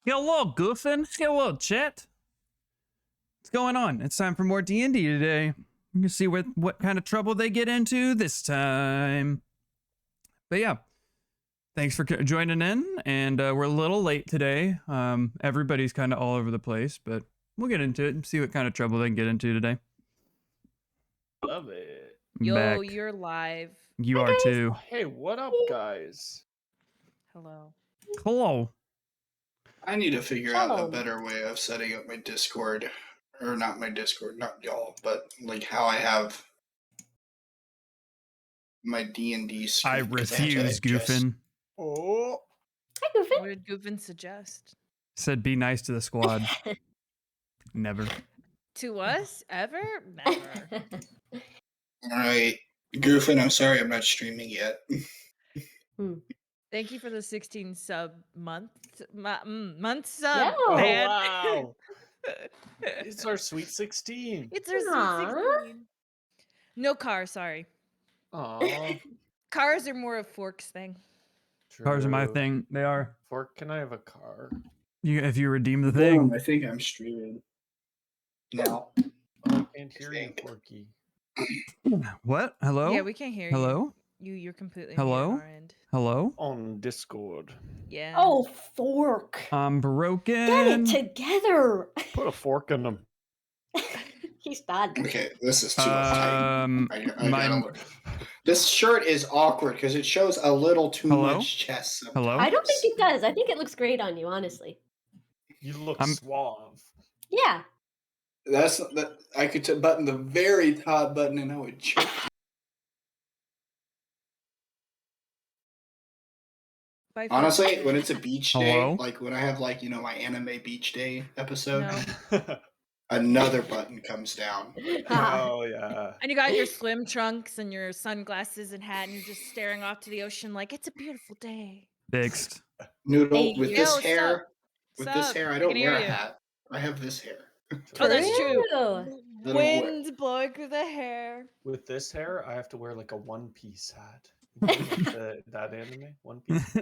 Hello, Goofin. Hello, chat. What's going on? It's time for more D&D today. You can see what kind of trouble they get into this time. But yeah, thanks for joining in. And we're a little late today. Everybody's kind of all over the place, but we'll get into it and see what kind of trouble they can get into today. Love it. Yo, Back. you're live. You Hi, are guys. too. Hey, what up, guys? Hello. Hello. I need to figure out a Hello. better way of setting up my Discord. Or not my Discord, not y'all, but like how I have my D&D screen. I 'cause have to refuse, adjust- Goofin. Oh, Hi, Goofin. What did Goofin suggest? Said be nice to the squad. Never. To us? Ever? Never. Alright. Goofin, I'm sorry I'm not streaming yet. Thank you for the 16 sub month sub. Yeah. oh man. wow! It's our sweet 16. It's our Aw. sweet 16. No car, sorry. Aw, Cars are more of Fork's thing. Cars are my true. thing. They are. Fork, can I have a car? If you redeem the Boom, thing. I think I'm streaming. Now. Oh, I can't hear you, Think. Forky. What? Hello? Yeah, we can't hear Hello? you. You're completely Hello? on our end. Hello? On Discord. Yeah. Oh, Fork. I'm broken. Get it together. Put a fork in them. He's bad. Okay, this is too uptight. I my- gotta look. This shirt is awkward because it shows a little too Hello? much chest. Hello? I don't think it does. I think it looks great on you, honestly. You look I'm- suave. Yeah. That's that. I could button the very top button and I would choke. By Fork. Honestly, when it's a beach day, Hello? like when I have like my anime beach day episode, No. another button comes down. Oh yeah. And you got your swim trunks and your sunglasses and hat, and you're just staring off to the ocean like it's a beautiful day. Fixed. Noodle, Hey, with yo, this sup? hair, with this Sup? hair, I I don't can hear wear a you. hat. I have this hair. Oh, that's true. True. They don't wear- Wind blowing through the hair. With this hair, I have to wear like a one-piece hat. Like that anime, One Piece.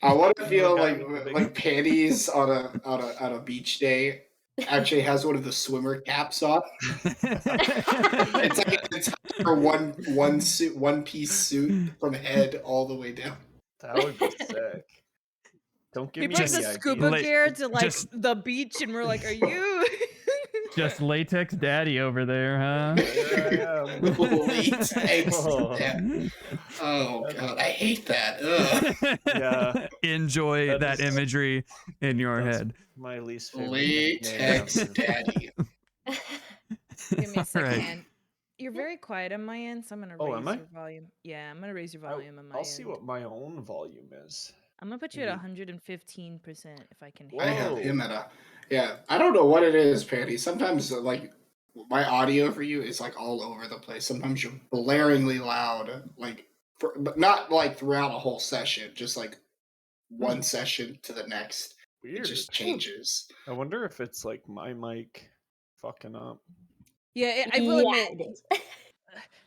I want to feel guy like with the big- like panties on a beach day. Actually, has one of the swimmer caps on. It's like an entire one piece suit from head all the way down. That would be sick. Don't give He me brings any the ideas. scuba Like, gear to like just- the beach, and we're like, "Are you?" Just latex daddy over there, huh? There I am. Latex. Oh. Oh god, I hate that. Ugh. Yeah. Enjoy That that is- imagery in your That's head. My least favorite. Latex nickname ever. daddy. Give me a second. Right. hand. You're very quiet on my end, so I'm gonna Oh, raise am I? your volume. Yeah, I'm gonna raise your volume on my I'll end. see what my own volume is. I'm gonna put you at Maybe. 115% if I can hear. I have Whoa. him at a I don't know what it is, Patty. Sometimes like my audio for you is like all over the place. Sometimes you're blaringly loud, but not like throughout a whole session. Just like one session to the next, it Weird. just changes. I wonder if it's like my mic fucking up. Yeah, I will Yeah, admit, it is.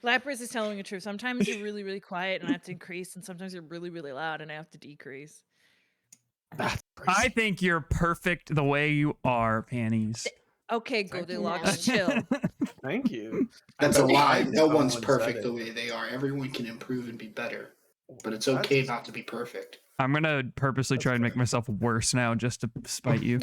Lapras is telling the truth. Sometimes you're really, really quiet and I have to increase, and sometimes you're really, really loud and I have to decrease. That's I crazy. think you're perfect the way you are, Panties. Okay, Thank Goldilocks, you. chill. Thank you. That's a I bet lie. if No one's someone said perfect it- the way they are. Everyone can improve and be better, but it's That's- okay not to be perfect. I'm gonna purposely That's try and make fair. myself worse now just to spite you.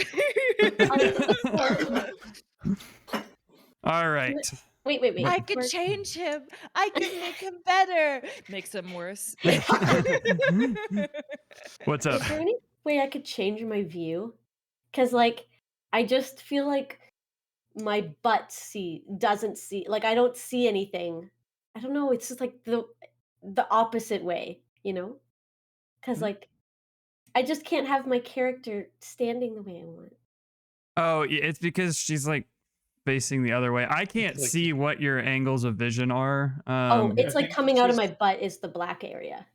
All right. Wait. I could We're- change him. I can make him better. Makes him worse. What's up? Is there any way I could change my view? Because, like, I just feel like my butt doesn't see, like, I don't see anything. I don't know. It's just like the opposite way, you know? Because, like, I just can't have my character standing the way I want. Oh, yeah, it's because she's like facing the other way. I can't Like- see what your angles of vision are. Oh, it's I like think coming out of my she's- butt is the black area.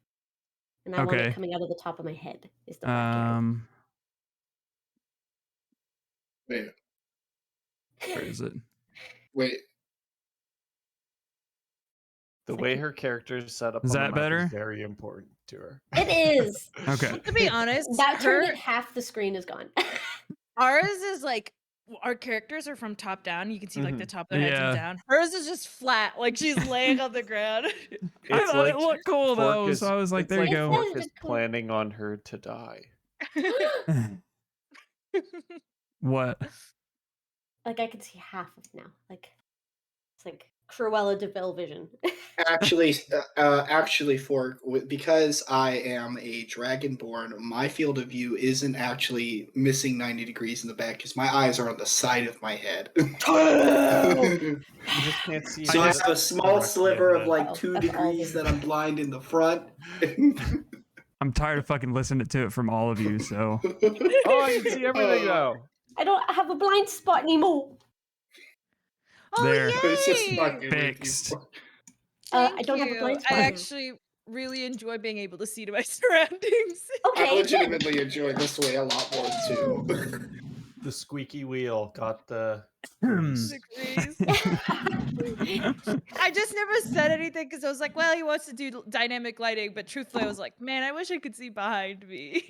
And I want Okay. it coming out of the top of my head is the black area. Wait, Where is it? wait. The way her character is set up Is on the that map better? is very important to her. It is. Okay. To be honest, That turned her, it half the screen is gone. Ours is like our characters are from top down. You can see like the top of their heads Yeah. and down. Hers is just flat, like she's laying on the ground. I It's thought like it looked cool though, Fork is, so I was like, it's there you like go. Fork It is says cool. planning on her to die. What? Like I can see half of now. Like it's like Cruella de Vil vision. Actually, because I am a dragonborn, my field of view isn't actually missing 90 degrees in the back because my eyes are on the side of my head. You just can't see. So I just- have a small sliver of like Uh-oh, 2 that's all degrees the- that I'm blind in the front. I'm tired of fucking listening to it from all of you, so Oh, I can see everything now. I don't have a blind spot anymore. Oh There. It's just yay! fucking with you. Fixed. I Thank don't have a you. blind spot. I actually really enjoy being able to see to my surroundings. I Okay. good. legitimately enjoy this way a lot more too. The squeaky wheel got the. The grease. I just never said anything because I was like, well, he wants to do dynamic lighting, but truthfully, I was like, man, I wish I could see behind me.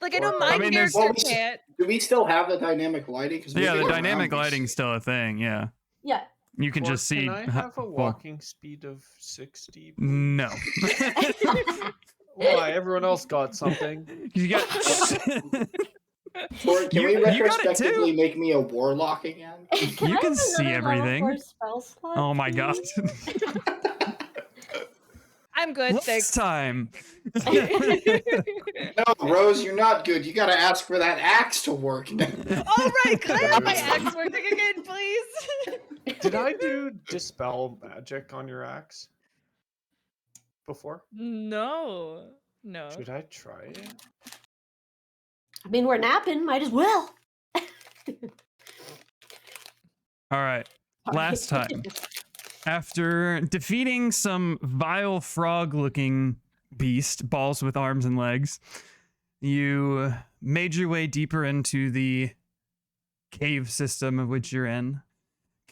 Like, I know Or- my I mean, there's- character Well, we- can't. Do we still have the dynamic lighting? 'Cause yeah, the moving dynamic around is- lighting's still a thing. Yeah, Yeah. you can Fork, just see. Can I have a well, walking speed of 60? no. Why? Everyone else got something. You got. Or can we You got it retrospectively too. make me a warlock again? Can You I can have see another level everything. 4 spell slot, Oh my god. please? I'm good, Last thanks. time. No, Rose, you're not good. You gotta ask for that axe to work. All right, can I have my axe working again, please? Did I do dispel magic on your axe before? No. Should I try it? I mean, we're napping. Might as well. All right. Last time, after defeating some vile frog-looking beast, balls with arms and legs, you made your way deeper into the cave system of which you're in,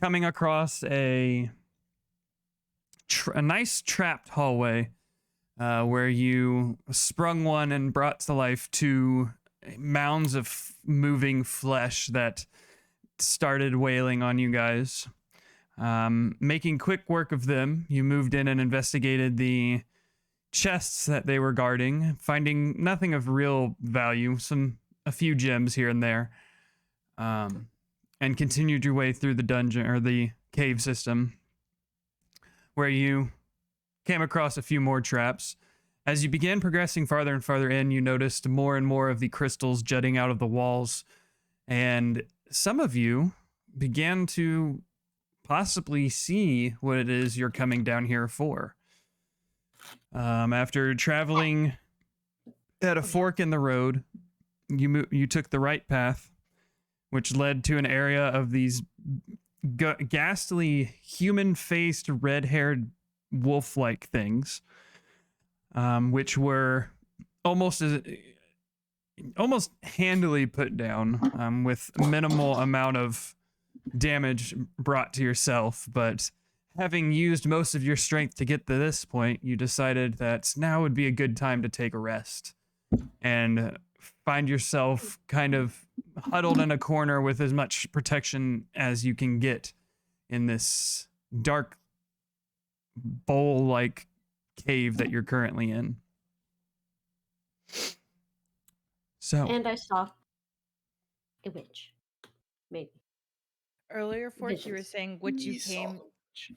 coming across a nice trapped hallway where you sprung one and brought to life two mounds of moving flesh that started wailing on you guys. Making quick work of them, you moved in and investigated the chests that they were guarding, finding nothing of real value, a few gems here and there, and continued your way through the dungeon or the cave system, where you came across a few more traps. As you began progressing farther and farther in, you noticed more and more of the crystals jutting out of the walls, and some of you began to possibly see what it is you're coming down here for. After traveling at a fork in the road, you took the right path, which led to an area of these ghastly human-faced, red-haired wolf-like things, which were almost handily put down, with minimal amount of damage brought to yourself. But having used most of your strength to get to this point, you decided that now would be a good time to take a rest and find yourself kind of huddled in a corner with as much protection as you can get in this dark bowl-like cave that you're currently in. So, And I saw a witch. Maybe. Earlier, Fork, you were Visions. saying what you Esau. came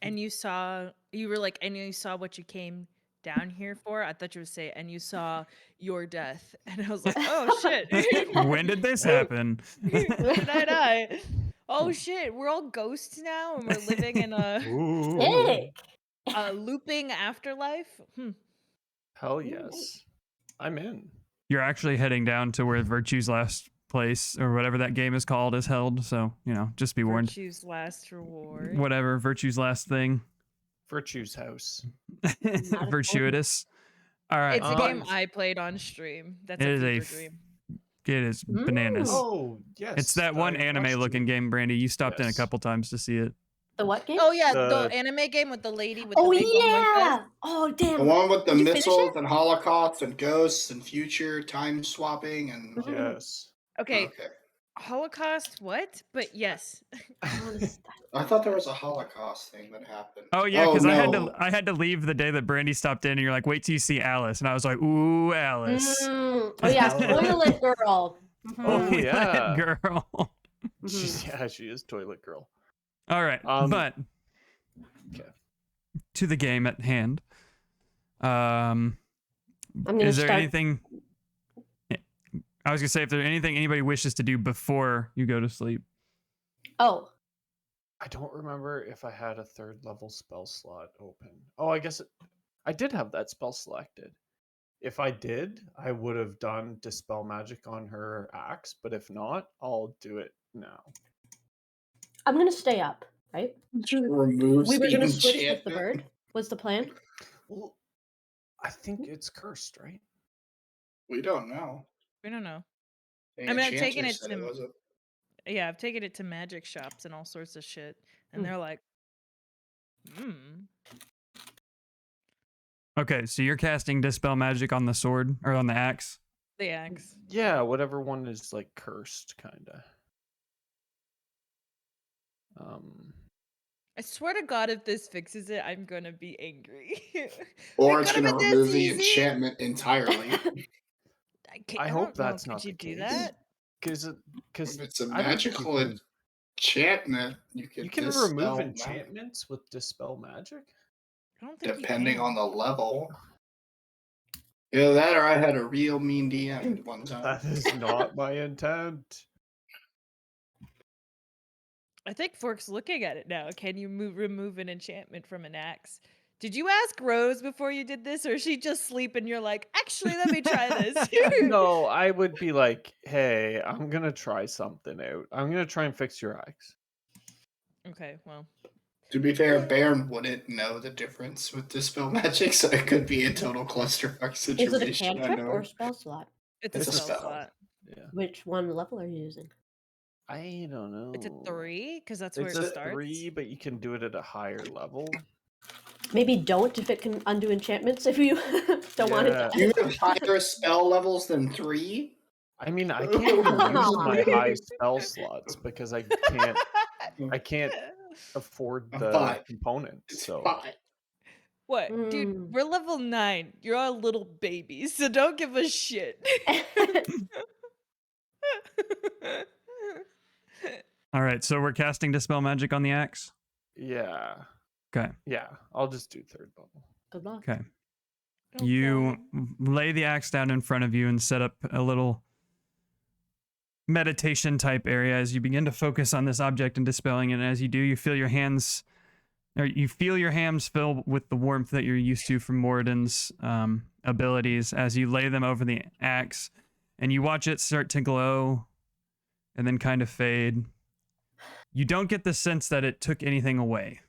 and you saw. You were like, and you saw what you came down here for. I thought you would say, and you saw your death, and I was like, oh shit. when did this happen? When did I die? Oh shit, we're all ghosts now, and we're living in Ooh. Hey! a looping afterlife. Hell yes. I'm in. You're actually heading down to where Virtue's last place, or whatever that game is called, is held. So, just be warned. Virtue's last reward. Whatever, Virtue's last thing. Virtue's house. Virtuitous. All right. It's a but game I played on stream. That's It a is a fever dream. it is bananas. Oh, yes. It's that one I watched anime-looking you. game, Brandy. You stopped in a Yes. couple times to see it. The what game? Oh yeah, the The- anime game with the lady with Oh, the big bone like yeah! Oh, damn. The one with the Did you finish missiles it? and Holocaust and ghosts and future time swapping and Mm-hmm. Yes. Okay, Okay. Holocaust, what? But yes. I want to. I thought there was a Holocaust thing that happened. Oh yeah, because no. I had to leave the day that Brandy stopped in, and you're like, wait till you see Alice, and I was like, ooh, Alice. Oh yeah, toilet girl. Oh, Toilet yeah. girl. She is toilet girl. All right, but Okay. to the game at hand. I'm gonna Is there start. anything? I was gonna say, if there's anything anybody wishes to do before you go to sleep. Oh, I don't remember if I had a 3rd level spell slot open. Oh, I guess I did have that spell selected. If I did, I would have done Dispel Magic on her axe, but if not, I'll do it now. I'm gonna stay up. Right? Removes We were the gonna switch with the enchantment. bird. What's the plan? Well, I think it's cursed, right? We don't know. We don't know. The I mean, I've taken enchanter it said to wasn't. yeah, I've taken it to magic shops and all sorts of shit, and they're like, Okay, so you're casting Dispel Magic on the sword or on the axe. the axe. Yeah, whatever one is like cursed, kinda. I swear to God, if this fixes it, I'm gonna be angry. Or It it's could've going to been this remove the easy. enchantment entirely. I hope that's could not you the do case. that? Because If it's a I don't think magical enchantment, you can you can dispel remove magic, enchantments with Dispel Magic. I don't think depending you on the level. Yeah, that or I had a real mean DM one time. That is not my intent. I think Fork's looking at it now. Can you remove an enchantment from an axe? Did you ask Rose before you did this, or is she just sleep and you're like, actually, let me try this? No, I would be like, hey, I'm gonna try something out. I'm gonna try and fix your axe. Okay, well. To be fair, Baron wouldn't know the difference with Dispel Magic, so it could be a total clusterfuck Is situation. it a cantrip or a spell slot? It's It's a a spell spell. slot. Yeah. Which one level are you using? I don't know. It's a 3, because that's where It's it a starts. 3, but you can do it at a higher level. Maybe don't if it can undo enchantments if you don't want it to. You have higher spell levels than 3? I mean, I can't even use my high spell slots because I can't afford I'm the fine. components. It's So fine. What? Dude, we're level 9. You're all little babies, so don't give a shit. All right, so we're casting Dispel Magic on the axe. yeah, Okay. yeah, I'll just do 3rd level. Good luck. Okay. You lay the axe down in front of you and set up a little meditation type area as you begin to focus on this object and dispelling it. And as you do, you feel your hands fill with the warmth that you're used to from Moradin's abilities as you lay them over the axe, and you watch it start to glow and then kind of fade. You don't get the sense that it took anything away.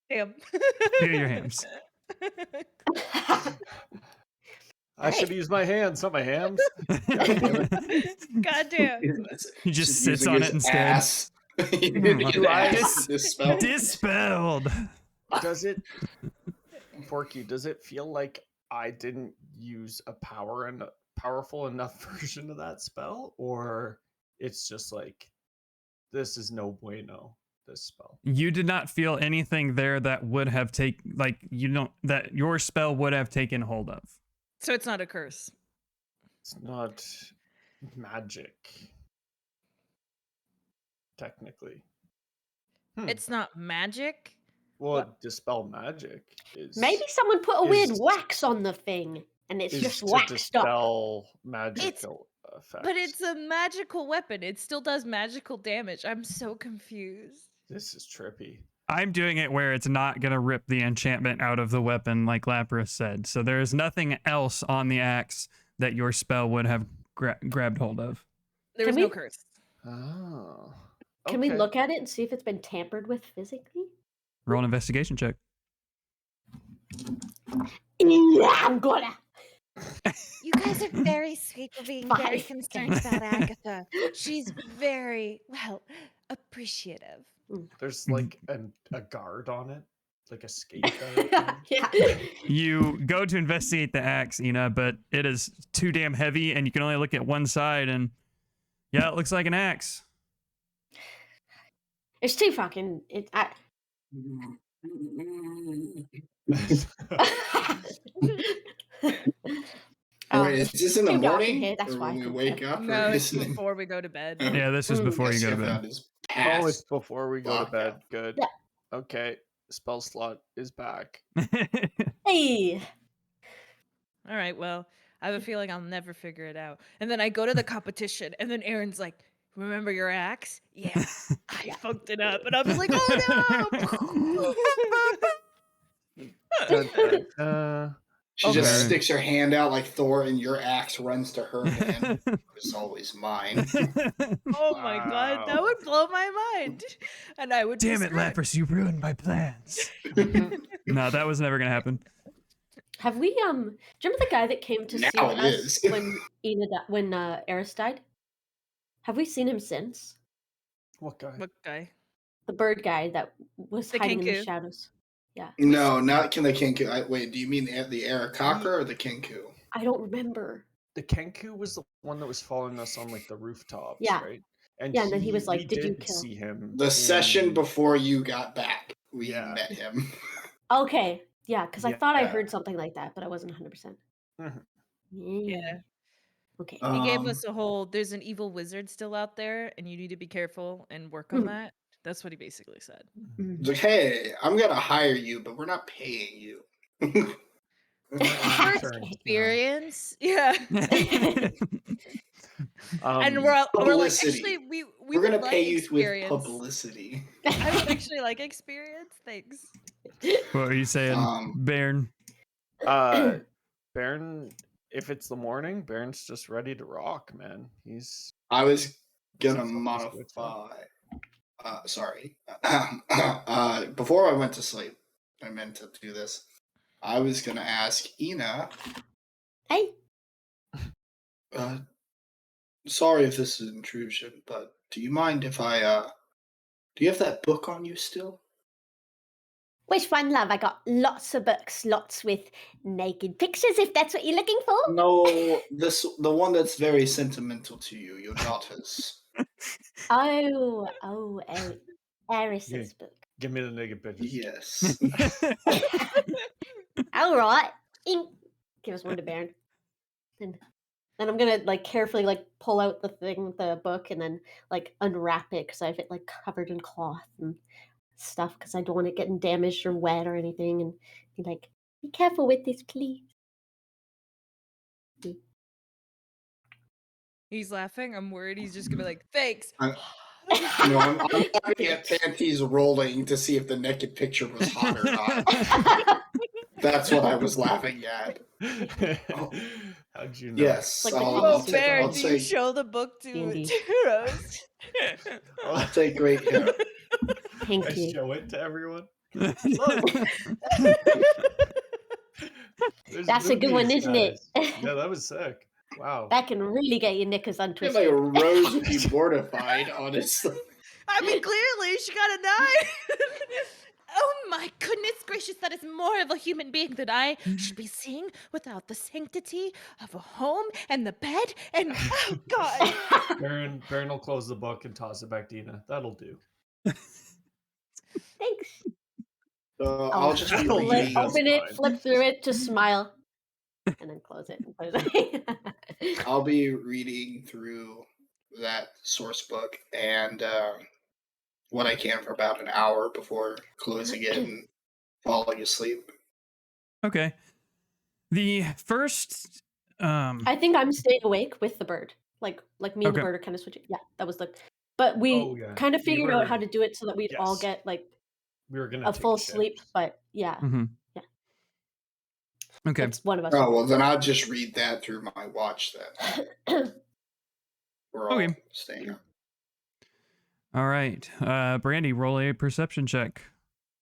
Damn. Feel your hands. I should use my hands, not my hams. Goddamn. He just She's sits using on his it instead. ass. He didn't use ass to dispel. Dispelled. Does it, Forky? Does it feel like I didn't use a powerful enough version of that spell, or it's just like this is no bueno? This spell. You did not feel anything there that would have that your spell would have taken hold of. So it's not a curse. It's not magic, technically. It's not magic. Well, dispel magic is Maybe someone put a weird is- wax on the thing and it's is just to waxed up. dispel magical effects. But it's a magical weapon. It still does magical damage. I'm so confused. This is trippy. I'm doing it where it's not going to rip the enchantment out of the weapon, like Lapras said. So there's nothing else on the axe that your spell would have grabbed hold of. There Can was no we- curse. Oh. Can we okay. look at it and see if it's been tampered with physically? Roll an investigation check. Yeah, I'm gonna. You guys are very sweet for being very 5. concerned about Agatha. She's very, well, appreciative. There's like a guard on it, like a skate dart. Yeah. You go to investigate the axe, Ina, but it is too damn heavy, and you can only look at one side. And yeah, it looks like an axe. It's too fucking. Wait, is this in the too dark in morning here, that's or why I when we couldn't wake tell. up? No, or it's is it... before we go to bed. Yeah, this was before you Yes, go to yeah, bed. that is Oh, past. it's before we go to Fuck bed. yeah. Good. Yeah. Okay. Spell slot is back. Hey. All right, well, I have a feeling I'll never figure it out. And then I go to the competition, and then Aaron's like, "Remember your axe? Yeah, I fucked it up." And I'm just like, "Oh Dun, dun, dun. She just Okay. sticks her hand out like Thor, and your axe runs to her hand. It's always mine. Oh my god, that Wow. would blow my mind." And I would be Damn it, screwed. Lapras, you ruined my plans. No, that was never gonna happen. Have we do you remember the guy that came to see Now it us is. when Eris died? Have we seen him since? What guy? What guy? The bird guy that was The hiding in the Kenku. shadows. Yeah. No, not the Kenku. Wait, do you mean the Arakaka or the Kenku? I don't remember. The Kenku was the one that was following us on like the rooftops, Yeah. right? And Yeah, and then he was like, we "Did you did kill?" see him. The session in- before you got back, we Yeah. met him. Okay. Yeah, because I thought I Yeah. heard something like that, but I wasn't 100%. Mhm. Yeah. Okay. He gave Um, us a whole there's an evil wizard still out there and you need to be careful and work on Mhm. that. That's what he basically said. Mm. It's like, hey, I'm gonna hire you, but we're not paying you. We're For interns now. experience. Yeah. And we're like Publicity. actually we We're would gonna like pay you with experience. publicity. I would actually like experience. Thanks. What were you saying, Bairn? Baron, if it's the morning, Baron's just ready to rock, man. He's I was gonna He's a fucking switch modify. Sorry. Before I went to sleep, I meant to do this. I was gonna ask Ina. Hey. Sorry if this is intrusion, but do you mind if I? Do you have that book on you still? Which one, love? I got lots of books, lots with naked pictures, if that's what you're looking for. No, the one that's very sentimental to you, your daughter's. Oh, Eris's book. give me the naked pictures. Yes. All right. Give us one to Baron. And then I'm gonna like carefully like pull out the book, and then like unwrap it because I have it like covered in cloth and stuff because I don't want it getting damaged or wet or anything. And be like, be careful with this, please. He's laughing. I'm worried he's just gonna be like, "Thanks." I'm laughing at panties rolling to see if the naked picture was hot or not. That's what I was laughing at. How'd you know? Yes, Like the Oh, I'll Bear, I'll do you take, show the book to D&D. Rose? I'll take great care. Thank I you. show it to everyone. There's That's a good one, movies, isn't it? guys. Yeah, that was sick. Wow. That can really get your knickers I feel untwisted. like Rose would be mortified, honestly. I mean, clearly she got a 9. Oh my goodness gracious, that is more of a human being than I should be seeing without the sanctity of a home and the bed and oh god. Baron will close the book and toss it back to Dina. That'll do. Thanks. I'll just be That'll do reading. just Open it, fine. flip through it, just smile, and then close it. And put it away. I'll be reading through that source book and what I can for about an hour before closing it and falling asleep. Okay. The first I think I'm staying awake with the bird. Like me and the Okay. bird are kind of switching. Yeah, that was the. But we Oh, yeah. kind of We figured out were- how to do it so that we'd all yes. get like We were gonna a take full shifts. sleep. But yeah, okay. that's one of us. Oh well, then I'll just read that through my watch then. We're all Okay. staying up. All right. Brandy, roll a perception check.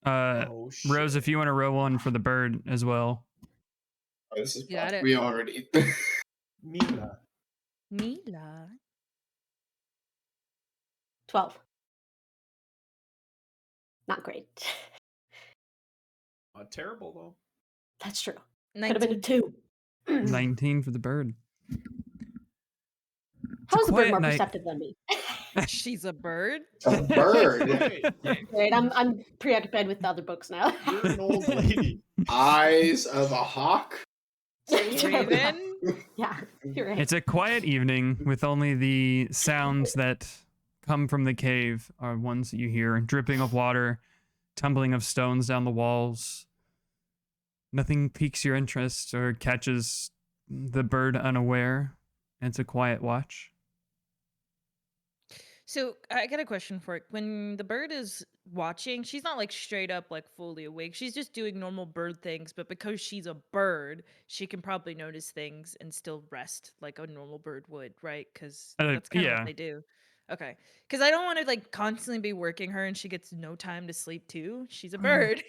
Oh, shit. Rose, if you want to roll one for the bird as well. Oh, this is Got fun. it. We already. Mila. Mila. 12. Not great. Not terrible though. That's true. Could have been a 19. 2. 19 for the bird. How is the bird quiet more night. perceptive than me? She's a bird. A bird. Right. Great, I'm preoccupied with the other books now. You're an old lady. Eyes of a hawk. Raven. Yeah, you're right. It's a quiet evening with only the sounds that come from the cave are ones that you hear. Dripping of water, tumbling of stones down the walls. Nothing piques your interest or catches the bird unaware. It's a quiet watch. So I got a question for it. When the bird is watching, she's not like straight up like fully awake. She's just doing normal bird things, but because she's a bird, she can probably notice things and still rest like a normal bird would, right? Because that's kind of yeah. what they do. Okay. Because I don't want to like constantly be working her and she gets no time to sleep too. She's a bird.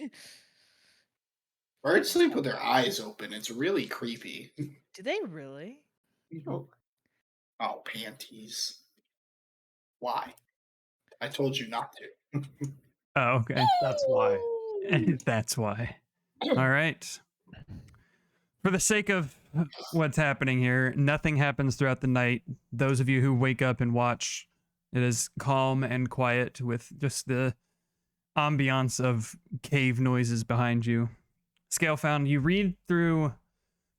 Birds sleep with their eyes open. It's really creepy. Do they really? Oh, Oh, panties. Why? I told you not to. Oh, okay. That's why. That's why. All right. For the sake of what's happening here, nothing happens throughout the night. Those of you who wake up and watch, it is calm and quiet with just the ambiance of cave noises behind you. Scalefound, you read through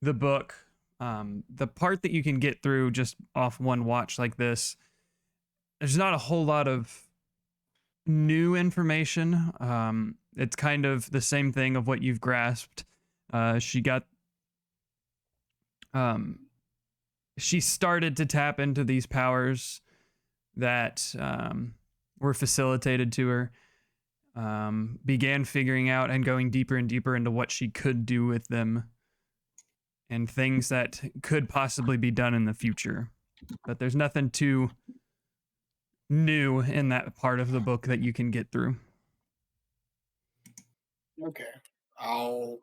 the book. The part that you can get through just off one watch like this, there's not a whole lot of new information. It's kind of the same thing of what you've grasped. She started to tap into these powers that were facilitated to her. Began figuring out and going deeper and deeper into what she could do with them and things that could possibly be done in the future. But there's nothing too new in that part of the book that you can get through. Okay. I'll.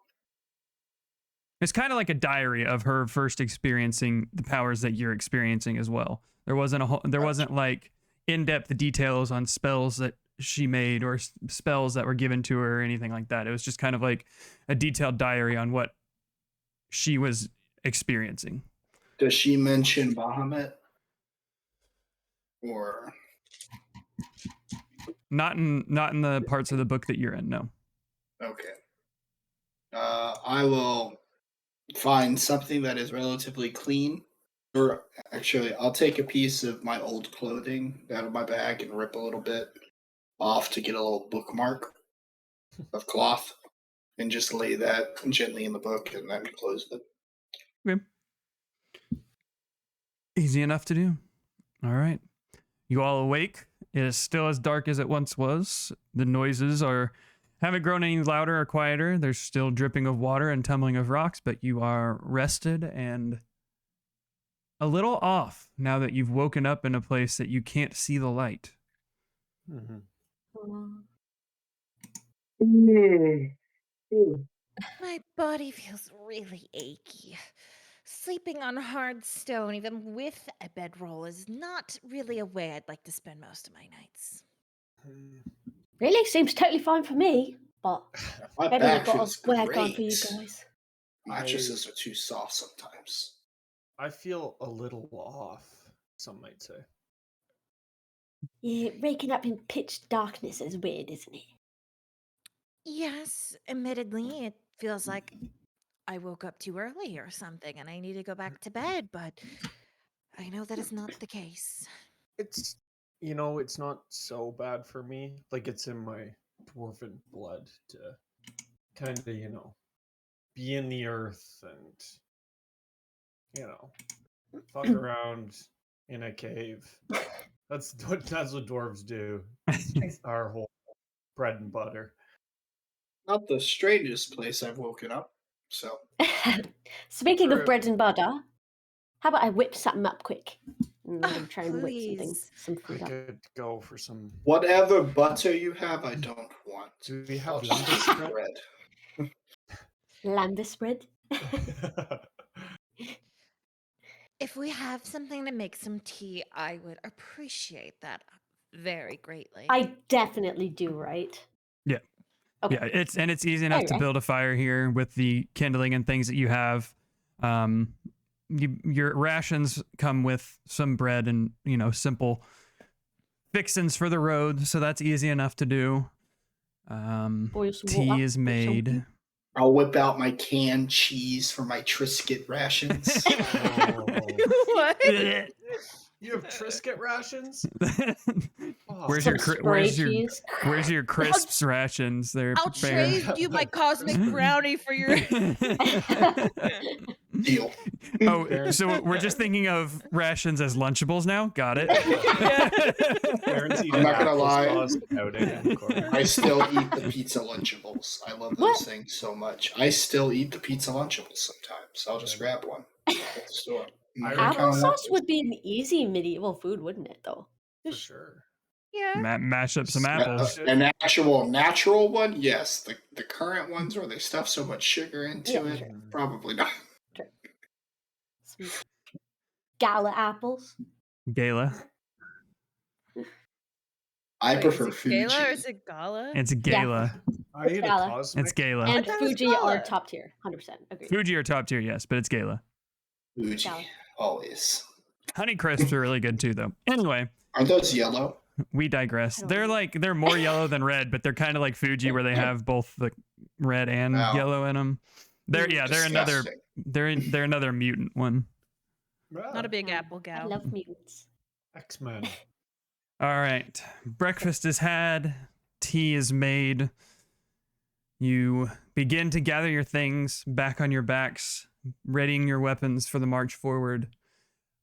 It's kind of like a diary of her first experiencing the powers that you're experiencing as well. There wasn't like in-depth details on spells that she made or spells that were given to her or anything like that. It was just kind of like a detailed diary on what she was experiencing. Does she mention Bahamut? Or Not in the parts of the book that you're in, no. okay. I will find something that is relatively clean. Or actually, I'll take a piece of my old clothing out of my bag and rip a little bit off to get a little bookmark of cloth and just lay that gently in the book and then close it. Okay. Easy enough to do. All right. You all awake. It is still as dark as it once was. The noises haven't grown any louder or quieter. There's still dripping of water and tumbling of rocks, but you are rested and a little off now that you've woken up in a place that you can't see the light. Mm-hmm. My body feels really achy. Sleeping on hard stone, even with a bedroll, is not really a way I'd like to spend most of my nights. Really? Seems totally fine for me. But My maybe back we've got feels to work on for you great. guys. Mattresses are too soft sometimes. I feel a little off, some might say. Yeah, waking up in pitch darkness is weird, isn't it? Yes, admittedly, it feels like I woke up too early or something and I need to go back to bed, but I know that is not the case. It's it's not so bad for me. Like it's in my dwarven blood to kind of, be in the earth and fuck around in a cave. That's what dwarves do. It's our whole bread and butter. Not the strangest place I've woken up. So Speaking of True. bread and butter, how about I whip something up quick? And let Oh, him try and whip please. some I food up. could go for some. whatever butter you have, I don't want. Do we I'll have just lambus take bread? bread. Lambus bread? If we have something to make some tea, I would appreciate that very greatly. I definitely do, right? Yeah. Okay. Yeah, it's easy enough to Alright. build a fire here with the kindling and things that you have. Your rations come with some bread and simple fixins for the road, so that's easy enough to do. Boils some Tea water is or made. something. I'll whip out my canned cheese for my Triscuit rations. What? You have Triscuit rations? Oh, Where's Some your spray cheese. where's your crisps rations? They're I'll fair. trade you my cosmic brownie for your. Deal. Oh, so we're just thinking of rations as Lunchables now. Got it. Parents eat I'm not gonna applesauce lie. outing and corn. I still eat the pizza Lunchables. I love What? those things so much. I still eat the pizza Lunchables sometimes. I'll just grab one at the store. I Never count it out. Applesauce would be an easy medieval food, wouldn't it? Though. For sure. Yeah. Mash up some apples. An actual natural one, yes. The current ones where they stuff so much sugar into Yeah, it, sure. probably not. Some gala apples. Gala. I Wait, prefer is it Fuji. Gala or is it Gala? It's Gala. I eat a Gala. cosmic. It's Gala. And thought it was Fuji are Gala. top tier. 100%. Agreed. Fuji are top tier, yes, but it's Gala. Fuji, Gala. always. Honey crisps are really good too, though. Anyway, Aren't those yellow? we digress. I don't They're more yellow than red, but they're kind of like Fuji, where they have both the red and Wow. yellow in them. They're another Disgusting. they're another mutant one. Not a big apple I gal. love mutants. X-Men. All right, breakfast is had, tea is made. You begin to gather your things back on your backs, readying your weapons for the march forward.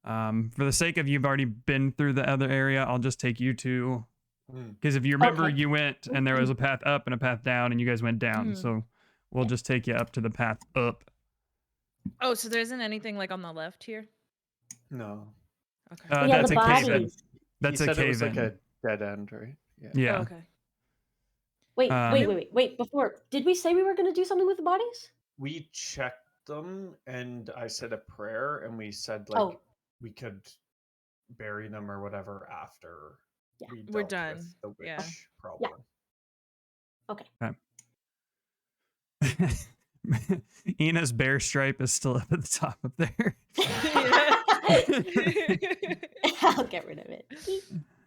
For the sake of you've already been through the other area, I'll just take you to, because if you remember, Okay. you went and there was a path up and a path down, and you guys went down. Mhm. So we'll just take you up to the path up. Oh, so there isn't anything like on the left here? No. Okay. Yeah, That's the a cave in. bodies. That's He a said it cave was like in. a dead end, right? Yeah. Yeah. Oh, okay. Wait. Before, did we say we were going to do something with the bodies? We checked them, and I said a prayer, and we said like Oh. we could bury them or whatever after Yeah. we We're dealt done. with the witch Yeah. problem. Ina's bear stripe is still up at the top of there. I'll get rid of it.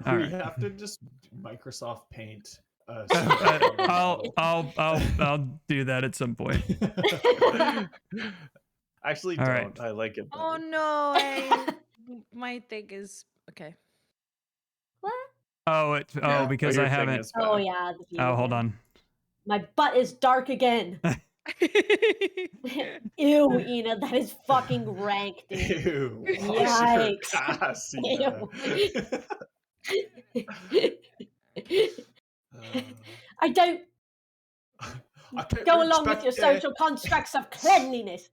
All we right. have to just Microsoft Paint. I'll do that at some point. Actually, All don't. right. I like it. Oh better. no, my thing is okay. What? Yeah, because your I thing haven't. is Oh, back. yeah. Oh, hold on. My butt is dark again. Ew, Ina, that is fucking rank, dude. Ew. Yikes. Ass, Ew. Uh, I don't I can't go reach along back with your there. social constructs of cleanliness.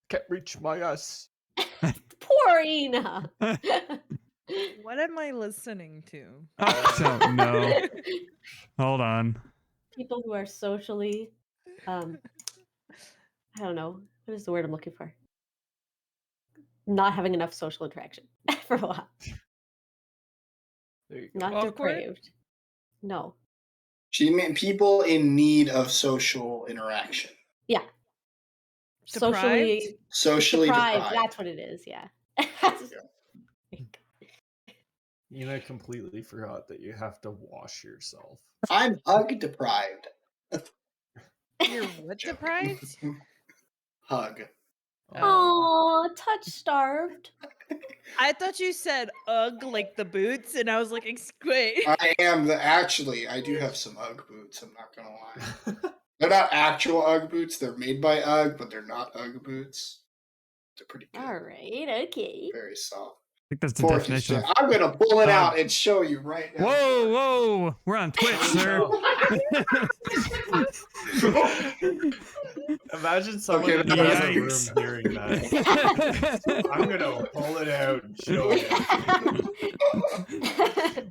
Can't reach my ass. Poor Ina. What am I listening to? I don't know. Hold on. People who are socially, I don't know, what is the word I'm looking for? Not having enough social interaction for a while. There you go. Not Awkward? depraved. No. She meant people in need of social interaction. Yeah. Deprived? Socially Socially deprived. deprived. That's what it is. Yeah. Ina completely forgot that you have to wash yourself. I'm hug deprived. You're what deprived? Hug. Oh, touch starved. I thought you said ugh like the boots, and I was like, wait. I am actually, I do have some Ugg boots, I'm not gonna lie. They're not actual Ugg boots, they're made by Ugg, but they're not Ugg boots. They're pretty good. All right. Okay. Very soft. I think that's the Forky definition. shit. I'm gonna pull it Ugg. out and show you right now. Whoa! We're on Twitch, sir. Imagine someone Okay, in the other room yikes. hearing that. I'm gonna pull it out and show you.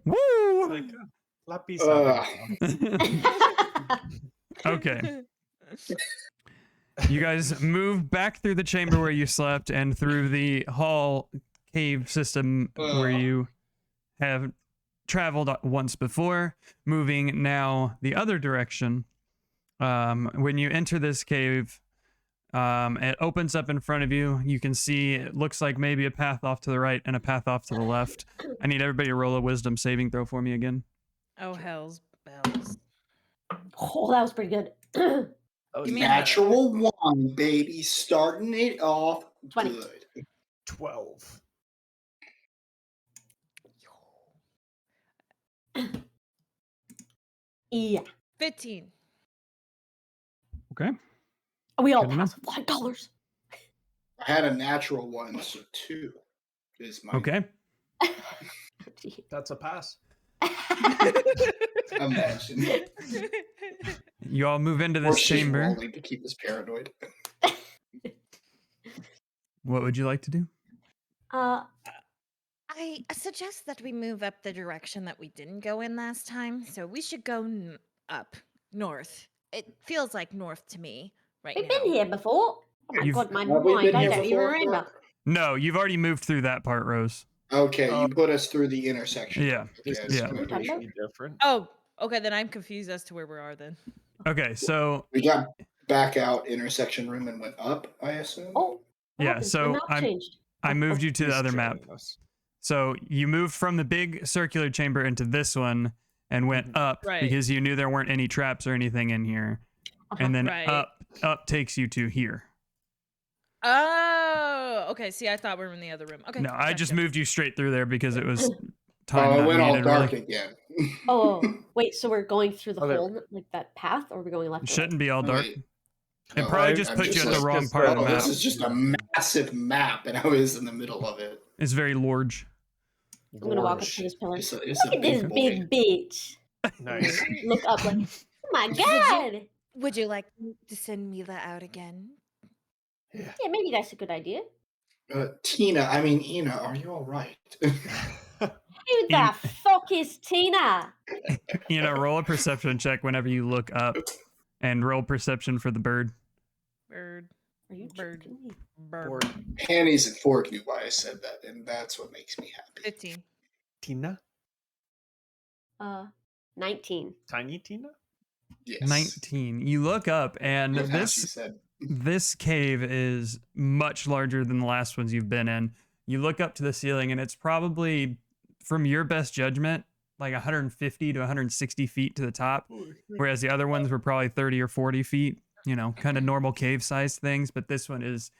Woo! Like, lápiz Okay. You guys move back through the chamber where you slept and through the hall cave system where you have traveled once before, moving now the other direction. When you enter this cave, it opens up in front of you. You can see it looks like maybe a path off to the right and a path off to the left. I need everybody to roll a wisdom saving throw for me again. Oh, hell's bells. Oh, that was pretty good. Oh, Give me yeah. Natural 1, baby, starting it off 20. good. 12. Yeah. 15. Okay. We all Good enough. passed $5. I had a natural 1, so 2 is my Okay. That's a pass. imagine. You all move into Or this she's chamber. rolling to keep us paranoid. What would you like to do? I suggest that we move up the direction that we didn't go in last time. So we should go up north. It feels like north to me right We've now. been here before. Oh my You've- god, my Have we mind, been I here don't even before, remember. Clark? No, you've already moved through that part, Rose. Okay, Oh. you put us through the intersection. Yeah. This Okay, is Yeah. completely different. Oh, okay, then I'm confused as to where we are then. Okay, so we got back out intersection room and went up, I assume. Oh, what Yeah, happened? so My map I'm- changed. I moved you to the He's other map. trailing us. So you moved from the big circular chamber into this one and went up Right. because you knew there weren't any traps or anything in here. And then Right. up takes you to here. Oh, okay. See, I thought we were in the other room. Okay. No, I gotcha, just gotcha. moved you straight through there because it was time Oh, it not went all needed, dark really. again. Oh, wait, so we're going through the Oh, there- whole, like that path, or are we going left? It or shouldn't be all dark. Wait. It Oh, probably I- just I'm put you just at the like, wrong just part of the Oh, map. this is just a massive map, and I was in the middle of it. It's very large. I'm gonna walk up Gorge. to this pillar. It's Look a at this big boy. big bitch. Nice. Look up like, oh my you- god. Would you like to send Mila out again? Yeah. Yeah, maybe that's a good idea. Ina, are you all right? Who the fuck is Tina? Roll a perception check whenever you look up and roll perception for the bird. Bird. Are you Bird. joking me? Bird. Or Hannies and Fork knew why I said that, and that's what makes me happy. 15. Tina? 19. Tiny Tina? Yes. 19. You look up and As she this said. this cave is much larger than the last ones you've been in. You look up to the ceiling and it's probably, from your best judgment, like 150 to 160 feet to the top, whereas the other ones were probably 30 or 40 feet, kind of normal cave sized things, but this one is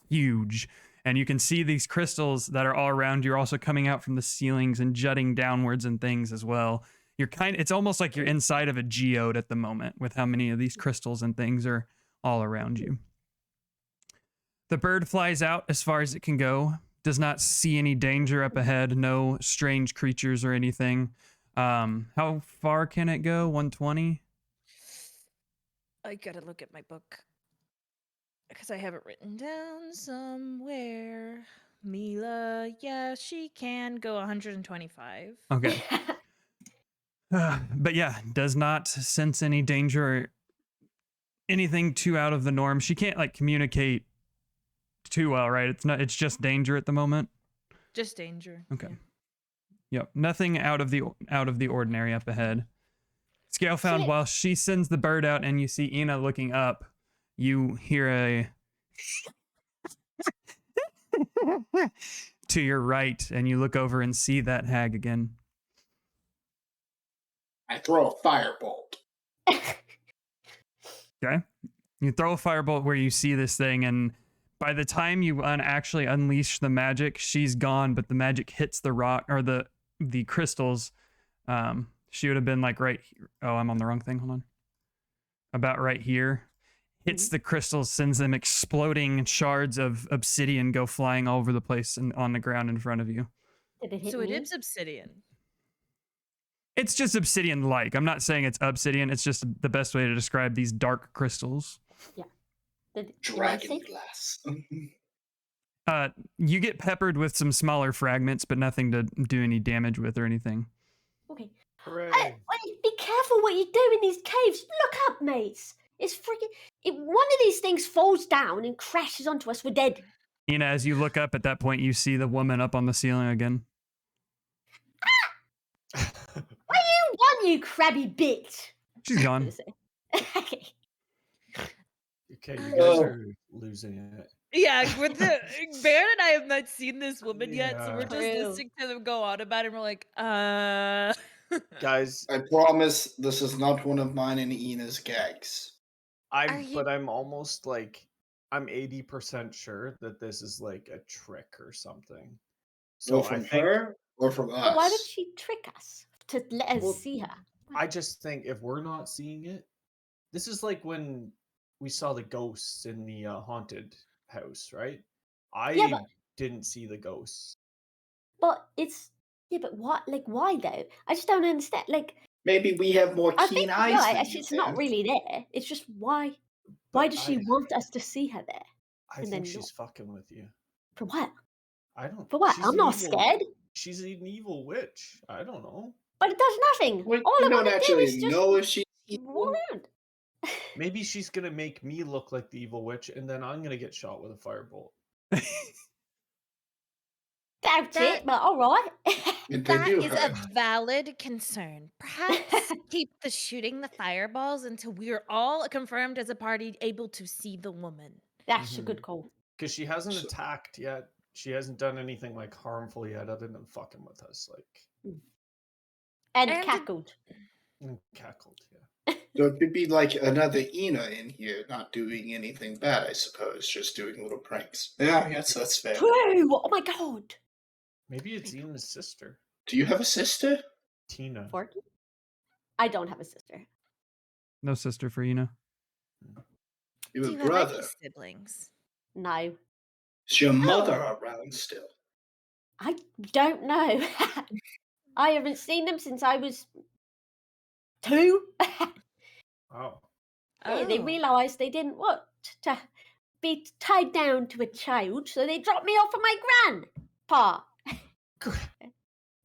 huge. And you can see these crystals that are all around you are also coming out from the ceilings and jutting downwards and things as well. It's almost like you're inside of a geode at the moment with how many of these crystals and things are all around you. The bird flies out as far as it can go, does not see any danger up ahead, no strange creatures or anything. How far can it go? 120? I gotta look at my book. Because I have it written down somewhere. Mila, yeah, she can go 125. Okay. But yeah, does not sense any danger or anything too out of the norm. She can't communicate too well, right? It's just danger at the moment. Just danger. Okay. yeah. Yep, nothing out of the ordinary up ahead. Scale found Shit. while she sends the bird out and you see Ina looking up, you hear a to your right and you look over and see that hag again. I throw a firebolt. Okay. You throw a firebolt where you see this thing, and by the time you actually unleash the magic, she's gone, but the magic hits the rock or the crystals. She would have been like right here. Oh, I'm on the wrong thing. Hold on. About right here. Hits the crystals, sends them exploding shards of obsidian go flying all over the place and on the ground in front of you. Did it hit So me? it is obsidian. It's just obsidian-like. I'm not saying it's obsidian. It's just the best way to describe these dark crystals. Did it Dragon sink? glass. You get peppered with some smaller fragments, but nothing to do any damage with or anything. Okay. Hooray. Wait, be careful what you do in these caves. Look up, mates. It's freaking. If one of these things falls down and crashes onto us, we're dead. Ina, as you look up at that point, you see the woman up on the ceiling again. you crabby bitch. She's I'm gone. gonna say. Okay. Okay, you guys Oh. are losing it. Yeah, with the Baron and I have not seen this woman yet, so we're Yeah. just True. listening to them go on about it. And we're like, Guys, I promise this is not one of mine and Ina's gags. but I'm almost like I'm 80% sure that this is like a trick or something. So So I from think her or from us? But why would she trick us to let us Well, see her? I just think if we're not seeing it, this is like when we saw the ghosts in the haunted house, right? Yeah, I but- didn't see the ghosts. But it's but what? Like, why though? I just don't understand. Like, Maybe we have more I keen think eyes you're than right. you, It's not Pan. really there. It's just why? Why But does she want us to see her there? I and think then she's fucking with you. For what? I don't. For what? she's I'm an not evil- scared. She's an evil witch. I don't know. But it does nothing. Well, All you I don't want to do is actually just know if she's walk evil. around. Maybe she's gonna make me look like the evil witch, and then I'm gonna get shot with a firebolt. Doubt That- it, but all right. And they That do is hurt. a valid concern. Perhaps keep the shooting the fireballs until we're all confirmed as a party able to see the woman. That's a good call. Because she hasn't So- attacked yet. She hasn't done anything like harmful yet, other than fucking with us, like And And- cackled. and cackled. Yeah. So it could be like another Ina in here, not doing anything bad, I suppose, just doing little pranks. Yeah, I guess that's fair. True. Oh my god. Maybe it's Ina's sister, Do you have a sister? Tina. Forky? I don't have a sister. No sister for Ina. You Do have you a have brother. any siblings? No. Is your mother around still? I don't know. I haven't seen them since I was 2. Wow. Yeah, they Oh. realised they didn't want to be tied down to a child, so they dropped me off of my grandpa.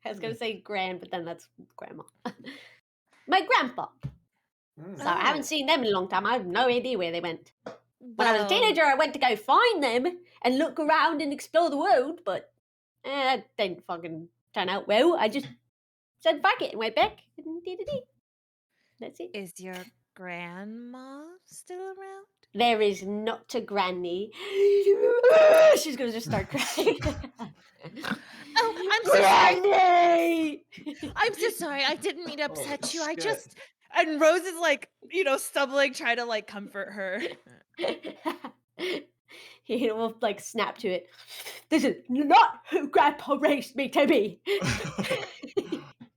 I was going to say grand, but then that's grandma. My grandpa. So I haven't Oh. seen them in a long time. I have no idea where they went. When I was a Well, teenager, I went to go find them and look around and explore the world, but it didn't fucking turn out well. I just said fuck it and went back and did it. That's it. is your grandma still around? There is not a granny. She's gonna just start crying. Oh, I'm so sorry. Granny! I'm so sorry. I didn't mean to Holy upset you. I shit. just and Rose is like, stumbling, trying to like comfort her. He will like snap to it. This is not who Grandpa raised me to be.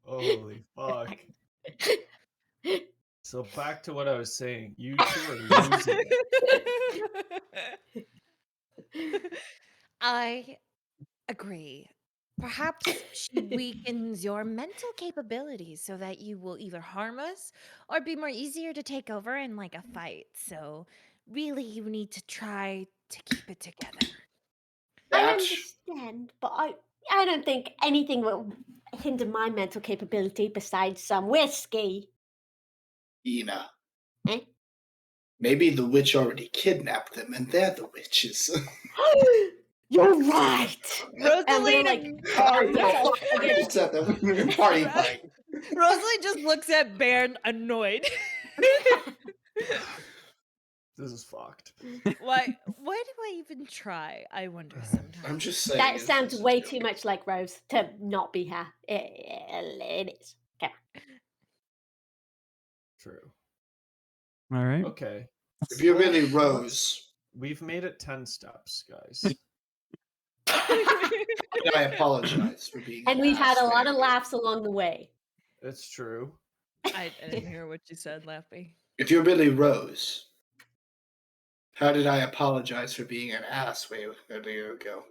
Holy fuck. So back to what I was saying. You two are losing it. I agree. Perhaps she weakens your mental capabilities so that you will either harm us or be more easier to take over in like a fight. So really you need to try to keep it together. I That's understand, but I don't think anything will hinder my mental capability besides some whiskey. Ina. Eh? Maybe the witch already kidnapped them and they're the witches. You're right. I'm gonna Rosalie, like I just said that we were party fight. Rosalie just looks at Baron annoyed. This is fucked. Why do I even try? I wonder sometimes. I'm just saying. That it's sounds just a way joke. too much like Rose to not be her. It is. Okay. True. All right. Okay. If you're really Rose, We've made it 10 steps, guys. I apologize for being. And an we've had ass a lot of man. laughs along the way. It's true. I didn't hear what you said, Lappy. If you're really Rose, how did I apologize for being an ass way a year ago?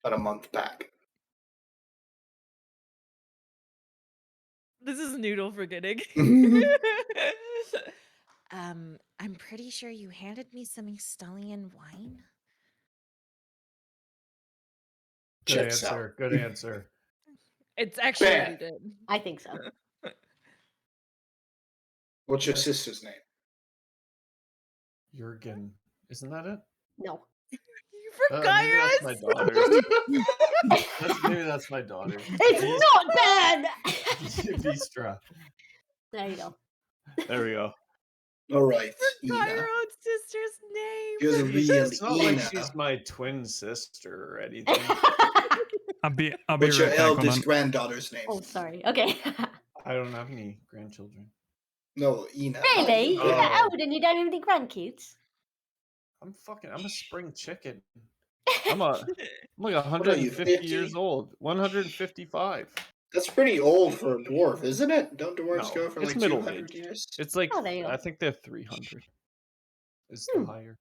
About a month back. This is Noodle forgetting. I'm pretty sure you handed me some Estalian wine. Good Checks answer. out. Good answer. It's actually what Bad. he did. I think so. What's your sister's name? Jurgen. Isn't that it? No. You For Maybe that's my Kairos. daughter. Maybe that's my daughter. It's not Dan! Vistra. There you go. There we go. All right, Forgot Ina. her own sister's name. You're the real It's not like Ina. she's my twin sister or anything. I'll be What's right your back. Hold eldest on. granddaughter's name? Oh, sorry. Okay. I don't have any grandchildren. No, Ina. Really? You're that Oh. old and you don't have any grandkids? I'm a spring chicken. I'm like What are you, 150 50? years old. 155. That's pretty old for a dwarf, isn't it? Don't dwarves No, go for it's like middle 200 age. years? It's like Oh, there you go. I think they're 300. Is Hmm. the higher.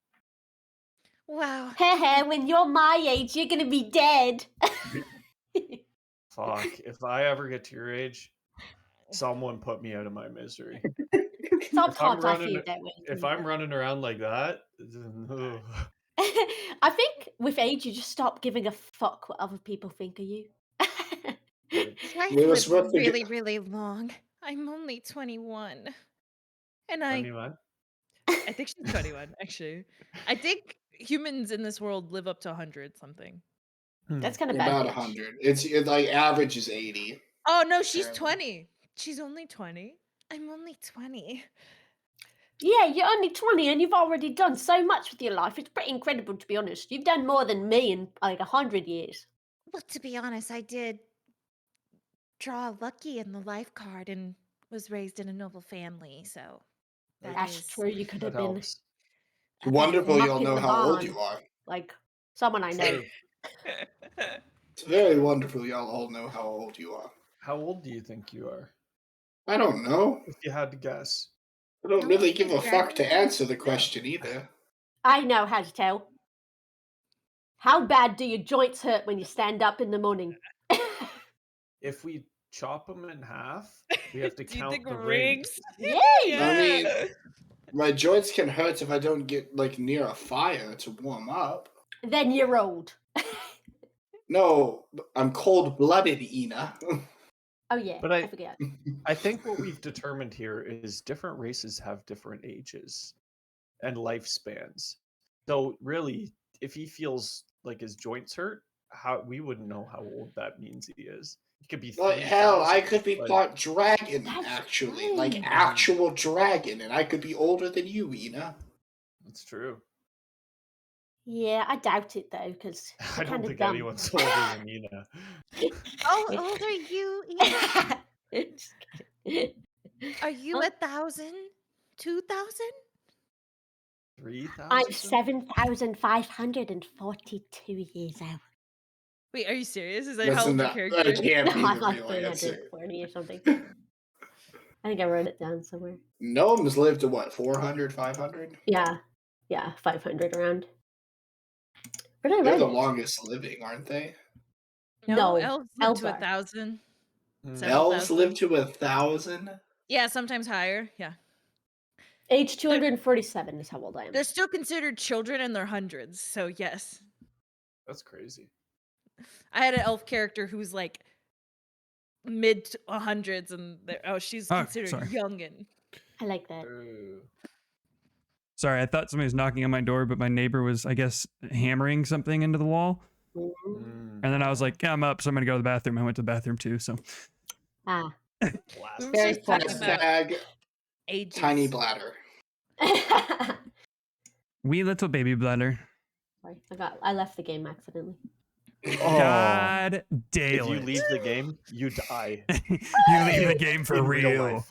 Wow. Heh, when you're my age, you're gonna be dead. Fuck. If I ever get to your age, someone put me out of my misery. Sometimes I feel that way. If too, I'm but- running around like that, ugh. I think with age, you just stop giving a fuck what other people think of you. I We were live supposed to really, get- really long. I'm only 21. And I 21. think she's 21, actually. I think humans in this world live up to 100 something. That's kind of bad. About bitch. 100. It's like average is 80. Oh, no, she's Apparently. 20. She's only 20. I'm only 20. Yeah, you're only 20 and you've already done so much with your life. It's pretty incredible, to be honest. You've done more than me in like 100 years. Well, to be honest, I did draw lucky in the life card and was raised in a noble family, so that That's is true. You could That have been helps. a Wonderful benefit. you'll Mucking know the how old barn. you are. like someone I know. True. It's very wonderful y'all all know how old you are. How old do you think you are? I don't know. If you had to guess. I don't No, really you give a fuck to graduated. answer the question either. I know how to tell. How bad do your joints hurt when you stand up in the morning? If we chop them in half, we have to Do you count think the rings? rings. Yay! I mean, my joints can hurt if I don't get like near a fire to warm up. Then you're old. No, I'm cold-blooded, Ina. Oh yeah, But I forget. I think what we've determined here is different races have different ages and lifespans. So really, if he feels like his joints hurt, how we wouldn't know how old that means he is. He could be Like hell, I 3,000, could be like- part dragon, That's actually. right. Like actual dragon, and I could be older than you, Ina. That's true. Yeah, I doubt it though, because I don't think anyone's older than Nina. How old are you, Ina? Are you 1,000? 2,000? 3,000? I'm 7,542 years old. Wait, are you serious? Is that That's how old your not, character that is? can't be No, I'm the like real answer. 340 or something. I think I wrote it down somewhere. Gnomes live to what, 400, 500? Yeah, 500 around. Where did I They're write the it? longest living, aren't they? No, elves live to elves are. 1,000. Mm. Several Elves live thousand. to 1,000? Yeah, sometimes higher. Yeah. Age 247 is how old I am. They're still considered children in their hundreds. So, yes. That's crazy. I had an elf character who was like mid 100s, and she's Oh, considered sorry. youngin. I like that. Ooh. Sorry, I thought somebody was knocking on my door, but my neighbor was, I guess, hammering something into the wall. Mm. Mm. And then I was like, yeah, I'm up, so I'm gonna go to the bathroom. I went to the bathroom too. So Ah. Blast. We were Very just talking about Hashtag ages. tiny bladder. wee little baby bladder. Sorry, I left the game accidentally. God If damn you it. leave the game, you die. You leave the game for In real real.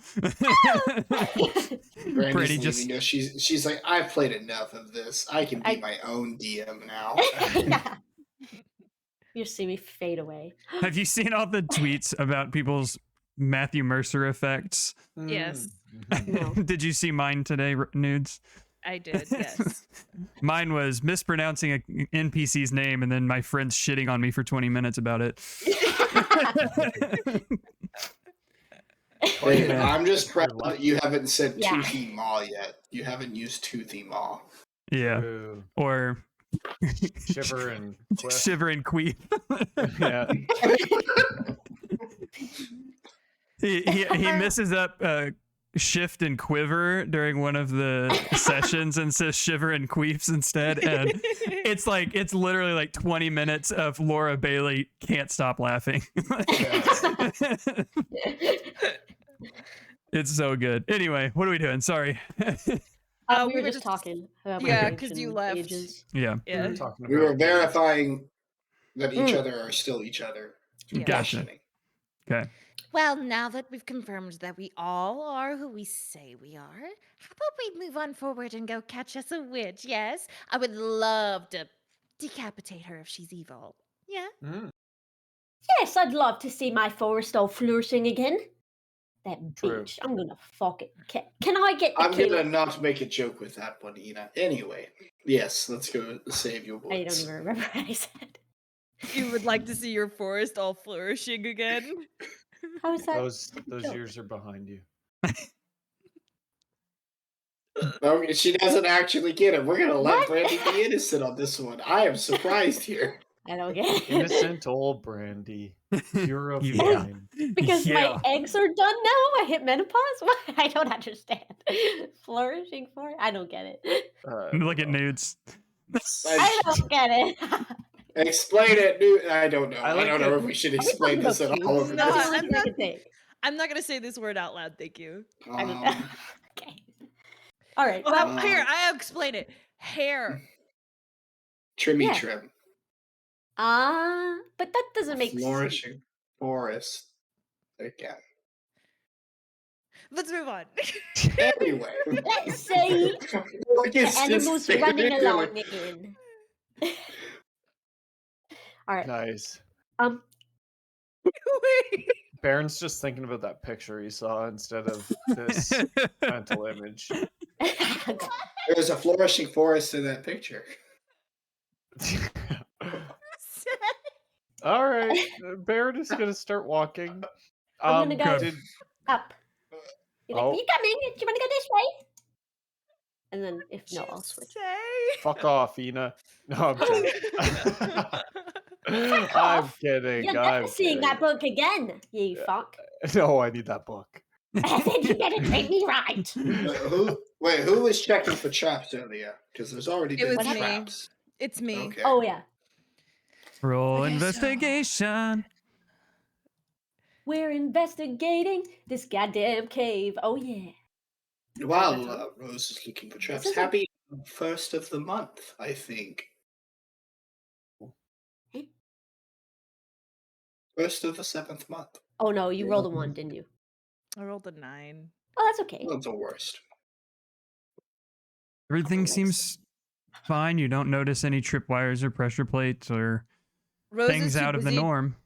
Brandy's Brady leaving just us. She's like, I've played enough of this. I can be I- my own DM now. You see me fade away. have you seen all the tweets about people's Matthew Mercer effects? Yes. Mm. No. Did you see mine today, Nudes? I did, yes. Mine was mispronouncing an NPC's name and then my friends shitting on me for 20 minutes about it. Hey, man. I'm just proud that you haven't said Yeah. toothy maw yet. You haven't used toothy maw. Yeah. Ooh. Or Shiver and quiff. shiver and queef. Yeah. he misses up shift and quiver during one of the sessions and says shiver and queefs instead. And it's literally like 20 minutes of Laura Bailey can't stop laughing. It's so good. Anyway, what are we doing? Sorry. We were just talking about my Yeah, age because you and left. ages. Yeah. Yeah. We're talking We were about verifying that each Mm. other are still each other. Yeah. Gotcha. Questioning. Okay. Well, now that we've confirmed that we all are who we say we are, how about we move on forward and go catch us a witch? Yes, I would love to decapitate her if she's evil. Yeah. Mm, Yes, I'd love to see my forest all flourishing again. That True. bitch. I'm gonna fuck it. Can I get the I'm kill? gonna not make a joke with that one, Ina. Anyway, yes, let's go save your I don't boys. even remember what I said. You would like to see your forest all flourishing again? How is that? those joke? years are behind you. No, she doesn't actually get it. We're gonna let What? Brandy be innocent on this one. I am surprised here. I don't get it. Innocent old Brandy, pure of Yeah. mind. Because Yeah. my eggs are done now? I hit menopause? What? I don't understand. Flourishing for? I don't get it. Look at nudes. I don't get it. Explain it, dude. I don't know. I I like don't know it. if we should Are we explain talking this at about all. cubes? Over No, That's this. the only I'm thing I not- can think. I'm not gonna say this word out loud, thank you. I don't Um, Okay. All right. Well, Well, here, I'll explain it. Hair. trimmy Yeah. trim. but that doesn't make sense. Flourishing forest. Again. Let's move on. Anyway. Let's say Look, the it's just animals staring running at you along like- again. All right. Nice. Wait. Baron's just thinking about that picture he saw instead of this mental image. There's a flourishing forest in that picture. All right, Baron is gonna start walking. I'm gonna go did- up. You're like, Oh. you coming? Do you want to go this way? And then if no, I'll switch. Say? fuck off, Ina. No, I'm kidding. I'm off. kidding. You're I'm never seeing that kidding. book again, you fuck. No, I need that book. And then you better treat me right. Who was checking for traps earlier? Because there's already It been was me. traps. It's me. Okay. Oh yeah. Roll Okay, so- investigation. We're investigating this goddamn cave. Oh yeah. While Rose is looking for traps, isn't- happy first of the month, I think. Eh? First of the 7th month. Oh no, you rolled a 1, didn't you? I rolled a 9. Oh, that's okay. Not the worst. Everything seems fine. You don't notice any tripwires or pressure plates or things out of the norm.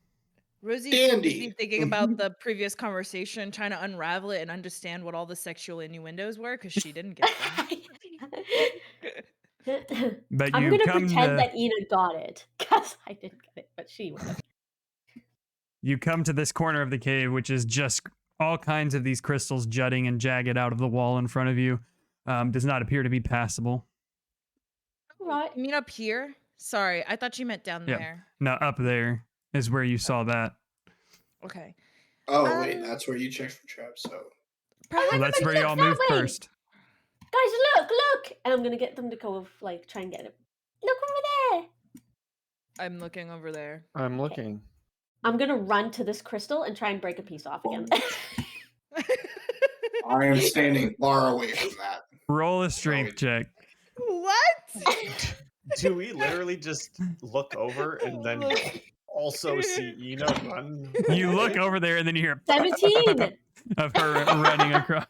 Rosie's Dandy. busy thinking about the previous conversation, trying to unravel it and understand what all the sexual innuendos were, because she didn't get them. But I'm you gonna come pretend to that Ina got it because I didn't get it, but she would have. you come to this corner of the cave, which is just all kinds of these crystals jutting and jagged out of the wall in front of you. Does not appear to be passable. Right. You mean up here? Sorry, I thought you meant down Yeah. there. Now up there is where you saw that. Okay. Oh, wait, Um, that's where you check for traps, so. Probably Well, that's where look y'all that moved way. first. Guys, look! And I'm gonna get them to go like try and get it. Look over there. I'm looking over there. I'm looking. I'm gonna run to this crystal and try and break a piece off again. I am standing far away from that. Roll a strength check. What? Do we literally just look over and then also see Ina run? You look over there and then you hear 17. of her running across.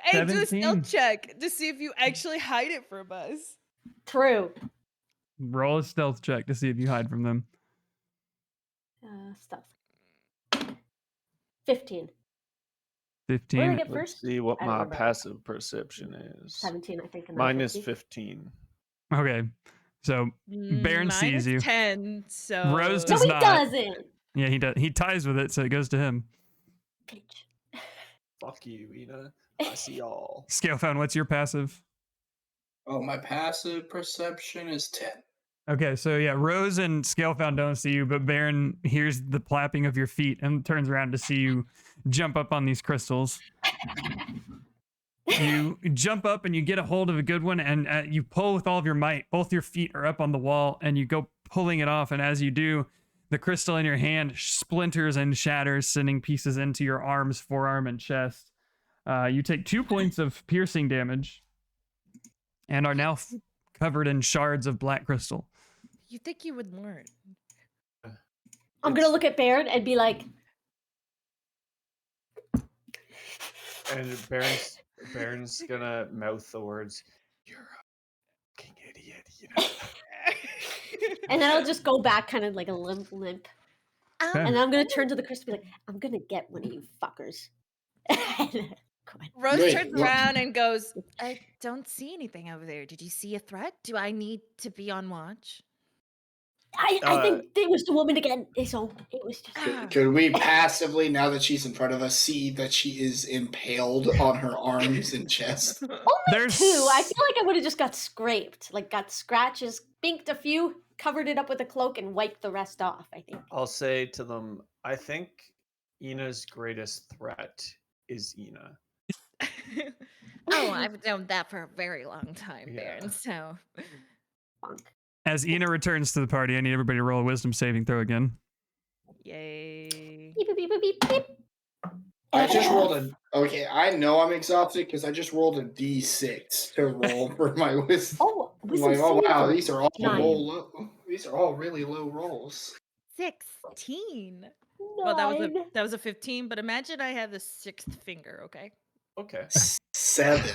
Hey, do a 17. stealth check to see if you actually hide it from us. True. Roll a stealth check to see if you hide from them. Stealth. 15. 15. What did I get Let's first? see what I don't my remember. passive perception is. 17, I think. And then Mine is 50. 15. Okay. So Baron Mine sees is you. 10, so... Rose No, does he not. doesn't. Yeah, he does. He ties with it, so it goes to him. Bitch. Fuck you, Ina. I see y'all. Scalefound, what's your passive? Oh, my passive perception is 10. Okay, so yeah, Rose and Scalefound don't see you, but Baron hears the plapping of your feet and turns around to see you jump up on these crystals. You jump up and you get a hold of a good one, and you pull with all of your might. Both your feet are up on the wall, and you go pulling it off. And as you do, the crystal in your hand splinters and shatters, sending pieces into your arms, forearm, and chest. You take 2 points of piercing damage and are now covered in shards of black crystal. You think you would learn? I'm gonna look at Baron and be like, And Baron's gonna mouth the words, "You're a fucking idiot," you know. and then I'll just go back kind of like a limp. Okay. And then I'm gonna turn to the crystal and be like, I'm gonna get one of you fuckers. Come on. Rose Wait, turns what? around and goes, I don't see anything over there. Did you see a threat? Do I need to be on watch? I think it was the woman again. So it was just. Could we passively, now that she's in front of us, see that she is impaled on her arms and chest? Only There's- 2. I feel like I would have just got scraped, like got scratches, binked a few, covered it up with a cloak, and wiped the rest off. I think. I'll say to them, I think Ina's greatest threat is Ina. Oh, I've known that for a very long time, Yeah. Baron. So Bonk. As Ina returns to the party, I need everybody to roll a wisdom saving throw again. yay. Beep, beep, beep, beep, beep, beep. I just rolled Okay, I know I'm exhausted because I just rolled a d6 to roll for my wisdom. Oh, I'm wisdom like, oh wow, saving these are all Nine. low. These are all really low rolls. 16. throw. Well, Nine. that was a 15, but imagine I have the 6th finger, okay? Okay. 7.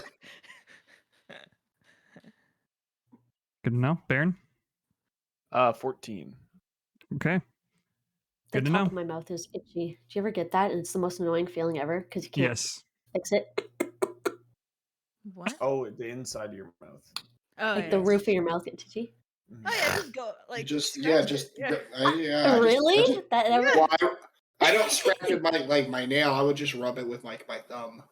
Good to know. Baron? 14. Okay. The Good to top know. of my mouth is itchy. Do you ever get that? And it's the most annoying feeling ever because you can't Yes. fix it. What? Oh, the inside of your mouth. Oh, Like yeah. the roof of your mouth gets itchy. Mhm. Oh, yeah, just go, like, Just scratch it. Yeah. Really? That ever? Well, I don't scratch with my nail. I would just rub it with my thumb.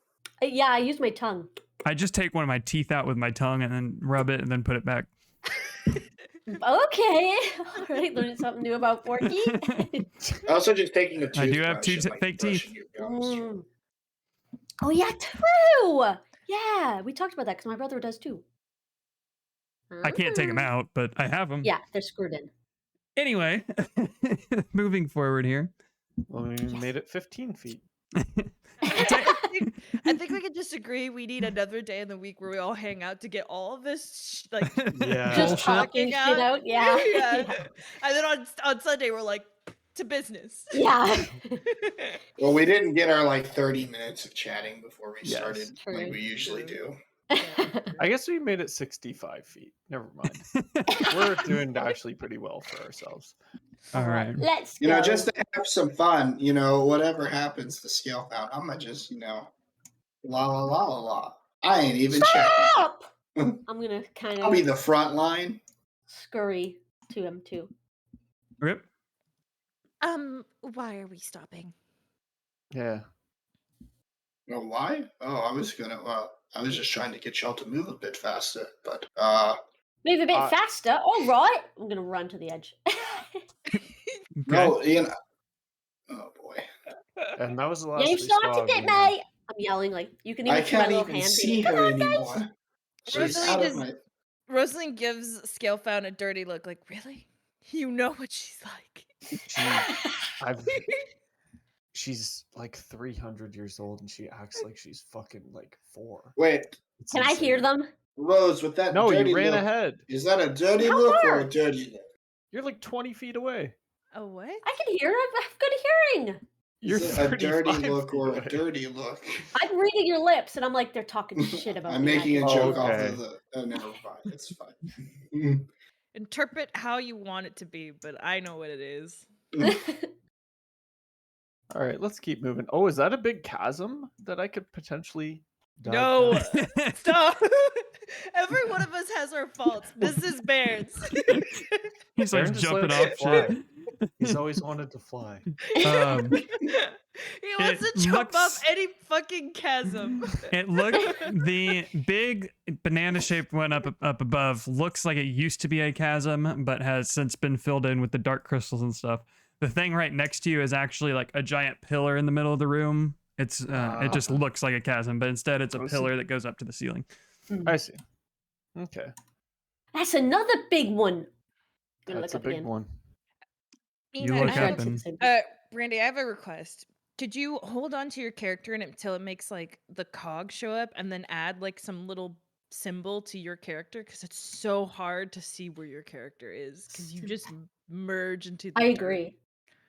Yeah, I use my tongue. I just take one of my teeth out with my tongue and then rub it and then put it back. Okay. All right, learning something new about Forky. Also, just taking a toothbrush. I do have 2 and, like, fake brushing teeth. your gums. Mm. Oh yeah, true. Yeah, we talked about that because my brother does too. I can't take them Ah. out, but I have them. Yeah, they're screwed in. Anyway, moving forward here. Well, we made it 15 feet. I think we could just agree we need another day in the week where we all hang out to get all of this, like, Yeah. Just talking shit out. Yeah. yeah. And then on Sunday, we're like, to business. Yeah. Well, we didn't get our 30 minutes of chatting before we Yes. started, True. like we usually do. I guess we made it 65 feet. Never mind. We're doing actually pretty well for ourselves. All right. Let's go. Just to have some fun, whatever happens to scale out, I'm gonna just, la la la la la. I ain't even checking. Stop! I'm gonna kind I'll be of the front line. scurry to him too. Rip. Why are we stopping? Yeah. Well, why? Oh, I was just trying to get y'all to move a bit faster, but Move a bit Uh, faster. All right. I'm gonna run to the edge. no, oh boy, And that was the last You we saw started of it, Ina. mate. I'm yelling like you can even I see my can't little even hand. see being like, her "Come on, guys." anymore. She's Rosalie out of just- my. Rosalind gives Scalefound a dirty look, like, really? You know what she's like. She's like 300 years old and she acts like she's fucking 4. Wait, It's Can I hear insane. them? Rose, with that No, dirty you ran look, ahead. is that a dirty How look or far? a dirty look? You're like 20 feet away. Oh, what? I can hear. I've good hearing. You're Is it a dirty 35 look feet or a away. dirty look? I'm reading your lips, and I'm like, they're talking shit about I'm me. making a Oh, joke off okay. of the. Oh, never mind. It's fine. Interpret how you want it to be, but I know what it is. All right, let's keep moving. Oh, is that a big chasm that I could potentially dive No. down? Stop. Every one of us has our faults. This is Baron's. He starts Baron just jumping likes off to fly. shit. He's always wanted to fly. He wants It to jump off looks- any fucking chasm. It looked the big banana shaped one up above looks like it used to be a chasm, but has since been filled in with the dark crystals and stuff. The thing right next to you is actually like a giant pillar in the middle of the room, It's it just looks like a chasm, but instead it's a I see. pillar that goes up to the ceiling. I see. Okay. That's another big one. Gonna That's look a up big again. one. You Ina, look I up have- and Randy, I have a request. Could you hold on to your character until it makes like the cog show up and then add like some little symbol to your character? Because it's so hard to see where your character is because you just merge into the I dirt. agree.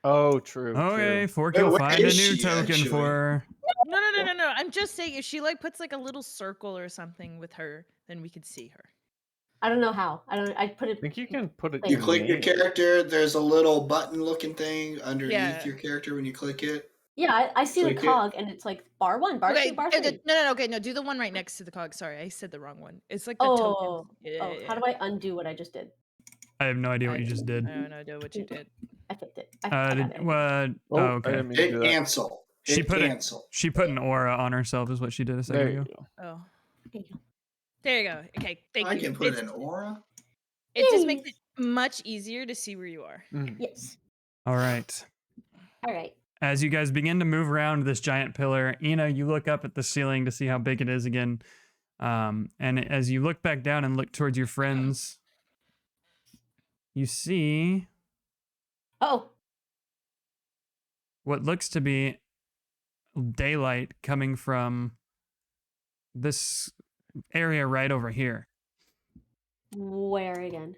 Oh, true. okay, True. Fork, Wait, you'll where find a is new she, token actually? for her. No. I'm just saying if she like puts like a little circle or something with her, then we could see her. I don't know how. I put it. I think you can put it. You You in click your name. character. There's a little button-looking thing underneath Yeah. your character when you click it. Yeah, I see the Click it. cog, and it's like bar 1, bar 2, bar 3. No. Okay, no. Do the one right next to the cog. Sorry, I said the wrong one. It's like the Oh, tokens. oh, how do I undo what I just did? I have no idea what you just did. I don't know what you did. I fixed it. I got Did, it. what? Oh, Oh, I okay. didn't mean to do Hit that. cancel. She Hit put it- cancel. She put an aura on herself, is what she did a second There ago. you go. Oh, There you go. there you go. Okay, thank I you. can put It's- an aura. It just Yay. makes it much easier to see where you are. Mhm. Yes. All right. All right. As you guys begin to move around this giant pillar, Ina, you look up at the ceiling to see how big it is again. And as you look back down and look towards your friends, you see Oh, what looks to be daylight coming from this area right over here, where again?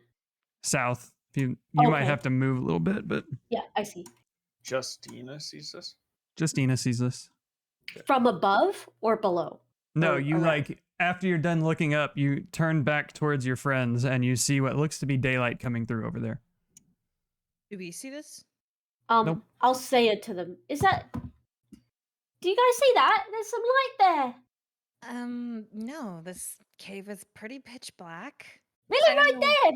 south. You might Okay. have to move a little bit, but Yeah, I see. Justina sees this. just Ina sees this. From above or below? No, Or you around? like after you're done looking up, you turn back towards your friends and you see what looks to be daylight coming through over there. Do we see this? Nope. I'll say it to them. Is that? Do you guys see that? There's some light there. No. This cave is pretty pitch black. Really, I don't right know. there,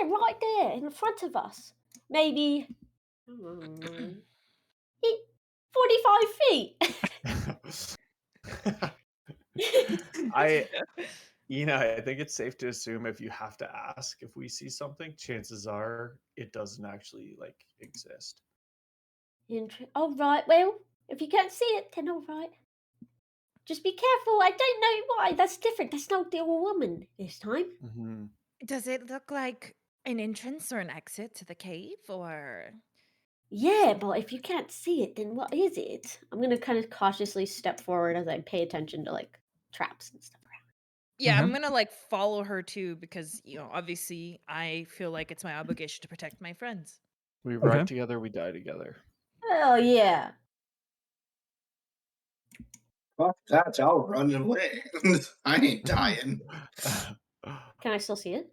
right there, in front of us. Maybe 45 feet. I think it's safe to assume if you have to ask if we see something, chances are it doesn't actually like exist. All right. Well, if you can't see it, then all right. Just be careful. I don't know why. That's different. That's not the old woman this time. Mm-hmm. Does it look like an entrance or an exit to the cave, or? Yeah, but if you can't see it, then what is it? I'm gonna kind of cautiously step forward as I pay attention to like traps and stuff around. Yeah, I'm Mhm. gonna like follow her too because obviously I feel like it's my obligation to protect my friends. We Okay. ride together, we die together. Oh yeah. Fuck that! I'll run away. I ain't dying. Can I still see it?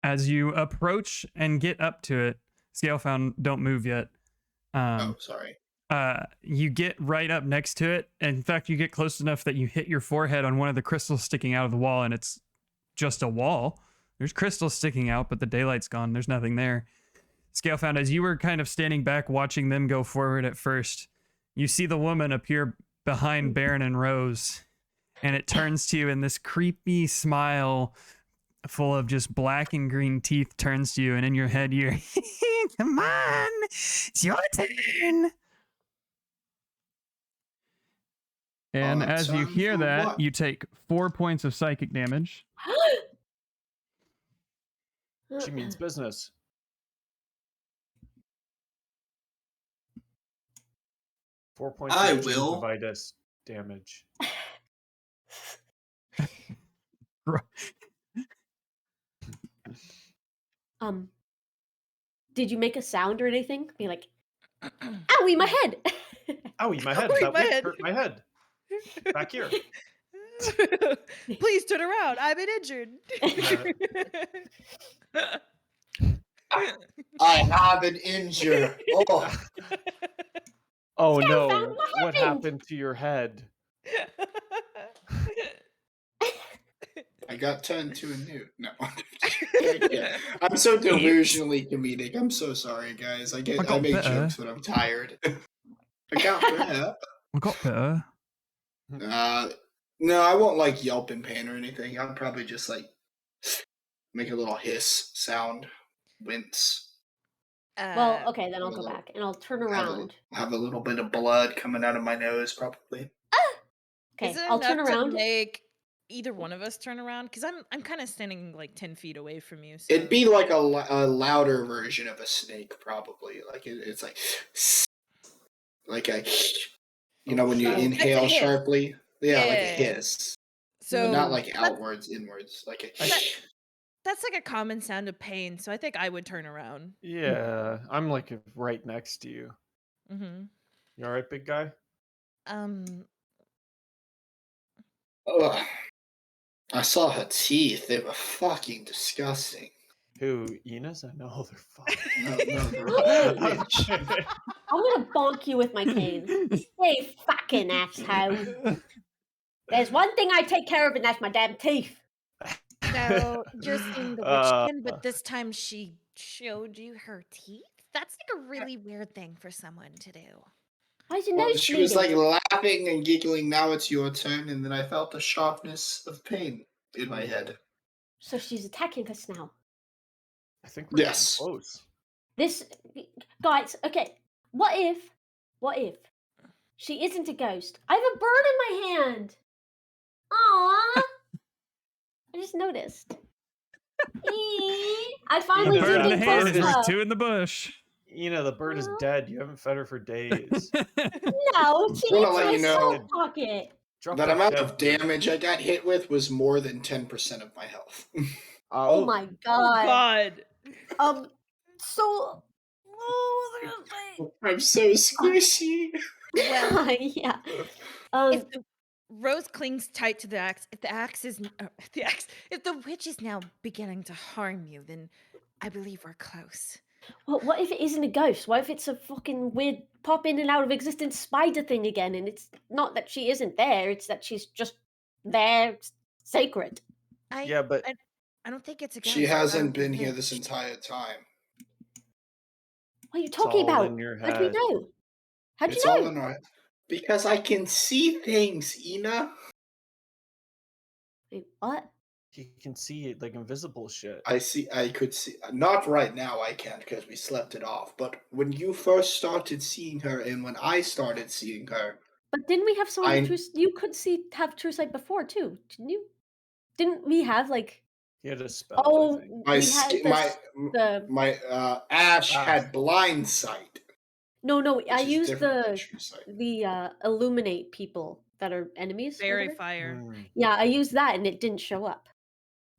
As you approach and get up to it, Scalefound, don't move yet. Oh, sorry. You get right up next to it. In fact, you get close enough that you hit your forehead on one of the crystals sticking out of the wall, and it's just a wall. There's crystals sticking out, but the daylight's gone. There's nothing there. Scalefound, as you were kind of standing back watching them go forward at first, you see the woman appear behind Baron and Rose, and it turns to you, and this creepy smile full of just black and green teeth turns to you, and in your head you're come on, it's your turn. And as you Time hear for that, what? you take 4 points of psychic damage. She means business. Four points I of will. gingivitis damage. Did you make a sound or anything? Be like, owie, my head. Owie, my head. Owie, That my whip head. hurt my head. Back here. Please turn around. I've been injured. I have an injury. Oh, Oh Scalefound, no. what What happened? happened to your head? I got turned to a newt. No. Yeah. I'm so delusionally comedic. I'm so sorry, guys. I got make better. jokes when I'm tired. I got better. I got better. No, I won't like yelp in pain or anything. I'll probably just like make a little hiss sound, wince. Well, Uh, okay, then I'll go back and I'll turn Have around. have a little bit of blood coming out of my nose, probably. Okay, is it I'll turn enough to around. make either one of us turn around? Because I'm kind of standing like 10 feet away from you. So It'd be like a louder version of a snake, probably. Like it's like a, when you shit. That's a inhale hiss. sharply. Yeah, like a Yeah. hiss, So but not like that's, outwards, inwards. Like a. that's like a common sound of pain. So I think I would turn around. Yeah, I'm like right next to you. Mm-hmm. You all right, big guy? Ugh. I saw her teeth. They were fucking disgusting. Who? Ina's? I know they're fucking. No, they're I'm rich. kidding. I'm gonna bonk you with my cane. Hey, fucking asshole. There's one thing I take care of, and that's my damn teeth. So you're seeing the witch again, but this time she showed you her teeth? That's like a really weird thing for someone to do. Why is your Well, nose she bleeding? was like laughing and giggling. Now it's your turn, and then I felt the sharpness of pain in my head. So she's attacking us now. I think we're getting Yes. close. This, guys, okay. What if she isn't a ghost? I have a bird in my hand. Aww. I just noticed. I finally know, Bird in zoomed the in hand close versus enough. two in the bush. The bird is dead. You haven't fed her for days. No, she I wanna eats let my you know soul pocket. Drop that that amount dead of bird. damage I got hit with was more than 10% of my health. Oh my god. God. So. I'm so squishy. Well, Yeah. if the rose clings tight to the axe, if the axe is if the witch is now beginning to harm you, then I believe we're close. Well, what if it isn't a ghost? What if it's a fucking weird pop in and out of existence spider thing again? And it's not that she isn't there; it's that she's just there, sacred. Yeah, but I don't think it's a ghost. She hasn't probably been here witch. this entire time. What are you it's talking all about? in your How do you head. know? How'd It's you all know? in our. Because I can see things, Ina. Wait, what? You can see it like invisible shit. I could see. Not right now, I can't because we slept it off. But when you first started seeing her and when I started seeing her, But didn't we have someone I- with true? You could have true sight before too, didn't you? Didn't we have like? He had a spell, I Oh, think. my we had the Ash Ah. had blind sight. no. I Which is used different than the true sight. illuminate people that are enemies. or Fairy whatever. fire. Yeah, I used that and it didn't show up.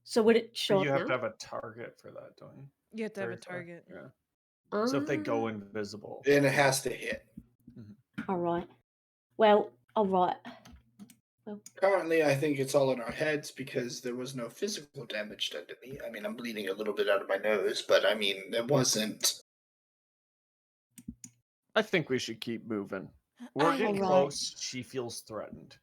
So would it show But you up have now? to have a target for that, don't you? You have to have a Fairy fire. target. Yeah. So if they go Ah, invisible. And it has to hit. all right. Well, all right. Currently, I think it's all in our heads because there was no physical damage done to me. I mean, I'm bleeding a little bit out of my nose, but I mean, it wasn't. I think we should keep moving. We're I- getting Alright. close. She feels threatened.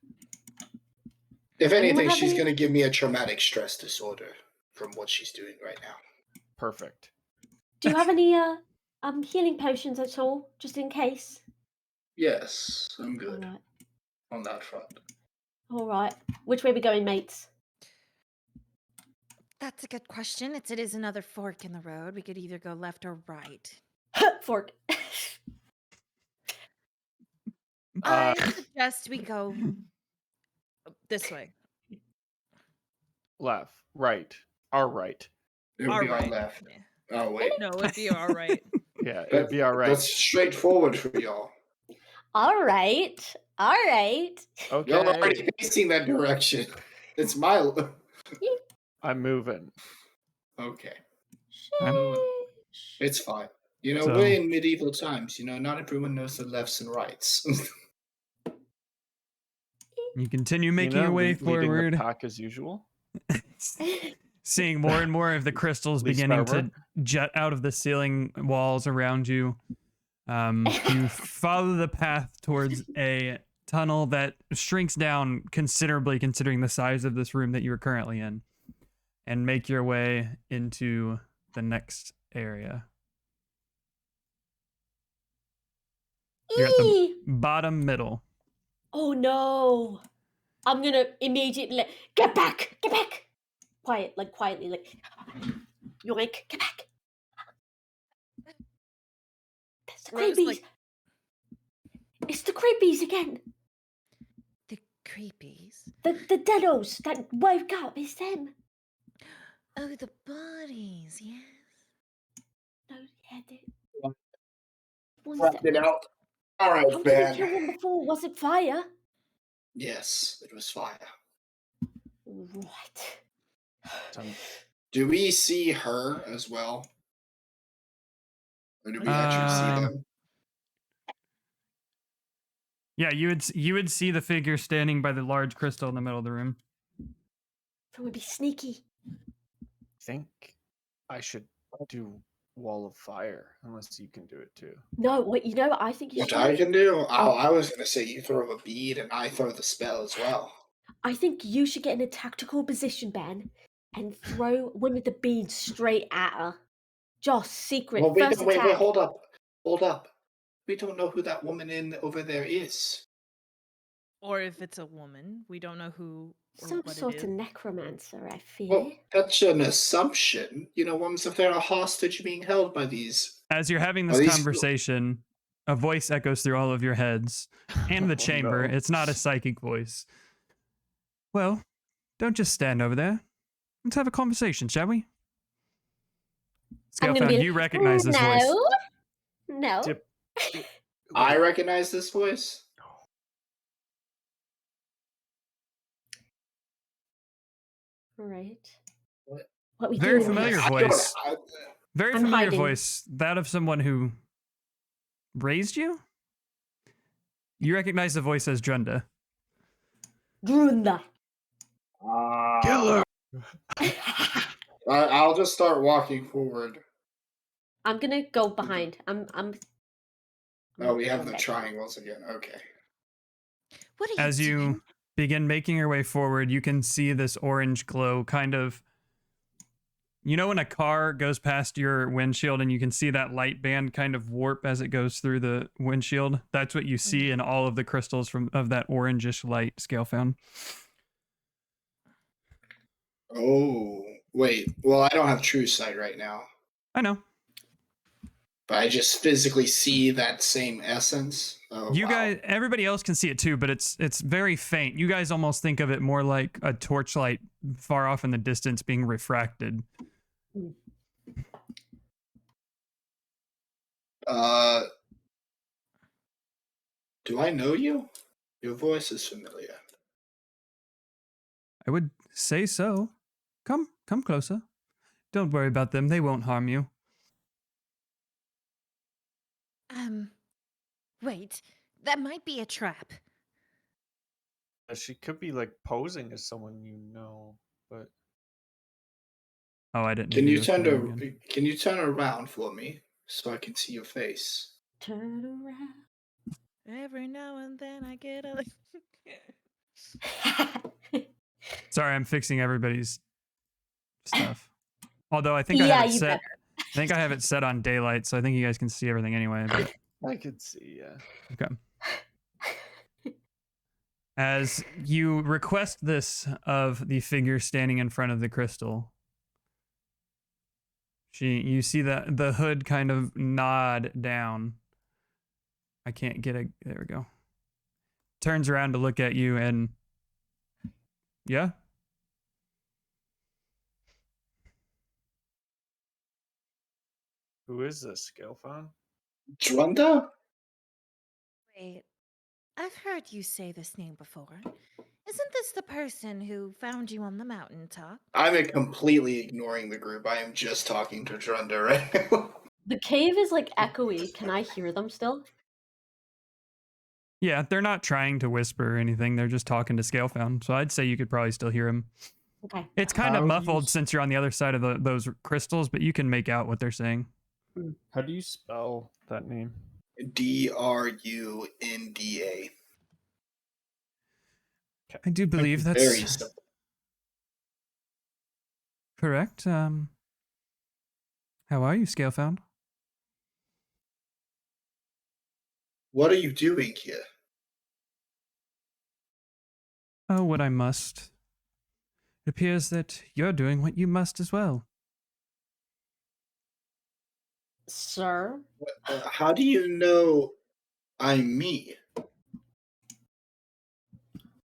If Anyone anything, have she's any- going to give me a traumatic stress disorder from what she's doing right now. Perfect. Do you have any healing potions at all, just in case? Yes, I'm All good right. on that front. All right. Which way we going, mates? That's a good question. It is another fork in the road. We could either go left or right. Fork. I suggest we go this way. Left, right, our right. It would Our be our right. left. Yeah. Oh, wait. No, it'd be all right. Yeah, it'd be all right. That's straightforward for y'all. All right. All right. Y'all are Okay, already facing that direction. It's my. I'm moving. Okay. I'm- Sheesh. It's fine. So- We're in medieval times. Not everyone knows the lefts and rights. You continue making your way leading forward, the pack as usual. seeing more and more of the crystals Least beginning armor. to jet out of the ceiling walls around you. You follow the path towards a tunnel that shrinks down considerably considering the size of this room that you are currently in, and make your way into the next area. You're at the Eee. bottom middle. Oh no. I'm gonna immediately get back. Quietly, like yoink, get back. Rose, creepies. like, It's the creepies again. the creepies. The deados that woke up. It's them. Oh, the bodies, yes. No, yeah, the Well, ones Wrapped that. it out. All How right, did we man. kill them before? Was it fire? Yes, it was fire. Right. Time- Do we see her as well? Or do we actually see Um, them? Yeah, you would see the figure standing by the large crystal in the middle of the room. That would be sneaky. think I should do Wall of Fire, unless you can do it too. No, what you know what I think you What should I do? can do? Oh, I was gonna say you throw a bead and I throw the spell as well. I think you should get in a tactical position, Ben, and throw one of the beads straight at her. Joss, secret, Well, first attack. hold up. We don't know who that woman in over there is. Or if it's a woman, we don't know who or Some what sort it of is. necromancer, I fear. Well, that's an assumption. You know, what if they're a hostage being held by these? As you're having Are this these- conversation, a voice echoes through all of your heads and the Oh, chamber. no. It's not a psychic voice. Well, don't just stand over there. Let's have a conversation, shall we? I'm gonna Scalefound, be you recognize this no, voice. no. Dip- I recognize this voice. Right. What? What we Very doing? familiar I don't- voice. I- Very I'm familiar hiding. voice. That of someone who raised you? You recognize the voice as Drunda. Drunda. Killer. I'll just start walking forward. I'm gonna go behind. I'm Oh, we have the okay. triangles again. Okay. What are As you doing? you begin making your way forward, you can see this orange glow kind of. You know when a car goes past your windshield and you can see that light band kind of warp as it goes through the windshield? That's what you see in all of the crystals of that orangish light, Scalefound. Oh, wait. Well, I don't have true sight right now, I know. but I just physically see that same essence. Oh, You wow. guys, everybody else can see it too, but it's very faint. You guys almost think of it more like a torchlight far off in the distance being refracted. Do I know you? Your voice is familiar. I would say so. Come closer. Don't worry about them. They won't harm you. Wait, that might be a trap. She could be like posing as someone you know, but Oh, I didn't. Can need you go turn through them again. Can you turn around for me so I can see your face? Turn around. Every now and then I get a. Sorry, I'm fixing everybody's stuff. Although I think I Yeah, have it you set. I think I have it set on daylight, so I think you guys can see everything anyway. But I could see, yeah. okay. As you request this of the figure standing in front of the crystal, you see the hood kind of nod down. I can't get a. There we go. Turns around to look at you and. Yeah. Who is this, Scalephone? Drunda? Wait, I've heard you say this name before. Isn't this the person who found you on the mountaintop? I'm completely ignoring the group. I am just talking to Drunda right now. The cave is like echoey. Can I hear them still? Yeah, they're not trying to whisper or anything. They're just talking to Scalefound. So I'd say you could probably still hear him. Okay. It's kind How of do you muffled s- since you're on the other side of those crystals, but you can make out what they're saying. How do you spell that name? Drunda. I do believe Very that's simple. correct. How are you, Scalefound? What are you doing here? Oh, what I must. It appears that you're doing what you must as well. Sir? How do you know I'm me?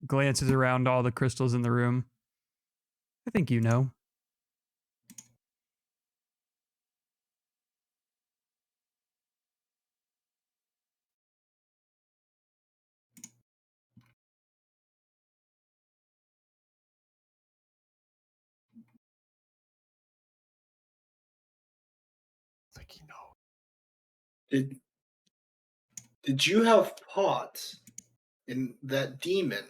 Glances around all the crystals in the room. I think you know. Like, you know. Did you have part in that demon?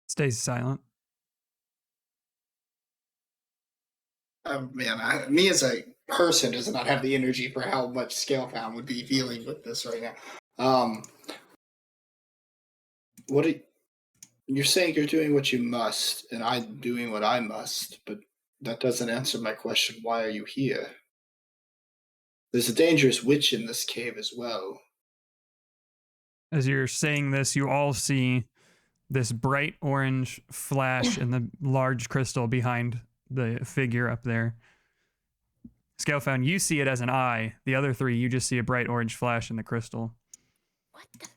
Stays silent. Man, me as a person does not have the energy for how much Scalefound would be feeling with this right now. You're saying you're doing what you must, and I'm doing what I must, but that doesn't answer my question. Why are you here? There's a dangerous witch in this cave as well. As you're saying this, you all see this bright orange flash in the large crystal behind the figure up there. Scalefound, you see it as an eye. The other three, you just see a bright orange flash in the crystal. What the?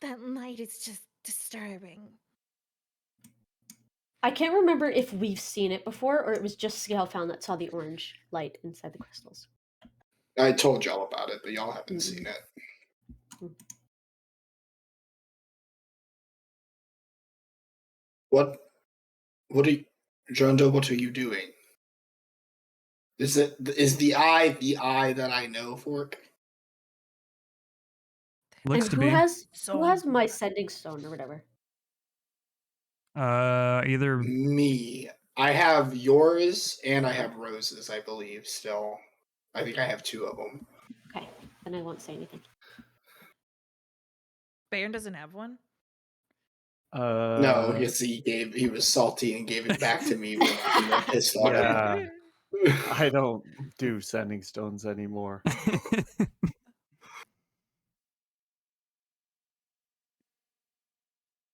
That light is just disturbing. I can't remember if we've seen it before or it was just Scalefound that saw the orange light inside the crystals. I told y'all about it, but y'all haven't seen it. What are you, Jondo, what are you doing? Is the eye that I know, Fork? Looks And to who be has my sending stone or whatever? either Me. I have yours and I have Rose's, I believe, still. I think I have two of them. Okay, then I won't say anything. Baron doesn't have one. No, because he was salty and gave it back to me when I pissed off. Yeah. I don't do sending stones anymore.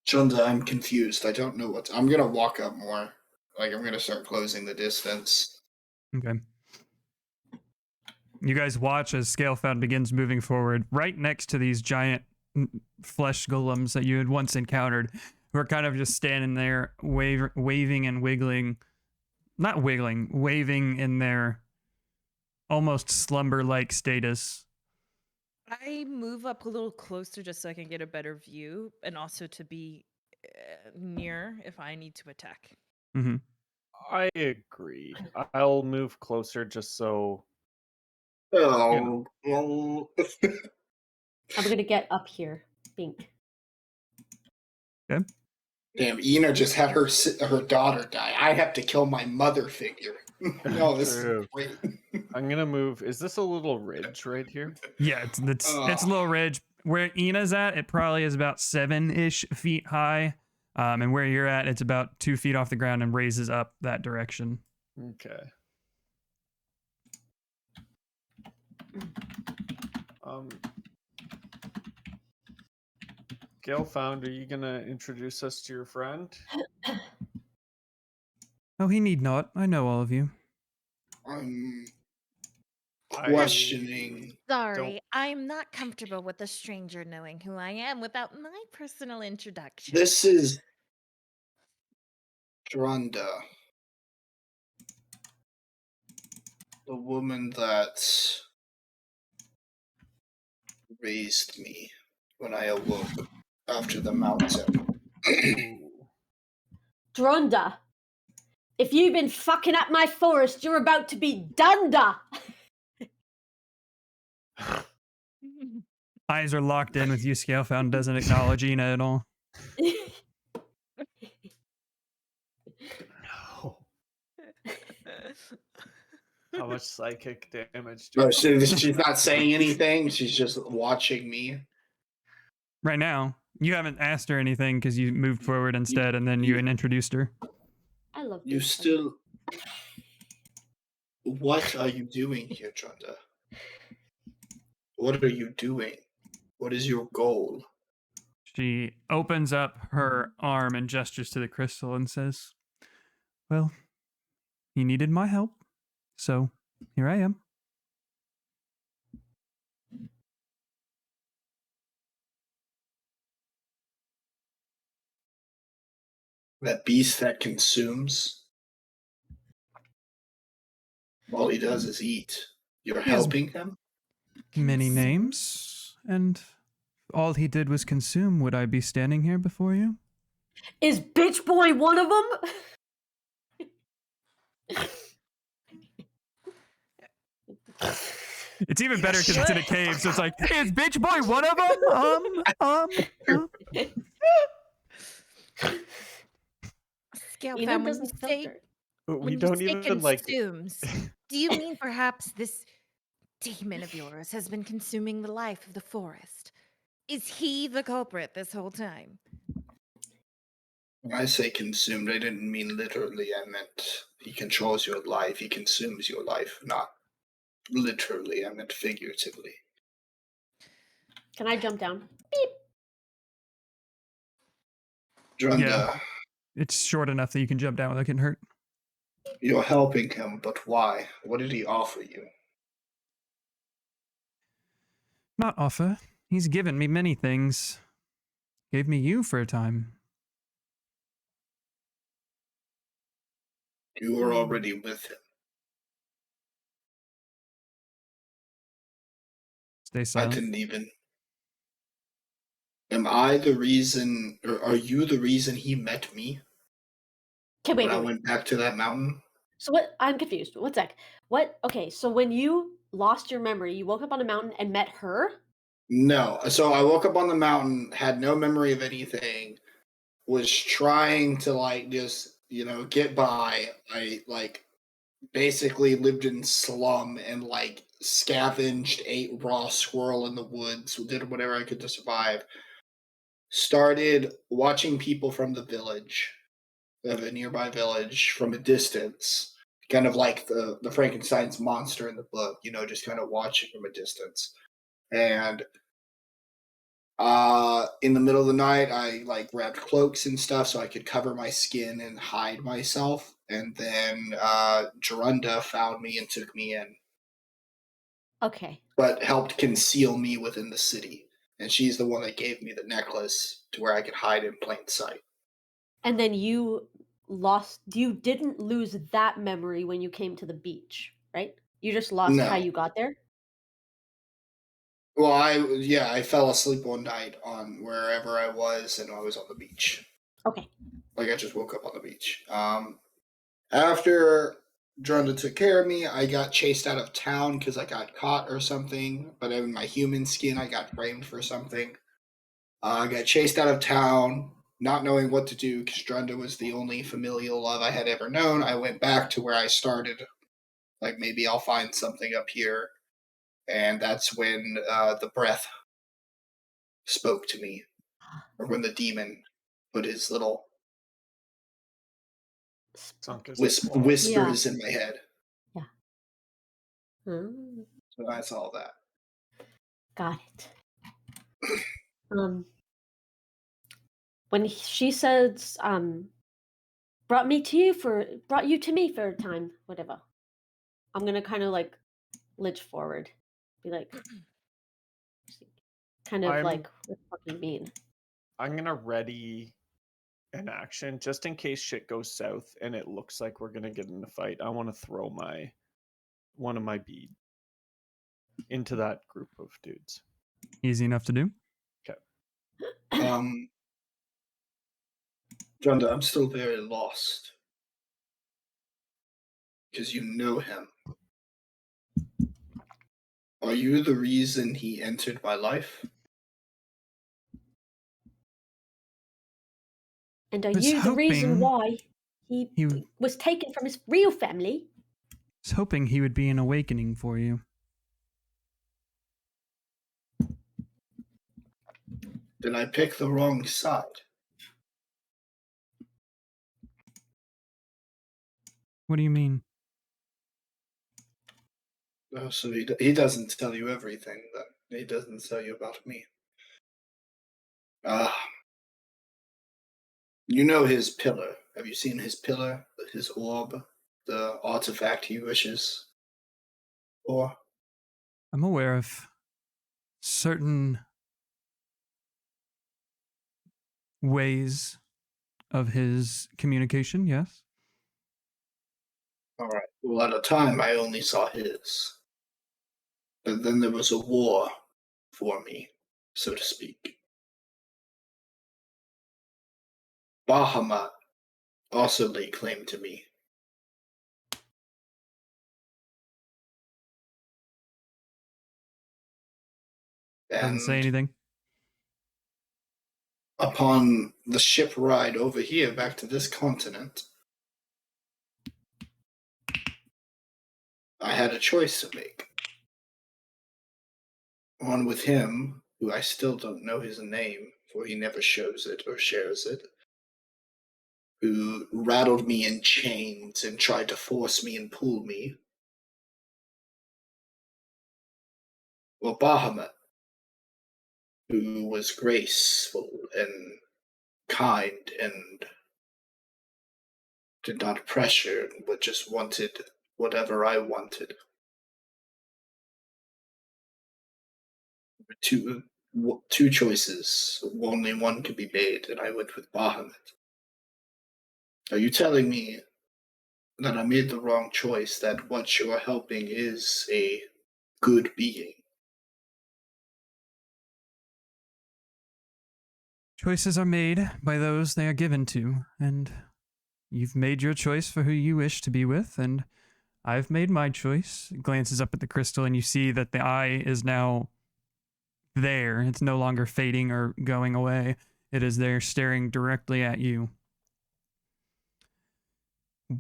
Chunda, I'm confused. I don't know what I'm gonna walk up more. Like I'm gonna start closing the distance. Okay. You guys watch as Scalefound begins moving forward right next to these giant flesh golems that you had once encountered, who are kind of just standing there waving and wiggling. Not wiggling, waving in their almost slumber-like status. I move up a little closer just so I can get a better view and also to be near if I need to attack. Mm-hmm. I agree. I'll move closer just so. Oh, well. I'm gonna get up here. Bink. Okay. Damn, Ina just had her daughter die. I have to kill my mother figure. No, this True. is great. I'm gonna move. Is this a little ridge right here? Yeah, it's a little ridge. Where Ina's at, it probably is about 7-ish feet high. And where you're at, it's about 2 feet off the ground and raises up that direction. Okay. Galefound, are you gonna introduce us to your friend? Oh, he need not. I know all of you. I'm I questioning. Sorry, I'm not comfortable with a stranger knowing who I am without my personal introduction. This is Drunda, the woman that raised me when I awoke after the mountain. Ooh. Dronda, if you've been fucking up my forest, you're about to be dunda. Eyes are locked in with you. Scalefound doesn't acknowledge Ina at all. No. How much psychic damage do No, you she's not saying anything. She's just watching me. Right now, you haven't asked her anything because you moved forward instead, and then you introduced her. I love You this. still. What are you doing here, Drunda? What are you doing? What is your goal? She opens up her arm and gestures to the crystal and says, well, he needed my help. So here I am. That beast that consumes, all he does is eat. You're He has helping him? many Consume? names, and all he did was consume. Would I be standing here before you? Is bitch boy one of them? It's even better because Yes. it's in a cave, so it's like, is bitch boy one of them? Scale Enid fam, when you doesn't say filter. We when you don't say even like. consumes, do you mean perhaps this demon of yours has been consuming the life of the forest? Is he the culprit this whole time? When I say consumed, I didn't mean literally. I meant he controls your life. He consumes your life, not literally. I meant figuratively. Can I jump down? Drunda, It's short enough that you can jump down without getting hurt. you're helping him, but why? What did he offer you? Not offer. He's given me many things. Gave me you for a time. You were already with him. Stay I silent. didn't even. Am I the reason, or are you the reason he met me Okay, wait, when I wait, wait. went back to that mountain? So what? I'm confused. One sec. What? Okay, so when you lost your memory, you woke up on a mountain and met her. No. So I woke up on the mountain, had no memory of anything, was trying to just get by. I basically lived in slum and scavenged, ate raw squirrel in the woods, did whatever I could to survive. Started watching people from the village, of a nearby village, from a distance, kind of like the Frankenstein's monster in the book, just kind of watching from a distance. And in the middle of the night, I grabbed cloaks and stuff so I could cover my skin and hide myself. And then Jorunda found me and took me in, Okay. but helped conceal me within the city. And she's the one that gave me the necklace to where I could hide in plain sight. And then you didn't lose that memory when you came to the beach, right? You just lost how No. you got there? Well, I fell asleep one night on wherever I was, and I was on the beach. Okay. I just woke up on the beach. After Jorunda took care of me, I got chased out of town because I got caught or something. But in my human skin, I got framed for something. I got chased out of town, not knowing what to do because Jorunda was the only familial love I had ever known. I went back to where I started. Maybe I'll find something up here. And that's when the breath spoke to me, or when the demon put his little Sunk his Yeah. whispers in my head. Hmm, So that's all that. got it. When she says, brought you to me for a time, whatever. I'm gonna kind of lich forward, be like, kind of I'm- like, what the fuck do you mean? I'm gonna ready an action just in case shit goes south and it looks like we're gonna get in a fight. I want to throw one of my beads into that group of dudes. Easy enough to do. Jonda, I'm still very lost. Because you know him. Are you the reason he entered my life? And are Was you the reason hoping why he he- was taken from his real family? I was hoping he would be an awakening for you. Did I pick the wrong side? What do you mean? Oh, so he doesn't tell you everything, then. He doesn't tell you about me. You know his pillar, Have you seen his pillar, his orb, the artifact he wishes for? I'm aware of certain ways of his communication, yes. All right. Well, at a time, I only saw his. But then there was a war for me, so to speak. Bahamut also laid claim to me. Doesn't say And anything. upon the ship ride over here back to this continent, I had a choice to make. One with him, who I still don't know his name, for he never shows it or shares it, who rattled me in chains and tried to force me and pull me. Or Bahamut, who was graceful and kind and did not pressure, but just wanted whatever I wanted. Two choices. Only one could be made, and I went with Bahamut. Are you telling me that I made the wrong choice, that what you are helping is a good being? Choices are made by those they are given to, and you've made your choice for who you wish to be with, and I've made my choice. Glances up at the crystal, and you see that the eye is now there. It's no longer fading or going away. It is there staring directly at you.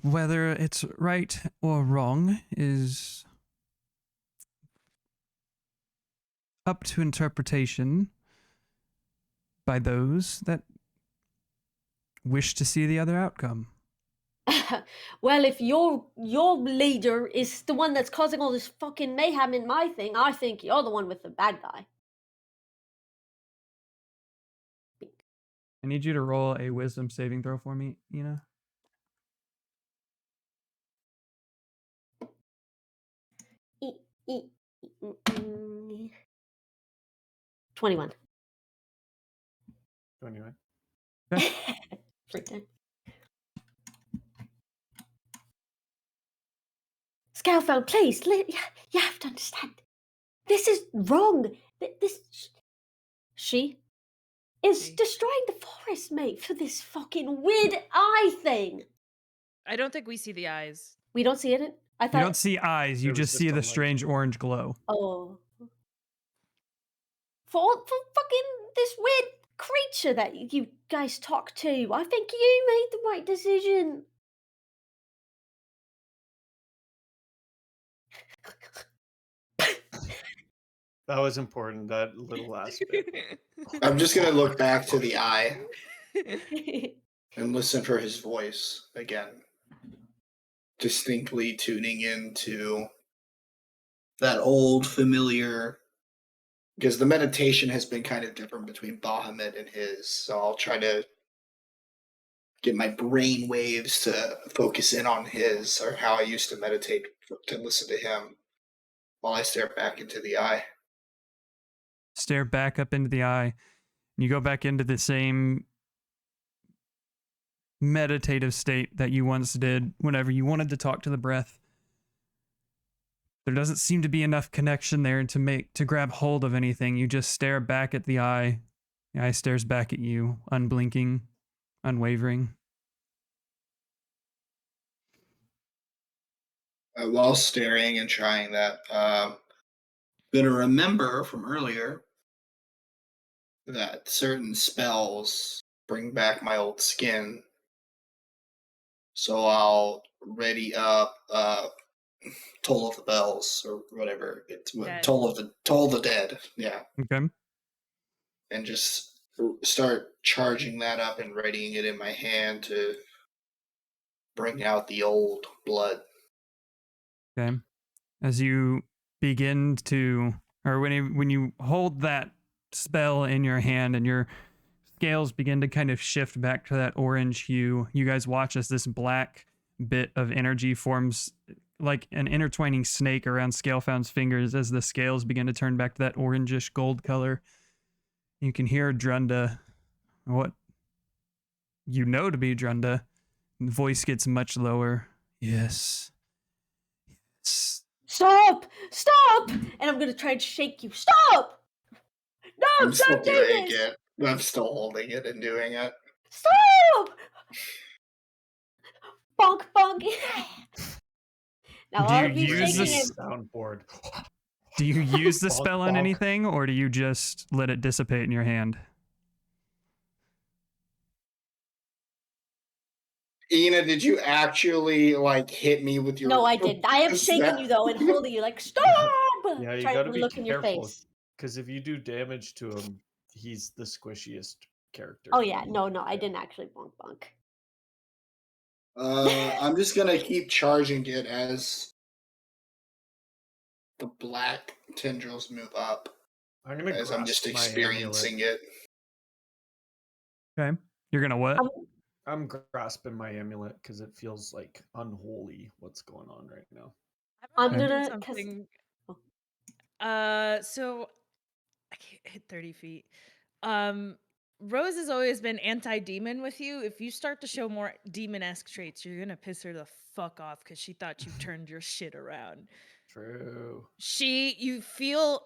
Whether it's right or wrong is up to interpretation by those that wish to see the other outcome. Well, if your leader is the one that's causing all this fucking mayhem in my thing, I think you're the one with the bad guy. I need you to roll a wisdom saving throw for me, Ina. E- e- mm, 21. 21. Freaking. Scalfeld, please, you have to understand. This is wrong. She is She. destroying the forest, mate, for this fucking weird eye thing. I don't think we see the eyes. We don't see it. I You thought. don't see eyes, you There was just just see a the light. strange orange glow. Oh. For fucking this weird creature that you guys talk to. I think you made the right decision. That was important, that little last bit. I'm just gonna look back to the eye and listen for his voice again. Distinctly tuning into that old familiar, because the meditation has been kind of different between Bahamut and his, so I'll try to get my brain waves to focus in on his, or how I used to meditate to listen to him while I stare back into the eye. Stare back up into the eye, and you go back into the same meditative state that you once did whenever you wanted to talk to the breath. There doesn't seem to be enough connection there to grab hold of anything. You just stare back at the eye. The eye stares back at you, unblinking, unwavering. While staring and trying that, gonna remember from earlier that certain spells bring back my old skin. So I'll ready up Toll of the Bells or whatever. It's Dead. Toll of the Dead. Yeah. Okay. And just start charging that up and readying it in my hand to bring out the old blood. Okay. As you begin to, or when you hold that spell in your hand and you're scales begin to kind of shift back to that orange hue. You guys watch as this black bit of energy forms like an intertwining snake around Scalefound's fingers as the scales begin to turn back to that orangish gold color. You can hear Drunda, what you know to be Drunda. The voice gets much lower. Yes. Yes. Stop! Stop! And I'm gonna try and shake you. Stop! No, I'm still stop doing doing this! it. I'm still holding it and doing it. Stop! Bonk, bonk. Now Do I'll you be use shaking this- him. Soundboard. Do you use the Bonk, spell on bonk. anything, or do you just let it dissipate in your hand? Ina, did you actually like hit me with your? No, I didn't. I am shaking you though and holding you like stop. Yeah, you Trying gotta to be look in your careful. face. Because if you do damage to him, he's the squishiest character. Oh in yeah, the no, game. I didn't actually bonk bonk. I'm just gonna keep charging it as the black tendrils move up, I'm gonna as I'm grasp just my experiencing amulet. it. Okay. You're gonna what? I'm grasping my amulet because it feels like unholy what's going on right now. I'm Okay. gonna something. Oh. So I can't hit 30 feet. Rose has always been anti-demon with you. If you start to show more demon-esque traits, you're gonna piss her the fuck off because she thought you turned your shit around. True. You feel,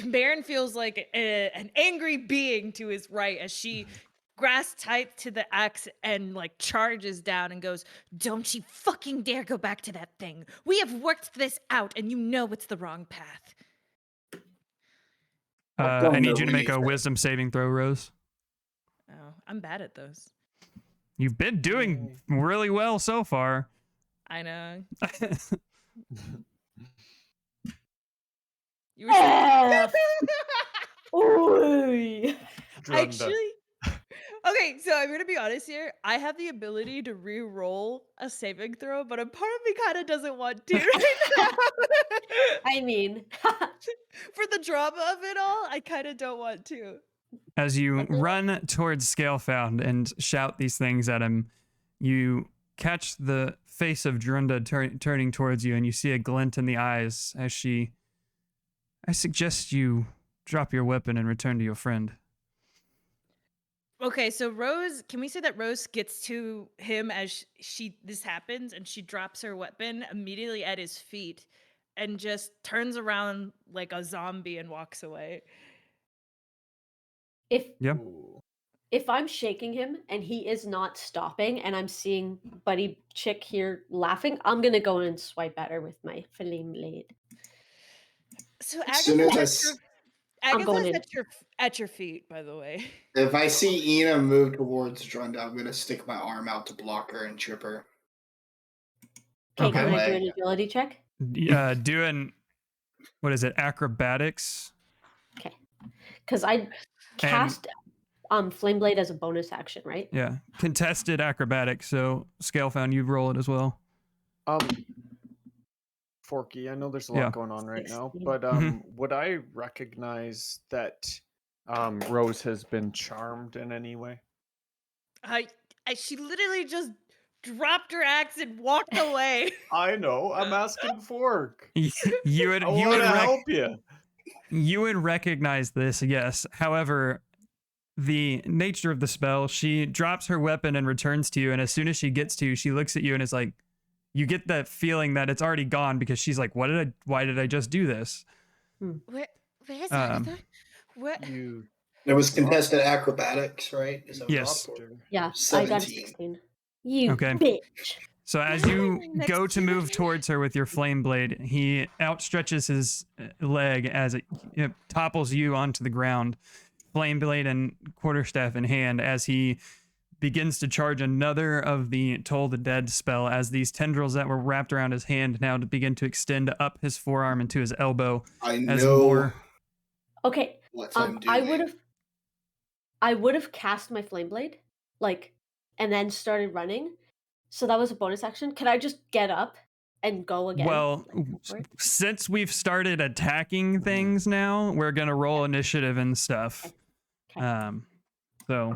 Baron feels like an angry being to his right as she grasps tight to the axe and like charges down and goes, "Don't you fucking dare go back to that thing. We have worked this out and you know it's the wrong path." Don't I need know you to make a anything. wisdom saving throw, Rose. Oh, I'm bad at those. You've been doing really well so far. I know. You were saying- Oy. Drunda. Actually, okay, so I'm gonna be honest here. I have the ability to re-roll a saving throw, but a part of me kind of doesn't want to right now. I mean, For the drama of it all, I kind of don't want to. As you Okay. run towards Scalefound and shout these things at him, you catch the face of Drunda turning towards you, and you see a glint in the eyes as she. I suggest you drop your weapon and return to your friend. Okay, so Rose, can we say that Rose gets to him as this happens and she drops her weapon immediately at his feet and just turns around like a zombie and walks away. if Yeah. Ooh. if I'm shaking him and he is not stopping and I'm seeing Buddy Chick here laughing, I'm gonna go in and swipe at her with my flame blade. So As soon as I going in. Agatha's at your feet, by the way. If I see Ina move towards Drunda, I'm gonna stick my arm out to block her and trip her. Okay, Okay. can I do an agility check? Doing, what is it, acrobatics? Okay, because I cast flame blade as a bonus action, right? Yeah, contested acrobatics. So Scalefound, you roll it as well. Forky, I know there's a lot Yeah. going on right now, 16. but Mhm. would I recognize that Rose has been charmed in any way? She literally just dropped her axe and walked away. I know. I'm asking Fork. You would I you want would to help you. you would recognize this, yes. However, the nature of the spell, she drops her weapon and returns to you, and as soon as she gets to you, she looks at you and is like, you get that feeling that it's already gone because she's like, why did I just do this? Where's Um, Agatha? What? You It was contested acrobatics, right? Is that Yes. dropped, or- Yeah, I got a 17. 16. You Okay. bitch. So as you Next go to move turn. towards her with your flame blade, he outstretches his leg as it topples you onto the ground, flame blade and quarterstaff in hand, as he begins to charge another of the Toll the Dead spell, as these tendrils that were wrapped around his hand now begin to extend up his forearm into his elbow. I As know more- Okay, what I'm doing. I would have cast my flame blade, like, and then started running. So that was a bonus action. Can I just get up and go again? Well, Like, go for it? since we've started attacking things now, we're gonna roll initiative and stuff. Okay. So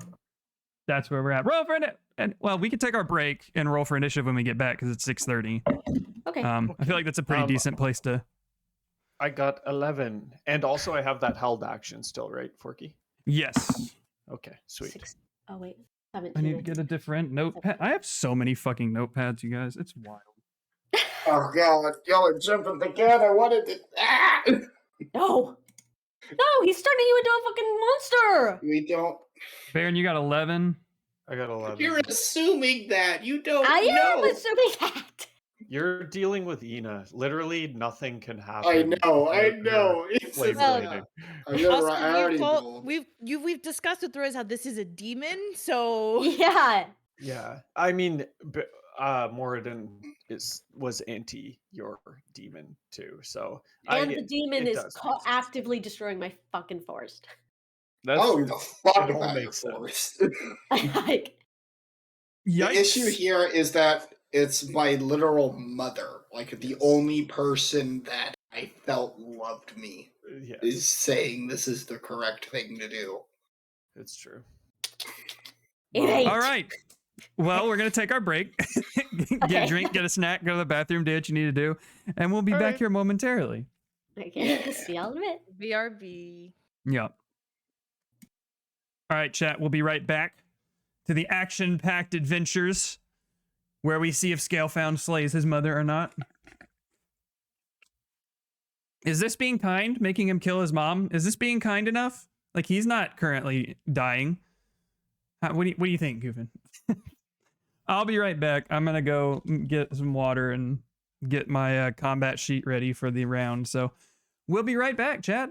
that's where we're at. Roll for it. And well, we could take our break and roll for initiative when we get back because it's 6:30. Okay. I feel like that's a pretty decent place to. I got 11, and also I have that held action still, right, Forky? Yes. Okay, sweet. Oh wait, 17. I need to get a different notepad. I have so many fucking notepads, you guys. It's wild. Oh god, y'all are jumping together. What is it? Ah! No, he's turning you into a fucking monster. We don't. Baron, you got 11. I got 11. You're assuming that you don't I am know. assuming that. You're dealing with Ina. Literally nothing can I happen. know. I without her know. It's flame just, blading. Also, I already know. we've discussed with Rose how this is a demon, so Yeah. Yeah, I mean, Moradin was anti your demon too, so And the demon it is does make sense. actively destroying my fucking forest. That's Oh, true. the fuck It all about your makes sense. forest. Like, Yikes. The issue here is that it's my literal mother, like the Yes. only person that I felt loved me, Yes, is saying this is the correct thing to do. it's true. it Well, ain't. All right. Well, we're going to take our break, get Okay. a drink, get a snack, go to the bathroom, do what you need to do, and we'll be All back right. here momentarily. Okay, Yeah. see y'all in a bit. BRB. Yep. All right, chat. We'll be right back to the action-packed adventures where we see if Scalefound slays his mother or not. Is this being kind, making him kill his mom? Is this being kind enough? Like, he's not currently dying. What do you think, Goofin? I'll be right back. I'm gonna go get some water and get my combat sheet ready for the round. So we'll be right back, chat.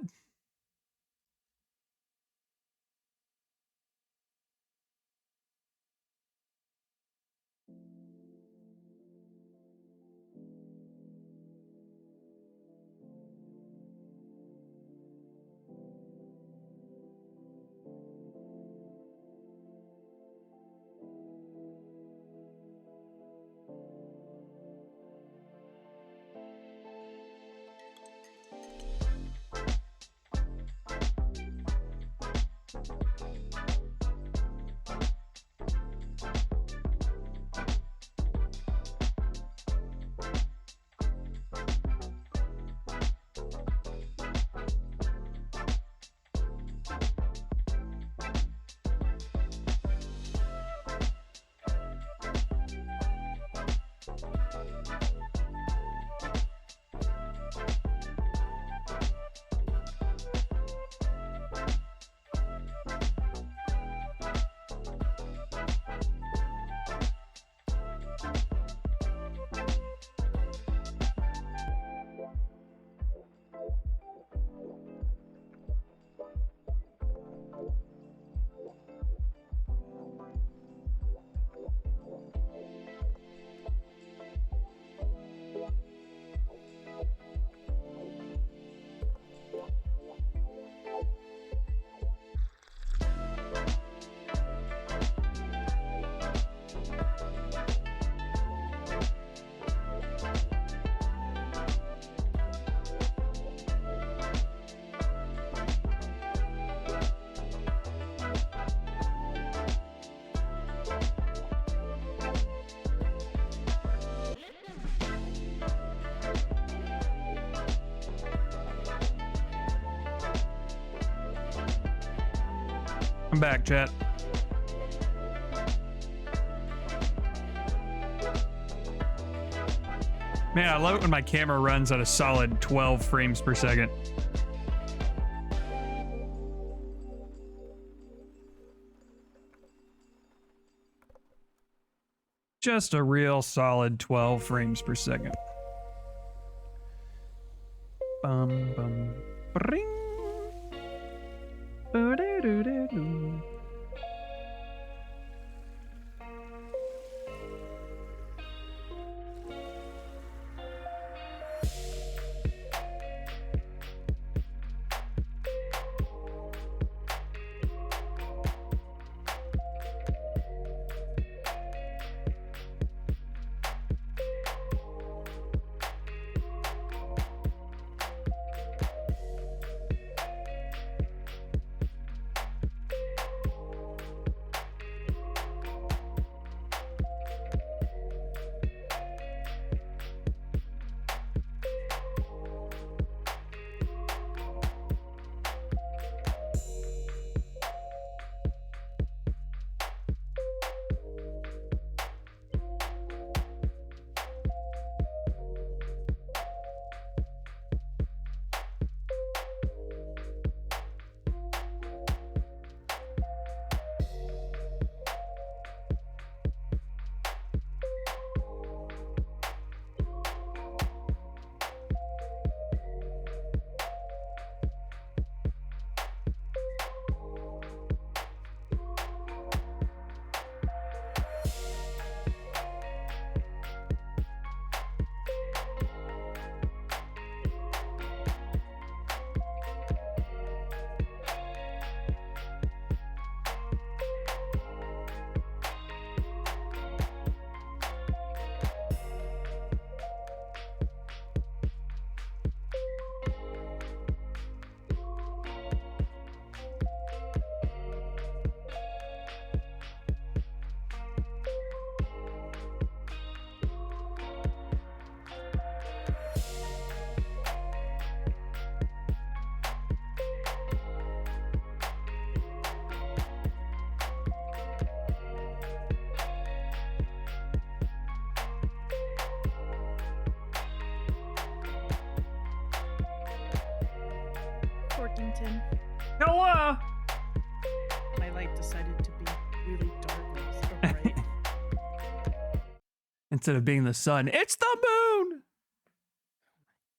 I'm back, chat. Man, I love it when my camera runs at a solid 12 frames per second. Just a real solid 12 frames per second. Bum bum bring. Ba-da-da-da-doo. Pilkington. Hello. My light decided to be really dark or bright. Instead of being the sun, it's the moon.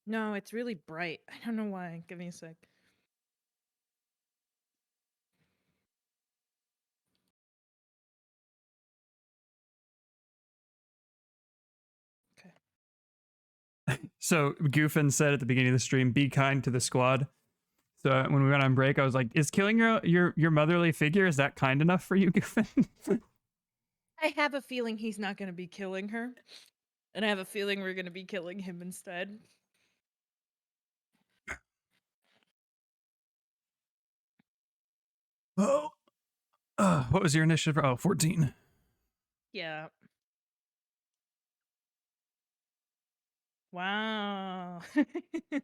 No, it's really bright. I don't know why. Give me a sec. So Goofin said at the beginning of the stream, "Be kind to the squad." So when we went on break, I was like, "Is killing your motherly figure, is that kind enough for you, Goofin?" I have a feeling he's not going to be killing her. And I have a feeling we're going to be killing him instead. Oh, what was your initiative? Oh, 14. Yeah. Wow.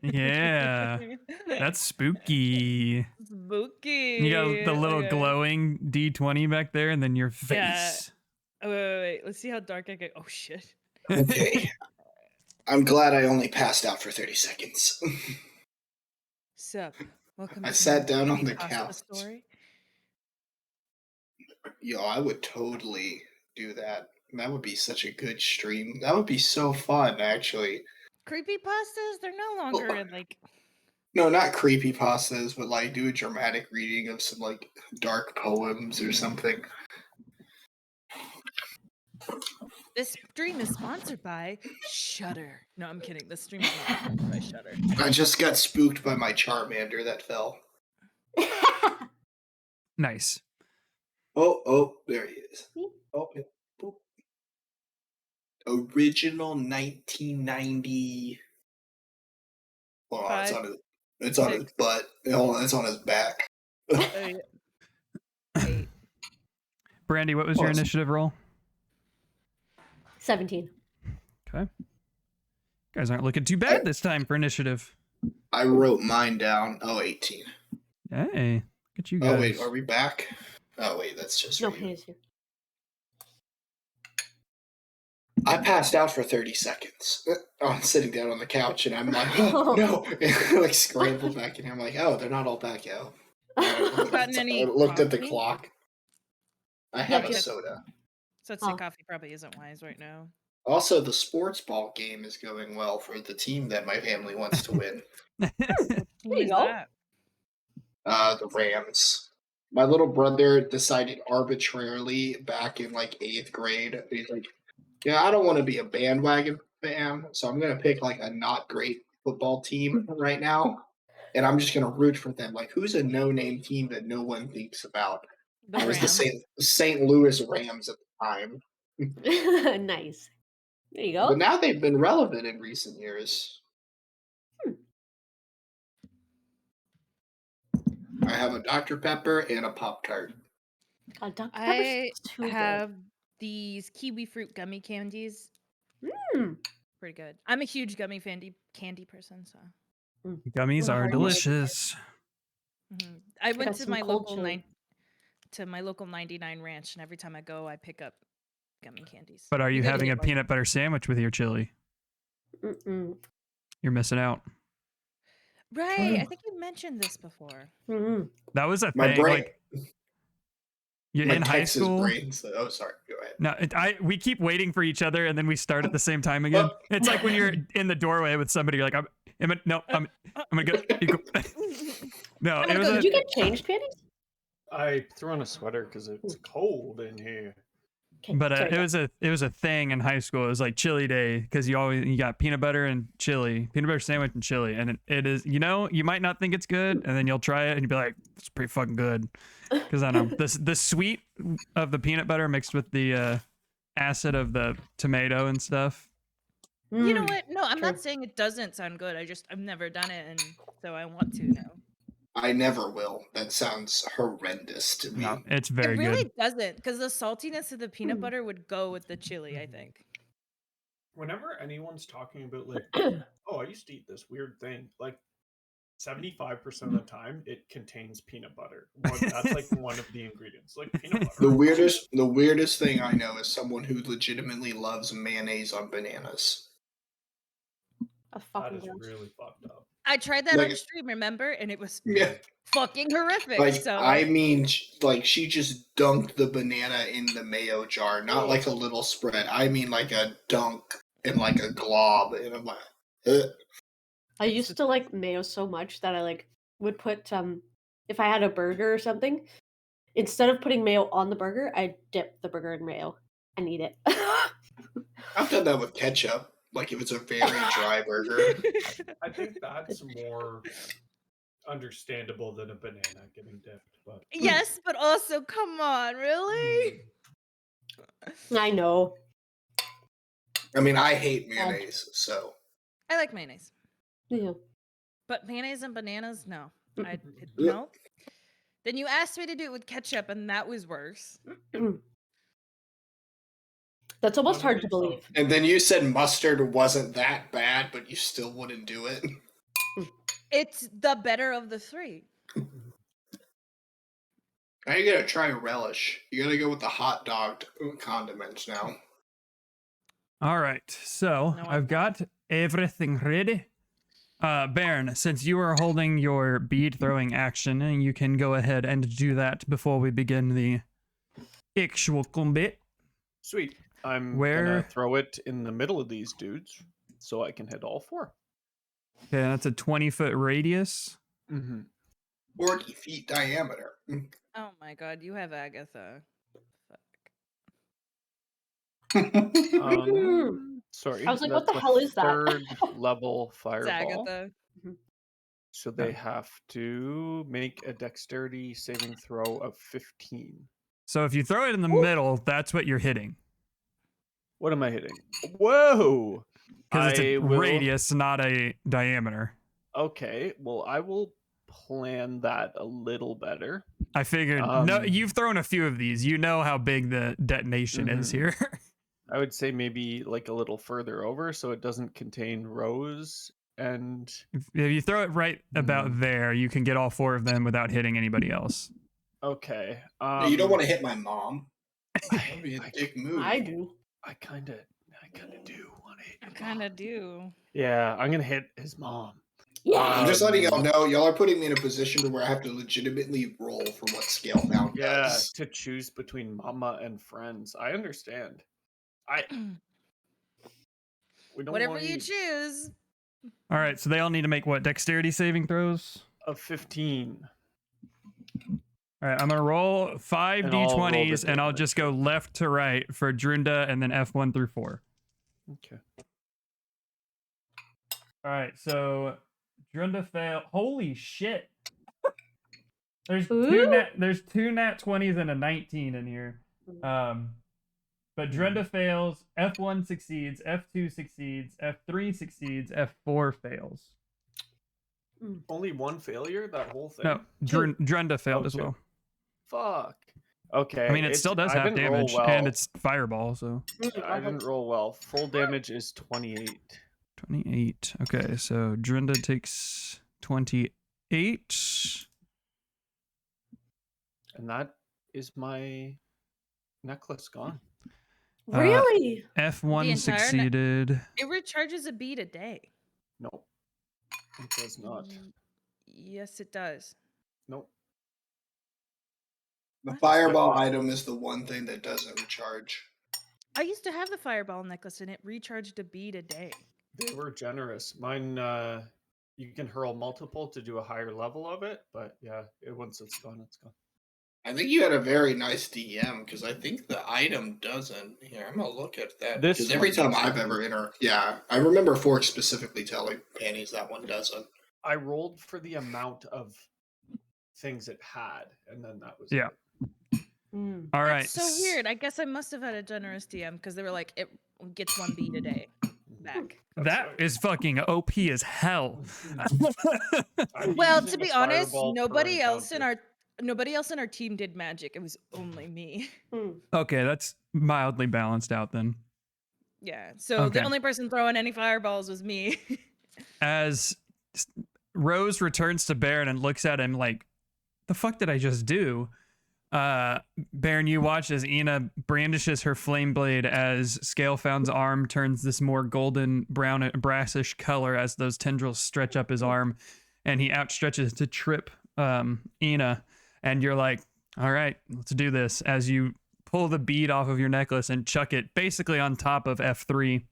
Yeah, that's spooky. spooky. You got the little Okay. glowing D20 back there, and then your Yeah. face. Oh, wait. Let's see how dark I get. Oh, shit. Okay. I'm glad I only passed out for 30 seconds. Sup? Welcome I to sat my down on the creepypasta couch. story. Yo, I would totally do that. That would be such a good stream. That would be so fun, actually. Creepypastas? They're no longer in, like... No, not creepy pastas, but like do a dramatic reading of some like dark poems or something. This stream is sponsored by Shudder. No, I'm kidding. This stream is not sponsored by Shudder. I just got spooked by my Charmander that fell. Nice. Oh, there he is. Oh, yeah. Boop. Original 1990. Hold on, it's on his butt. Hold on, it's on his back. Oh, yeah. Brandy, what was your Awesome. initiative roll? 17. Okay. Guys aren't looking too bad this time for initiative. I wrote mine down. Oh, 18. Hey, look at you guys. Oh, wait, are we back? Oh, wait, that's just No, for you. he's here. I passed out for 30 seconds. I'm sitting down on the couch and I'm like, oh, no. I like scrambled back in here. I'm like, oh, they're not all back out. Gotten any I looked at the coffee? clock. I have a Yes. soda. So I'd say Oh. coffee probably isn't wise right now. Also, the sports ball game is going well for the team that my family wants to win. What There you is go. that? The Rams. My little brother decided arbitrarily back in like 8th grade. He's like, yeah, I don't want to be a bandwagon fan, so I'm going to pick like a not great football team right now. And I'm just going to root for them. Like, who's a no-name team that no one thinks about? The It was the Rams. St. Louis Rams at the time. Nice. There you go. But now they've been relevant in recent years. I have a Dr. Pepper and a Pop-Tart. God, Dr. I Pepper's too have these kiwi fruit gummy candies. good. Pretty good. I'm a huge gummy candy person, so. Gummies Oh, are yeah. delicious. I went got to some my cold local chili. to my local 99 ranch, and every time I go, I pick up gummy candies. But are you go to having a get, like- peanut butter sandwich with your chili? Mm-mm. You're missing out. Right. I think you mentioned this before. Mm-mm. That was a My thing. brain, Like, you're my in high Texas school. brain. So, oh, sorry. Go ahead. No, we keep waiting for each other, and then we start at the same time again. It's like when you're in the doorway with somebody. You're like, I'm gonna go. You go. No, it was Did a, you get changed, panties? I threw on a sweater because it's cold in here. Okay, but sorry, it was a thing in high school. It was like chili day because you got peanut butter and chili, peanut butter sandwich and chili, and it is, you might not think it's good, and then you'll try it and you'll be like, it's pretty fucking good, because I know the sweet of the peanut butter mixed with the acid of the tomato and stuff. You know Mm. what? No, I'm True. not saying it doesn't sound good. I've never done it, and so I want to now. I never will. That sounds horrendous to me. No, it's very It really good. doesn't, because the saltiness of the peanut butter would go with the chili, I think. Whenever anyone's talking about like, oh, I used to eat this weird thing, like 75% of the time it contains peanut butter. That's like one of the ingredients, like peanut butter. The weirdest thing I know is someone who legitimately loves mayonnaise on bananas. That's That fucking is gross. really fucked up. I tried that Like- on stream, remember? And it was Yeah. fucking horrific. Like, so I mean, like, she just dunked the banana in the mayo jar. Not like a little spread. I mean, like a dunk and like a glob. And I'm like, ugh. I used to like mayo so much that I like would put if I had a burger or something, instead of putting mayo on the burger, I dip the burger in mayo and eat it. I've done that with ketchup. Like, if it's a very dry burger. I think that's more understandable than a banana getting dipped. But yes, but also, come on, really? I know. I mean, I hate mayonnaise, so. I like mayonnaise, Yeah. but mayonnaise and bananas, no. I Ugh. no. Then you asked me to do it with ketchup, and that was worse. That's almost hard to Lemonade believe. And then you said mustard wasn't that bad, but you still wouldn't do it. It's the better of the three. Now you gotta try relish. You gotta go with the hot dog condiments now. All right, so No, I've got everything ready. Baron, since you are holding your bead throwing action, you can go ahead and do that before we begin the actual combat. sweet. I'm Where- gonna throw it in the middle of these dudes so I can hit all four. Okay, that's a 20-foot radius. Mm-hmm. 40 feet diameter. Oh my god, you have Agatha. Sorry. I was like, what that's the a hell is that? Third level It's fireball. Agatha. So they have to make a dexterity saving throw of 15. So if you throw it in the middle, that's what you're hitting. What am I hitting? Whoa! Because it's a I will- radius, not a diameter. Okay, well, I will plan that a little better. I figured, no, Um, you've thrown a few of these. You know how big the detonation is Mhm. here. I would say maybe like a little further over so it doesn't contain rows and If you throw it right about Hmm. there, you can get all four of them without hitting anybody else. okay. You don't want to hit my mom. That'd be a I, dick move. I do. I kind of do want to hit I your kind mom. of do. Yeah, I'm gonna hit his mom. I'm just letting y'all Um, know, y'all are putting me in a position to where I have to legitimately roll for what Scalebound Yeah, does. to choose between mama and friends. I understand. I we don't Whatever want you choose. All right, so they all need to make what? Dexterity saving throws? of 15. All right, I'm going to roll 5 And I'll roll the d20s, and I'll damage. just go left to right for Drunda and then F1 through 4. Okay. All right, so Drunda fail. Holy shit. There's two Ooh. nat 20s and a 19 in here. But Drunda fails, F1 succeeds, F2 succeeds, F3 succeeds, F4 fails. Only one failure that whole thing. No, Drunda failed as two. well. Fuck. Okay. I mean, it still does I have didn't roll damage, well. and it's fireball, so I didn't roll well. Full damage is 28. 28. Okay, so Drunda takes 28. And that is my necklace gone. Really? F1 The entire ne- succeeded. It recharges a bead a day. Nope. It does not. Yes, it does. Nope. The What? fireball item is the one thing that doesn't recharge. I used to have the fireball necklace, and it recharged a bead a day. They were generous. Mine, you can hurl multiple to do a higher level of it, but yeah, once it's gone, it's gone. I think you had a very nice DM because I think the item doesn't. Here, I'm gonna look at that. This Because every one time doesn't. I've ever yeah, I remember Fork specifically telling Panties that one doesn't. I rolled for the amount of things it had, and then that was Yeah. it. Mm. All right. That's so weird. I guess I must have had a generous DM because they were like, it gets one bead a day back. That right. is fucking OP as hell. I'm Well, using to be a honest, fireball per nobody else in encounter. our team did magic. It was only me. Mm. Okay, that's mildly balanced out then. Yeah. So Okay. the only person throwing any fireballs was me. As Rose returns to Baron and looks at him like, the fuck did I just do? Baron, you watch as Ina brandishes her flame blade as Scalefound's arm turns this more golden brown brassish color as those tendrils stretch up his arm, and he outstretches to trip Ina, and you're like, all right, let's do this, as you pull the bead off of your necklace and chuck it basically on top of F3.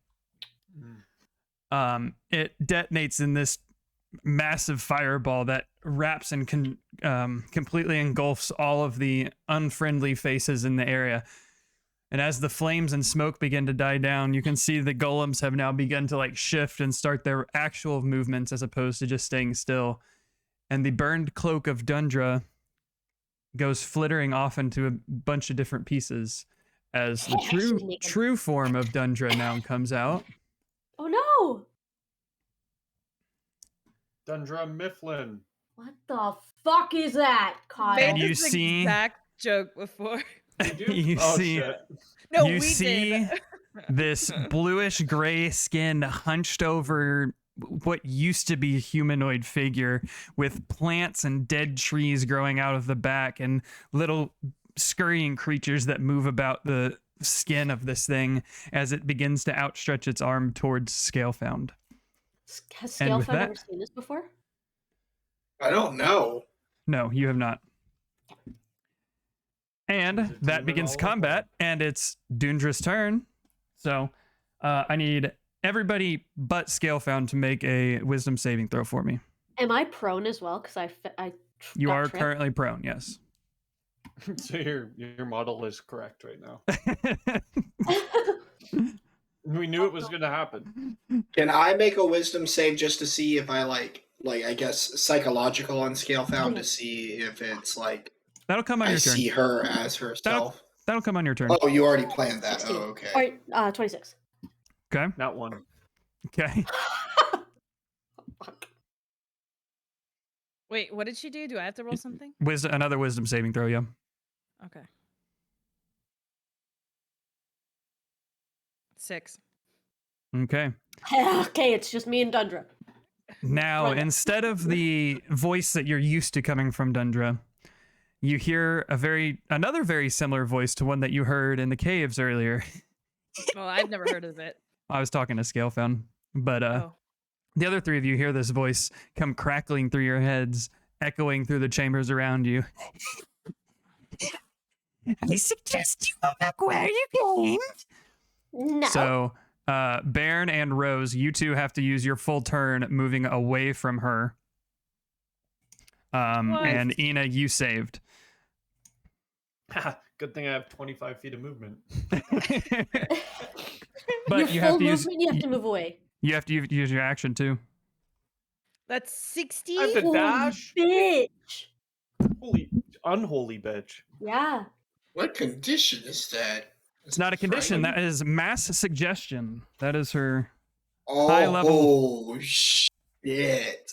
It detonates in this massive fireball that wraps and completely engulfs all of the unfriendly faces in the area. And as the flames and smoke begin to die down, you can see the golems have now begun to like shift and start their actual movements as opposed to just staying still. And the burned cloak of Dundra goes flittering off into a bunch of different pieces as the true form of Dundra now comes out. Oh no! Dundra Mifflin. What the fuck is that, Kyle? Made And you this see- exact joke before. You Oh, see, shit. No, you we see did. this bluish gray skin hunched over what used to be a humanoid figure with plants and dead trees growing out of the back and little scurrying creatures that move about the skin of this thing as it begins to outstretch its arm towards Scalefound. Has And with Scalefound that- ever seen this before? I don't know. No, you have not. And Is it that demon begins all combat, and it's Dundra's turn. So I need everybody but Scalefound to make a wisdom saving throw for me. Am I prone as well? Because You got are tripped? currently prone, yes. So your model is correct right now. We knew it was going to happen. Can I make a wisdom save just to see if I like I guess psychological on scale found to see if it's like That'll come on I your turn. see her as herself? That'll come on your turn. Oh, you already planned that. 16. Oh, okay. All right, 26. Okay. Not one. Okay. Fuck. Wait, what did she do? Do I have to roll something? Another wisdom saving throw, yeah. Okay. 6. Okay. Okay, it's just me and Dundra. Now, Right. instead of the voice that you're used to coming from Dundra, you hear another very similar voice to one that you heard in the caves earlier. Well, I've never heard of it. I was talking to Scalefound, but Oh. the other three of you hear this voice come crackling through your heads, echoing through the chambers around you. I suggest you go back where you came. No. So, Baron and Rose, you two have to use your full turn moving away from her. What? And Ina, you saved. Good thing I have 25 feet of movement. But your you full have to use movement, you have to move away. you have to use your action too. That's 60? I have to Holy dash. bitch. Holy unholy bitch. Yeah. What condition is that? It's not a condition. That is mass suggestion. That is her. Oh, high level- shit.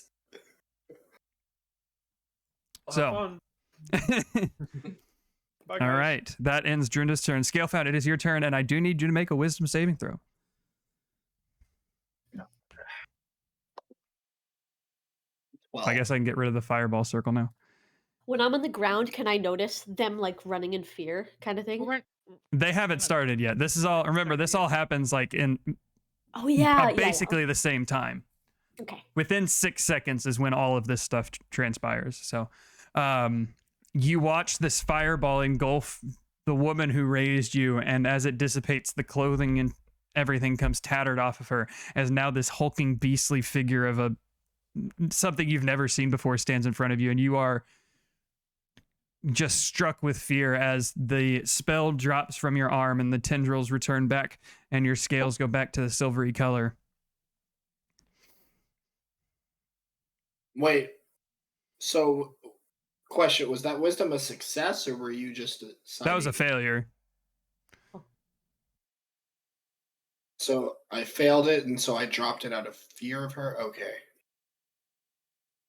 So. Have fun. Bye, All guys. right, that ends Drunda's turn. Scalefound, it is your turn, and I do need you to make a wisdom saving throw. Well, I guess I can get rid of the fireball circle now. When I'm on the ground, can I notice them like running in fear kind of thing? Well, we're- They haven't started yet. This is all. Remember, this all happens like in Oh yeah. basically the same time. Okay. Within 6 seconds is when all of this stuff transpires. So, you watch this fireball engulf the woman who raised you, and as it dissipates, the clothing and everything comes tattered off of her. As now this hulking, beastly figure of something you've never seen before stands in front of you, and you are just struck with fear as the spell drops from your arm and the tendrils return back, and your scales go back to the silvery color. wait. So, question: was that wisdom a success, or were you just? That was a failure. So I failed it, and so I dropped it out of fear of her. Okay.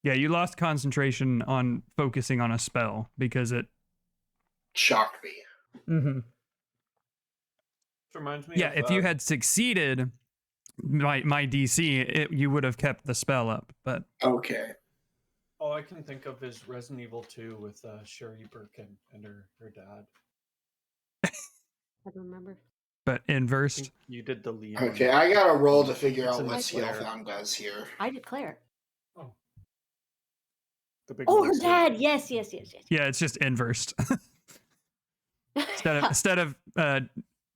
Yeah, you lost concentration on focusing on a spell because it. Shocked me. Mm-hmm. This reminds me Yeah, of, if you had succeeded my DC, you would have kept the spell up. But Okay. all I can think of is Resident Evil 2 with Sherry Birkin and her dad. I don't remember. But I inversed. think you did the Leon. Okay, I got to roll to figure It's out in what the Claire. Scalefound does here. I declare. Oh. The big Oh, one her too. dad. Yes. Yeah, it's just inversed. instead of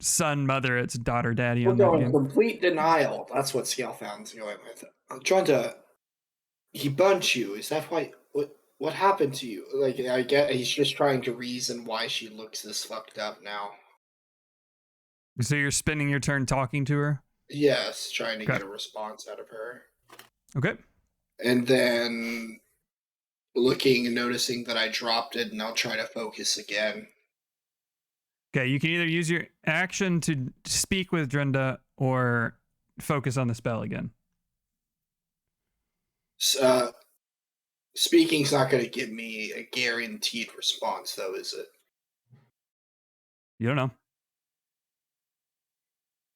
son, mother, it's daughter, daddy We're on that going game. complete denial. That's what Scalefound's going with. I'm trying to. He burnt you. Is that why? What happened to you? Like, I get he's just trying to reason why she looks this fucked up now. So you're spending your turn talking to her? Yes, trying to Okay. get a response out of her. Okay. And then looking and noticing that I dropped it, and I'll try to focus again. Okay, you can either use your action to speak with Drenda or focus on the spell again. Speaking's not going to give me a guaranteed response, though, is it? You don't know.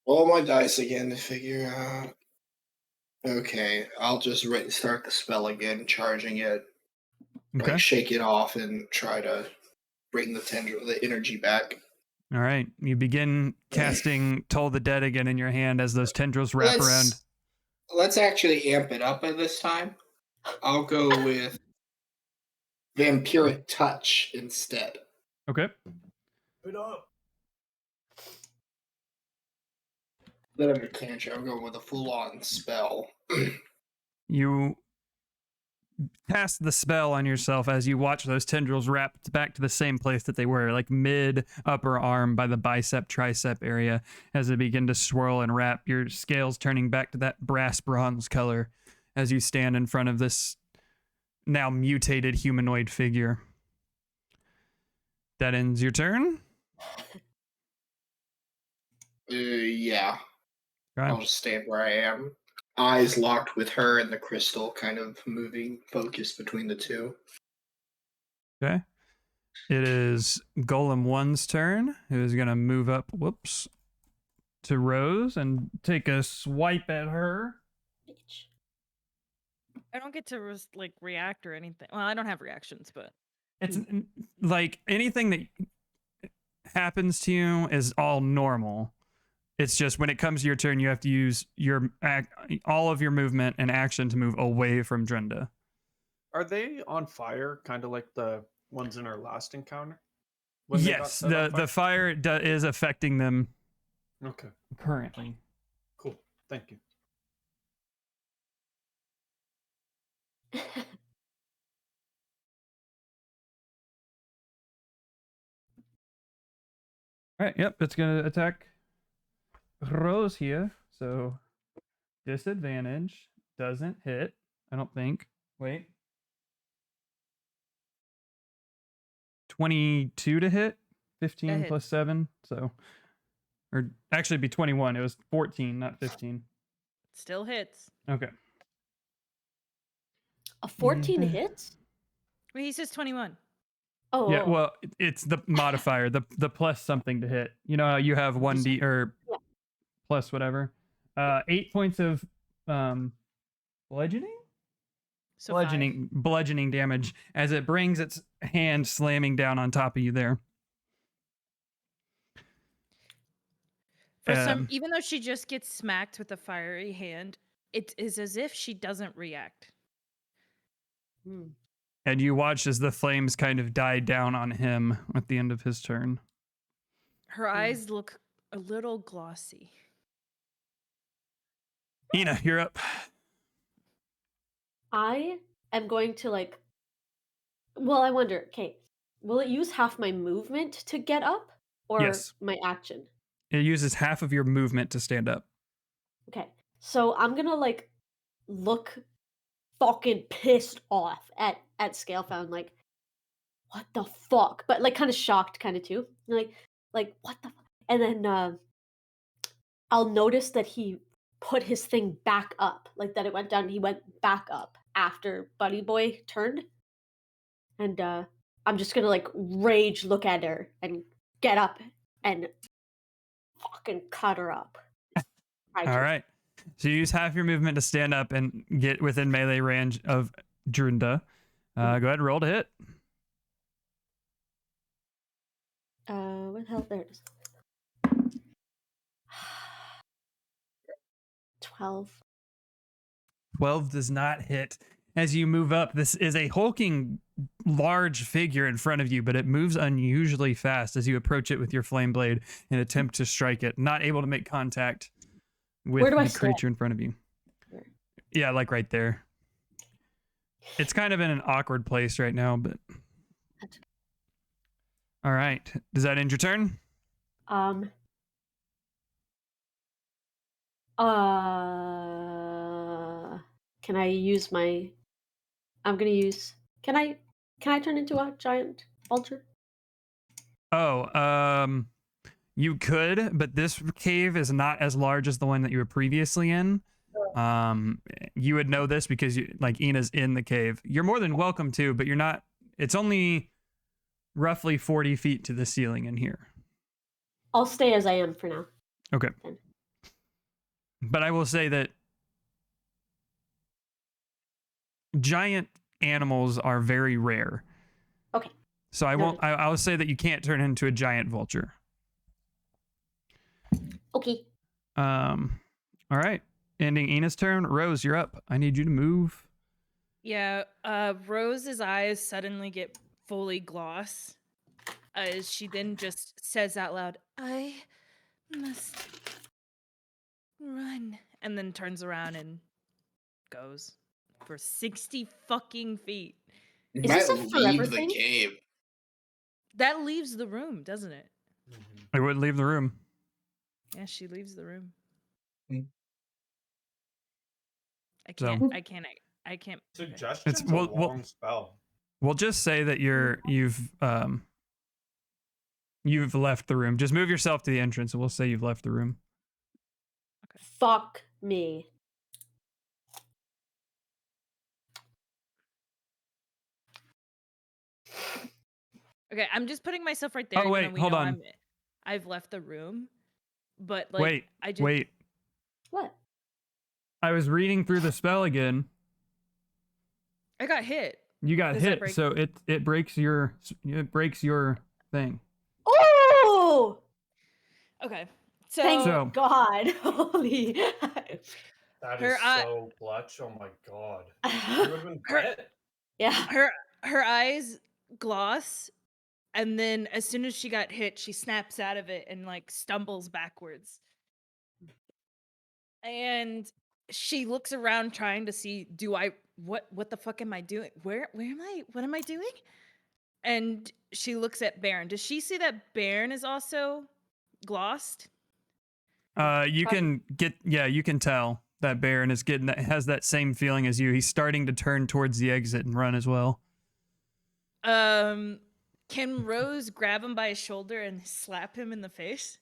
Roll my dice again to figure out. Okay, I'll just start the spell again, charging it. Okay. Like, shake it off and try to bring the energy back. All right. You begin casting Toll the Dead again in your hand as those tendrils wrap around. Let's actually amp it up at this time. I'll go with Vampiric Touch instead. Okay. Put up. Instead of a cantrip, I'm going with a full-on spell. You cast the spell on yourself as you watch those tendrils wrap back to the same place that they were, like mid upper arm by the bicep tricep area, as they begin to swirl and wrap, your scales turning back to that brass bronze color as you stand in front of this now mutated humanoid figure. That ends your turn. Yeah. Okay. I'll just stand where I am. Eyes locked with her and the crystal, kind of moving focus between the two. Okay. It is Golem 1's turn, who is going to move up, to Rose and take a swipe at her. Bitch. I don't get to react or anything. Well, I don't have reactions, but It's like anything that happens to you is all normal. It's just when it comes to your turn, you have to use all of your movement and action to move away from Drenda. Are they on fire, kind of like the ones in our last encounter? When they got Yes, set on the fire is affecting them Okay, currently. cool. Thank you. All right, yep, it's going to attack Rose here. So disadvantage, doesn't hit, I don't think. Wait. 22 to hit, 15 hits. plus 7, so or actually it'd be 21. It was 14, not 15. still hits. Okay. A 14 Yeah. hits? Well, he says 21. Oh, Yeah, well, it's the modifier, the plus something to hit. You know how you have 1d or Yeah. plus whatever. 8 points of bludgeoning? So Bludgeoning damage as it brings its hand slamming down on top of you there. even though she just gets smacked with a fiery hand, it is as if she doesn't react. Hmm. And you watch as the flames kind of die down on him at the end of his turn. Her eyes look a little glossy. Ina, you're up. I am going to well, I wonder, okay, will it use half my movement to get up or Yes. my action? It uses half of your movement to stand up. Okay. So I'm going to look fucking pissed off at Scalefound, what the fuck? But kind of shocked kind of too. Like what the fuck? And then I'll notice that he put his thing back up, that it went down, he went back up after Buddy Boy turned. And I'm just gonna rage look at her and get up and fucking cut her up. All right. So you use half your movement to stand up and get within melee range of Drunda. Go ahead and roll to hit. What the hell? There it is. 12. 12 does not hit. As you move up, this is a hulking large figure in front of you, but it moves unusually fast as you approach it with your flame blade and attempt to strike it, not able to make contact with Where do I the stand? creature in front of you. Where? Yeah, like right there. It's kind of in an awkward place right now, but That's all right. Does that end your turn? Can I use my? I'm gonna use. Can I turn into a giant vulture? Oh, you could, but this cave is not as large as the one that you were previously in. You would know this because Ina's in the cave. You're more than welcome to, but you're not. It's only roughly 40 feet to the ceiling in here. I'll stay as I am for now. Okay. Then. But I will say that giant animals are very rare. Okay. So I won't. I will say that you can't turn into a giant vulture. Okay. All right. Ending Ina's turn. Rose, you're up. I need you to move. Yeah, Rose's eyes suddenly get fully gloss as she then just says out loud, I must run. And then turns around and goes for 60 fucking feet. You Is might this a forever leave the thing? cave. That leaves the room, doesn't it? I wouldn't leave the room. Yeah, she leaves the room. Hmm. I So- can't. I can't. I can't. okay. Suggestion's It's- well- a long spell. We'll just say that you've left the room. Just move yourself to the entrance, and we'll say you've left the room. Fuck me. Okay, I'm just putting myself right there. Oh, even wait, though we hold know on. I've left the room, but like wait, I just wait. What? I was reading through the spell again. I got hit. You got Does that hit, break- so it breaks your thing. Oh! Okay, so Thank So- God. Holy. That Her is eye- so clutch. Oh my god. You would have been Her- dead. yeah. her eyes gloss, and then as soon as she got hit, she snaps out of it and like stumbles backwards. And she looks around trying to see, what the fuck am I doing? Where am I? What am I doing? And she looks at Baron. Does she see that Baron is also glossed? You can tell that Baron has that same feeling as you. He's starting to turn towards the exit and run as well. Can Rose grab him by his shoulder and slap him in the face?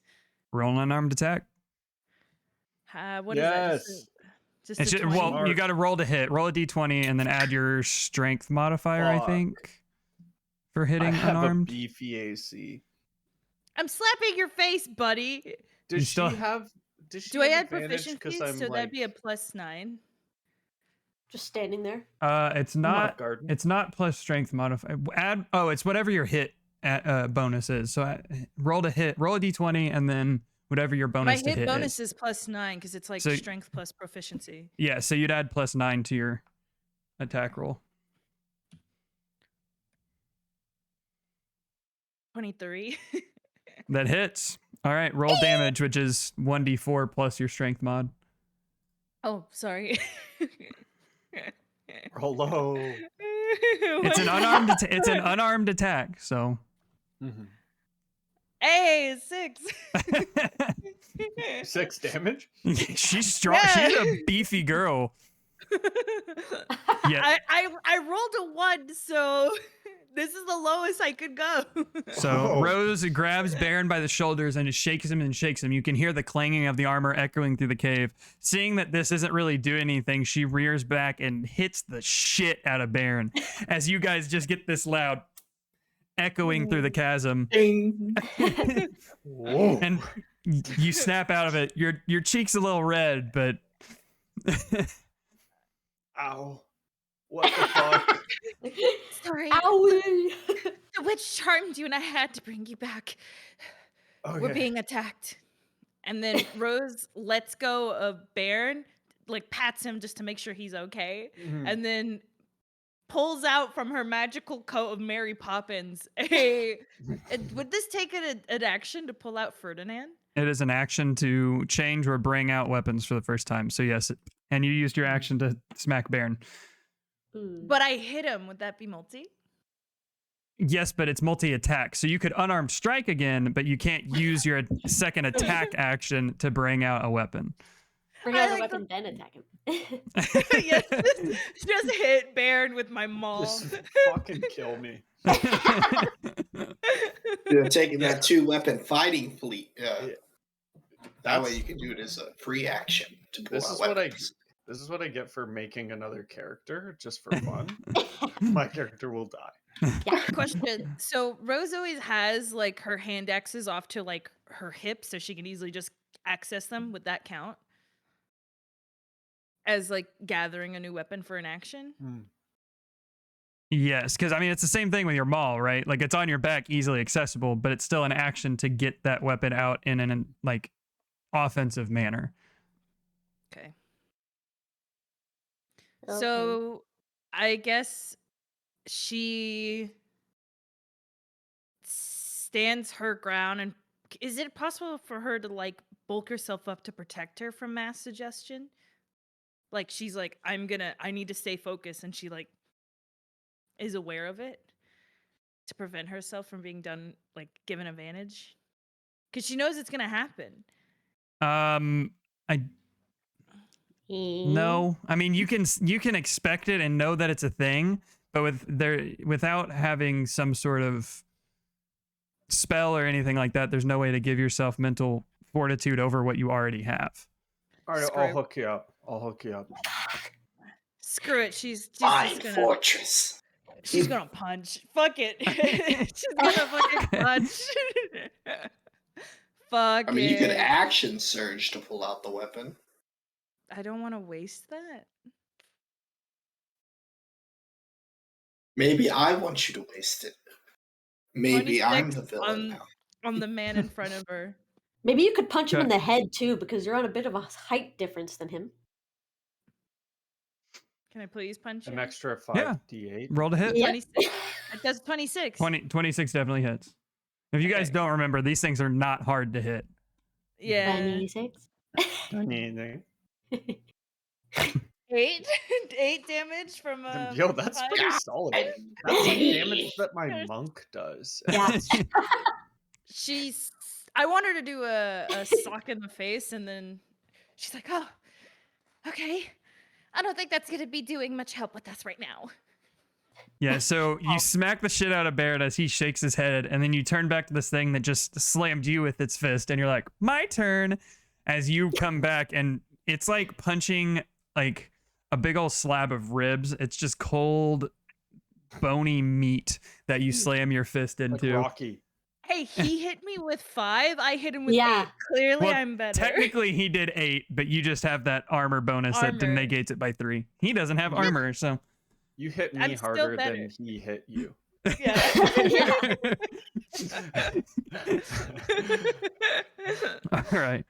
Roll an unarmed attack. What is that? Yes. Just It's a ju- 20? well, you Smart. got to roll to hit. Roll a d20 and then add your strength modifier, I Fuck. think, for I hitting have unarmed. a beefy AC. I'm slapping your face, buddy. You Does still- she have? Does she Do I have add advantage proficiency? 'cause I'm So that'd be a like +9. Just standing there. It's I'm not. guarding? It's not plus strength modifier. Add. Oh, it's whatever your hit bonus is. So roll to hit. Roll a d20 and then whatever your My bonus to hit hit bonus is. is +9 because it's like So- strength plus proficiency. Yeah. So you'd add +9 to your attack roll. 23. That hits. All right. Roll damage, which is 1d4 plus your strength mod. Oh, sorry. Hello. It's an unarmed. It's an unarmed attack. So. Mhm. Hey, 6. 6 damage. She's strong. Yeah. She's a beefy girl. Yeah. I rolled a 1, so this is the lowest I could go. So Oh. Rose grabs Baron by the shoulders and it shakes him and shakes him. You can hear the clanging of the armor echoing through the cave. Seeing that this isn't really doing anything, she rears back and hits the shit out of Baron as you guys just get this loud echoing through the chasm. Whoa. And you snap out of it. Your cheek's a little red, but Ow. What the fuck? Sorry. Owie! The witch charmed you and I had to bring you back. We're Okay. being attacked. And then Rose lets go of Bairn, like pats him just to make sure he's okay. Mhm. And then pulls out from her magical coat of Mary Poppins would this take an action to pull out Ferdinand? It is an action to change or bring out weapons for the first time. So yes, and you used your action to smack Baron. But I hit him. Would that be multi? Yes, but it's multi-attack. So you could unarmed strike again, but you can't use your second attack action to bring out a weapon. Bring I out a like weapon, then attack him. Yes, just hit Baron with my maul. Just fucking kill me. You're taking that 2-weapon fighting fleet. That That's- way you can do it as a free action to pull This out is what weapons. This is what I get for making another character just for fun. My character will die. Question. So Rose always has like her hand axes off to like her hips so she can easily just access them. Would that count? As like gathering a new weapon for an action? Yes, because I mean it's the same thing with your maul, right? Like it's on your back, easily accessible, but it's still an action to get that weapon out in an like offensive manner. Okay. Okay. So I guess she stands her ground, and is it possible for her to like bulk herself up to protect her from mass suggestion? Like she's like, I need to stay focused, and she like is aware of it to prevent herself from being done like given advantage because she knows it's gonna happen. I no, I mean you can expect it and know that it's a thing, but without having some sort of spell or anything like that, there's no way to give yourself mental fortitude over what you already have. All right, Screw I'll it. hook you up. I'll hook you up. Screw it. She's Fine just gonna. fortress. She's gonna punch. Fuck it. She's gonna fucking punch. Fuck I mean, it. you could action surge to pull out the weapon. I don't want to waste that. Maybe I want you to waste it. Maybe I'm the 26 villain now. on the man in front of her. Maybe you could punch him in Okay. the head too, because you're on a bit of a height difference than him. Can I please punch An him? extra Yeah. 5d8. Roll to hit. Yep. 26. That's 26. 26 definitely hits. If you guys Okay. don't remember, these things are not hard to hit. Yeah. 26. Anything. 8 8 damage from Yo, that's five? pretty solid. That's the damage that my monk does. Yeah. She's I want her to do a sock in the face, and then she's like, oh, okay. I don't think that's gonna be doing much help with us right now. Yeah, so you smack the shit out of Barrett as he shakes his head, and then you turn back to this thing that just slammed you with its fist, and you're like, my turn, as you come back, and it's like punching like a big old slab of ribs. It's just cold, bony meat that you slam your fist Like into. Rocky. Hey, he hit me with 5. I hit him with Yeah. 8. Clearly, Well, I'm better. Technically, he did 8, but you just have that armor bonus that Armor. negates it by 3. He doesn't have armor, so. You hit me I'm still harder better. than he hit you. Yeah. All right.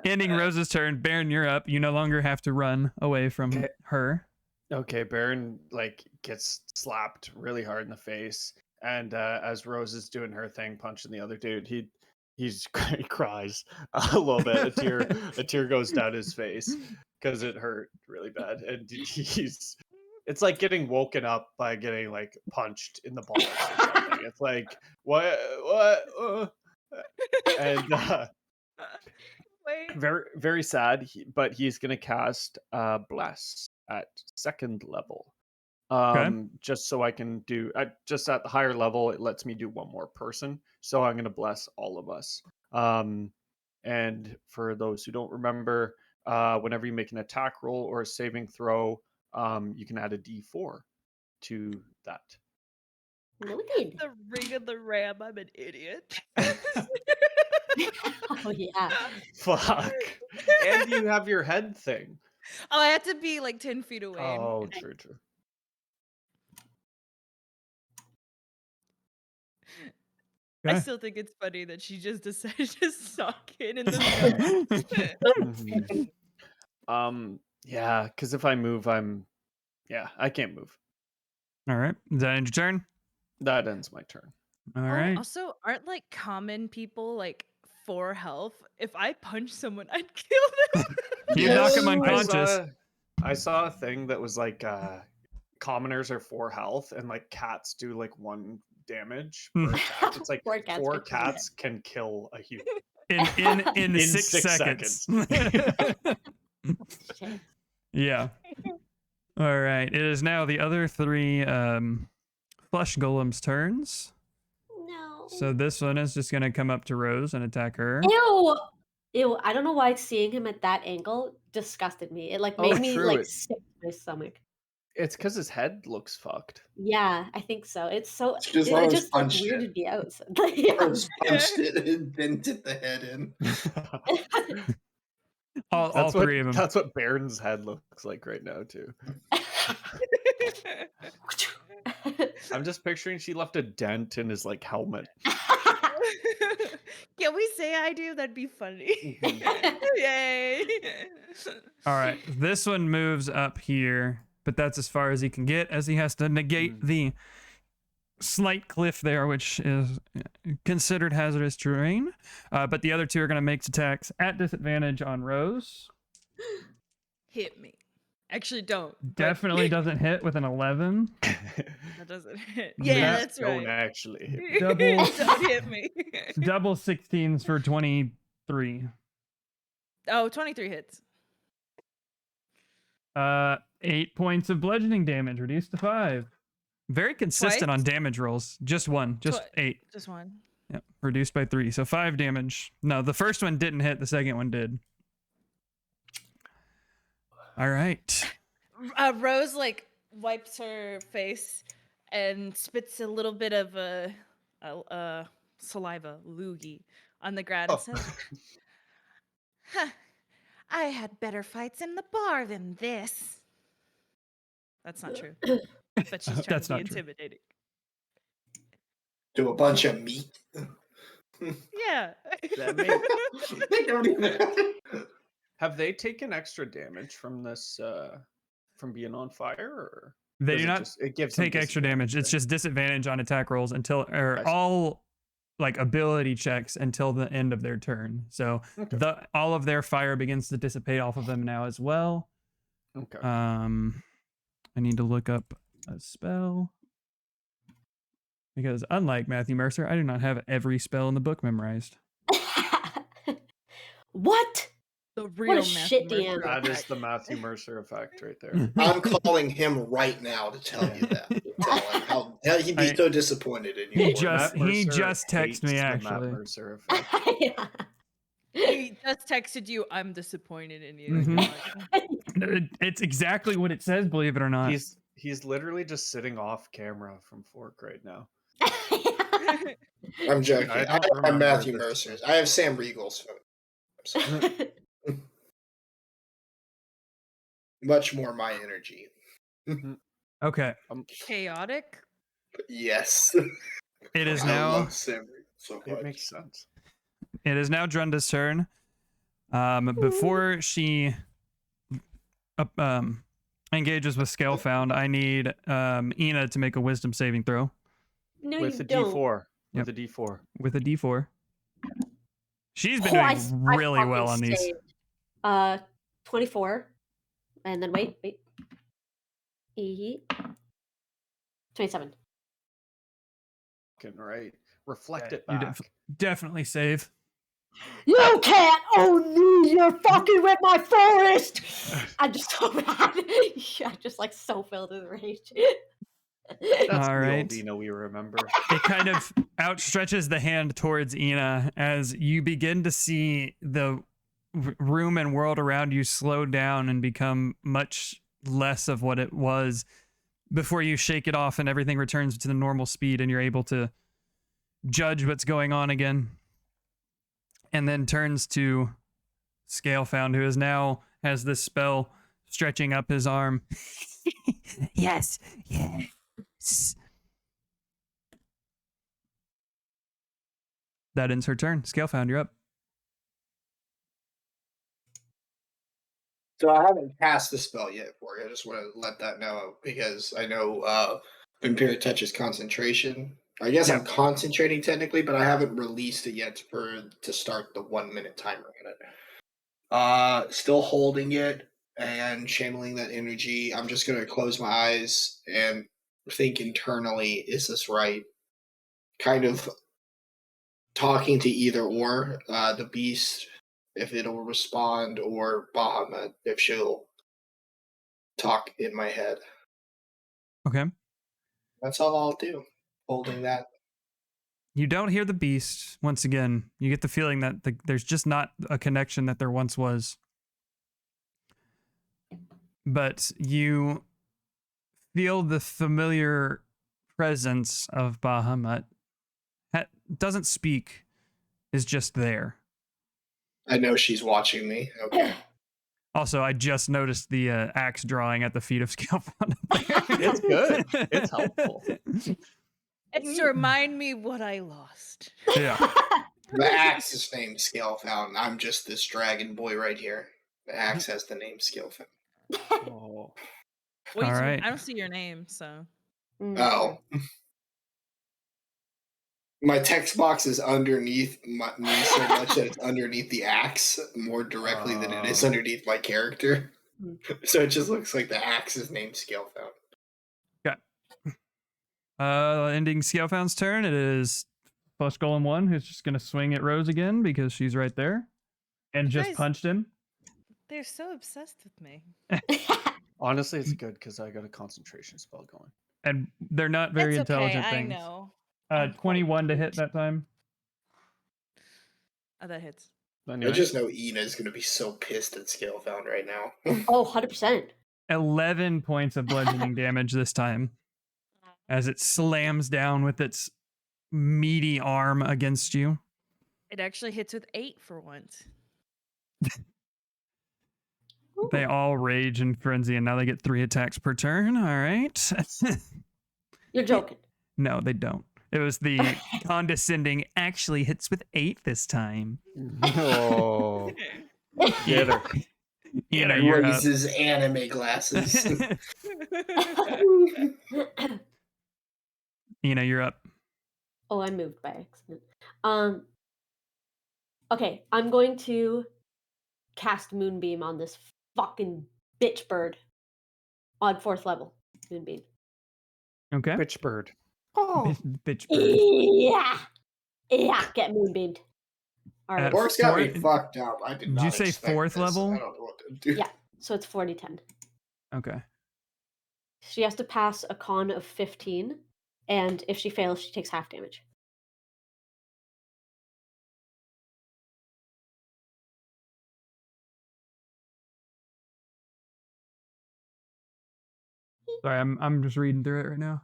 Ending Rose's turn. Baron, you're up. You no longer have to run away from Okay. her. Okay, Baron like gets slapped really hard in the face, and as Rose is doing her thing, punching the other dude, he cries a little bit. A tear goes down his face because it hurt really bad, and it's like getting woken up by getting like punched in the balls or something. It's like what, and Wait. very very sad. But he's gonna cast Bless at 2nd level. Just so I can do just at the higher level, it lets me do one more person. So I'm gonna bless all of us. And for those who don't remember, whenever you make an attack roll or a saving throw, you can add a D4 to that. Noted. The ring of the ram. I'm an idiot. Oh yeah. Fuck. And you have your head thing. Oh, I had to be like 10 feet away. Oh, true. I Okay. still think it's funny that she just decided to sock it in the Mhm. Yeah, because if I move, I can't move. All right. Is that end your turn? That ends my turn. All Oh, right. also, aren't like common people like 4 health? If I punch someone, I'd kill them. You Yes. knock him I unconscious. saw a thing that was like commoners are 4 health and like cats do like 1 damage per attack. It's like Poor cats 4 get killed. cats can kill a human In in 6 6 seconds. Shit. Yeah. All right. It is now the other 3 flesh golems' turns. No. So this one is just gonna come up to Rose and attack her. Ew. Ew. I don't know why seeing him at that angle disgusted me. It like Oh, made me true, like it- sick to my stomach. It's because his head looks fucked. Yeah, I think so. It's so It's just it Rose just like punched weirded it. me out. So, yeah. Rose punched it and dented the head in. All 3 of them. That's what Baron's head looks like right now too. I'm just picturing she left a dent in his like helmet. Can we say I do? That'd be funny. Yay. All right. This one moves up here, but that's as far as he can get, as he has to negate the slight cliff there, which is considered hazardous terrain. But the other 2 are going to make attacks at disadvantage on Rose. Hit me. Actually, don't. but- Definitely doesn't hit with an 11. That doesn't hit. Yeah, Yeah, that's Don't right. actually hit me. Double- Don't hit me. Double 16s for 23. Oh, 23 hits. 8 points of bludgeoning damage, reduced to 5. Very consistent Twice? on damage rolls. Just 1, just 8. Just one. Yep, reduced by 3. So 5 damage. No, the first one didn't hit, the second one did. All right. Rose like wipes her face and spits a little bit of saliva loogie on the ground and says, "Huh, I had better fights in the bar than this." That's not true. But she's trying That's to be not true. intimidating. Do a bunch of meat. Yeah. That may- They don't even. Have they taken extra damage from this from being on fire, or They does do it not just, it gives them take extra damage. It's disadvantage, just disadvantage on attack rolls until, or I see. all like ability checks until the end of their turn. So Okay. all of their fire begins to dissipate off of them now as well. right? Okay. I need to look up a spell because unlike Matthew Mercer, I do not have every spell in the book memorized. What? The real a shit Matthew DM. Mercer That is effect. the Matthew Mercer effect right there. I'm calling him right now to tell you that. Tell him how he'd be so disappointed in you. He for it. just- Matt Mercer texted me, hates the actually. Matt Mercer effect. Yeah. He just texted you, "I'm disappointed in you." Mhm. You're like, It's exactly what it says, believe it or not. He's literally just sitting off camera from Fork right now. I'm joking. I I don't have remember Matthew this. Mercer's. I have Sam Riegel's phone. I'm sorry. Much more my energy. Okay. chaotic. Yes. It is I now love Sam Riegel so much. It makes sense. It is now Drunda's turn. Before she engages with Scalefound, I need Ina to make a wisdom saving throw No, With you a don't. D4. Yep. With a D4. with a D4. She's been Oh, doing really well on these. Saved. 24. And then wait. 27. Fucking right. Reflect it You back. definitely save. You can't own me! You're fucking with my forest! I'm just so mad. I'm just like so filled with rage. That's All the right. old Ina we remember. It kind of outstretches the hand towards Ina as you begin to see the room and world around you slow down and become much less of what it was before you shake it off and everything returns to the normal speed and you're able to judge what's going on again. And then turns to Scalefound, who is now has this spell stretching up his arm. Yes. That ends her turn. Scalefound, you're up. So I haven't cast the spell yet for you. I just want to let that know because I know Vampire touches concentration. I guess I'm concentrating technically, but I haven't released it yet to start the 1 minute timer on it. Still holding it and channeling that energy. I'm just gonna close my eyes and think internally, is this right? Kind of talking to either or, the beast, if it'll respond, or Bahamut, if she'll talk in my head. Okay. That's all I'll do. Holding that. You don't hear the beast. Once again, you get the feeling that there's just not a connection that there once was. But you feel the familiar presence of Bahamut. Doesn't speak, is just there. I know she's watching me. Okay. Also, I just noticed the axe drawing at the feet of Scalefound. It's good. It's helpful. It's to remind me what I lost. Yeah. The axe is named Scalefound. I'm just this dragon boy right here. The axe has the name Scalefound. Oh. Well, All right. I don't see your name, so. Oh. My text box is underneath me so much that it's underneath the axe more directly than it is underneath my character. So it just looks like the axe is named Scalefound. Ending Scalefound's turn. It is Flesh Golem 1 who's just going to swing at Rose again because she's right there and You just guys- punched him. They're so obsessed with me. Honestly, it's good because I got a concentration spell going. And they're not very That's okay, intelligent I things. know. I'm quite 21 to hit cute. that time. Oh, that hits. Anyway, I just know Ina's going to be so pissed at Scalefound right now. Oh, 100%. 11 points of bludgeoning damage this time as it slams down with its meaty arm against you. It actually hits with 8 for once. They all rage and frenzy, and now they get 3 attacks per turn. All right. You're joking. No, they don't. It was the condescending actually hits with 8 this time. Oh, get her. You know, you're up. Raises anime glasses. You know, you're up. Oh, I moved by accident. Okay, I'm going to cast Moonbeam on this fucking bitch bird on 4th level. Moonbeam. Okay. Bitch bird. Oh, Bitch bird. yeah, get Moonbeamed. All right, Orcs got me Four- fucked up. I did Did not you say expect 4th this. level? I don't know what to do. Yeah. So it's 40-10. Okay. She has to pass a con of 15, and if she fails, she takes half damage. Sorry, I'm just reading through it right now.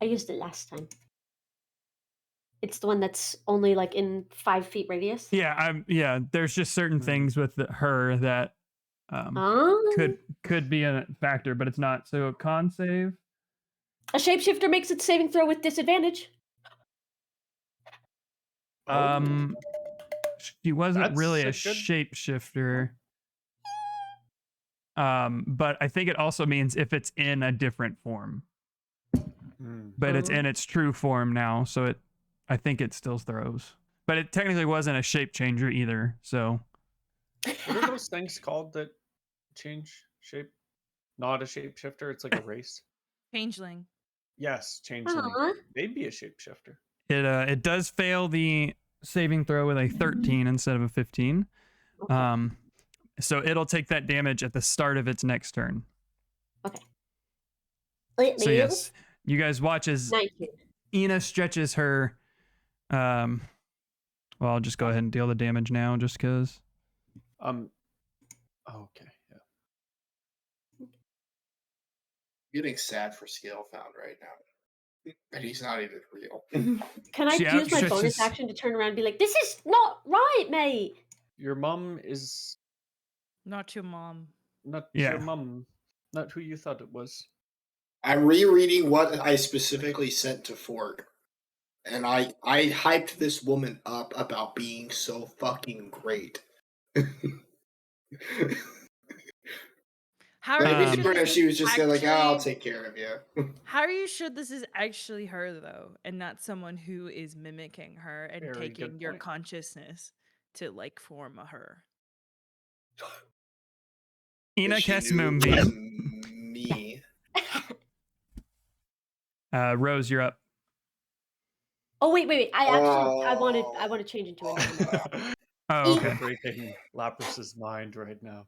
I used it last time. It's the one that's only like in 5 feet radius. Yeah, there's just certain things with her that could be a factor, but it's not. So con save. A shapeshifter makes its saving throw with disadvantage. She wasn't That's really a a good- shapeshifter. But I think it also means if it's in a different form. But it's in its true form now, so I think it still throws. But it technically wasn't a shape changer either, so What are those things called that change shape? Not a shapeshifter. It's like a race. Changeling. Yes, changeling. Aw. They'd be a shapeshifter. it does fail the saving throw with a 13 instead of a 15. Okay. So it'll take that damage at the start of its next turn. So yes, you guys watch as 19. Ina stretches her. Well, I'll just go ahead and deal the damage now, just because. Okay. Yeah. Getting sad for Scalefound right now. And he's not even real. Can I She use my outstretches- bonus action to turn around and be like, this is not right, mate? Your mom is Not your mom. not Yeah. your mom. Not who you thought it was. I'm rereading what I specifically sent to Fork and I hyped this woman up about being so fucking great. How But are you Um, sure before this she was is just like, I'll actually? take care of you. How are you sure this is actually her though, and not someone who is mimicking her and Very good taking your point. consciousness to like form a her? Ina She knew it was Kesmumbi. me. Rose, you're up. Oh wait. I Oh. want to change into another Oh, You're okay. breaking Lapras's mind right now.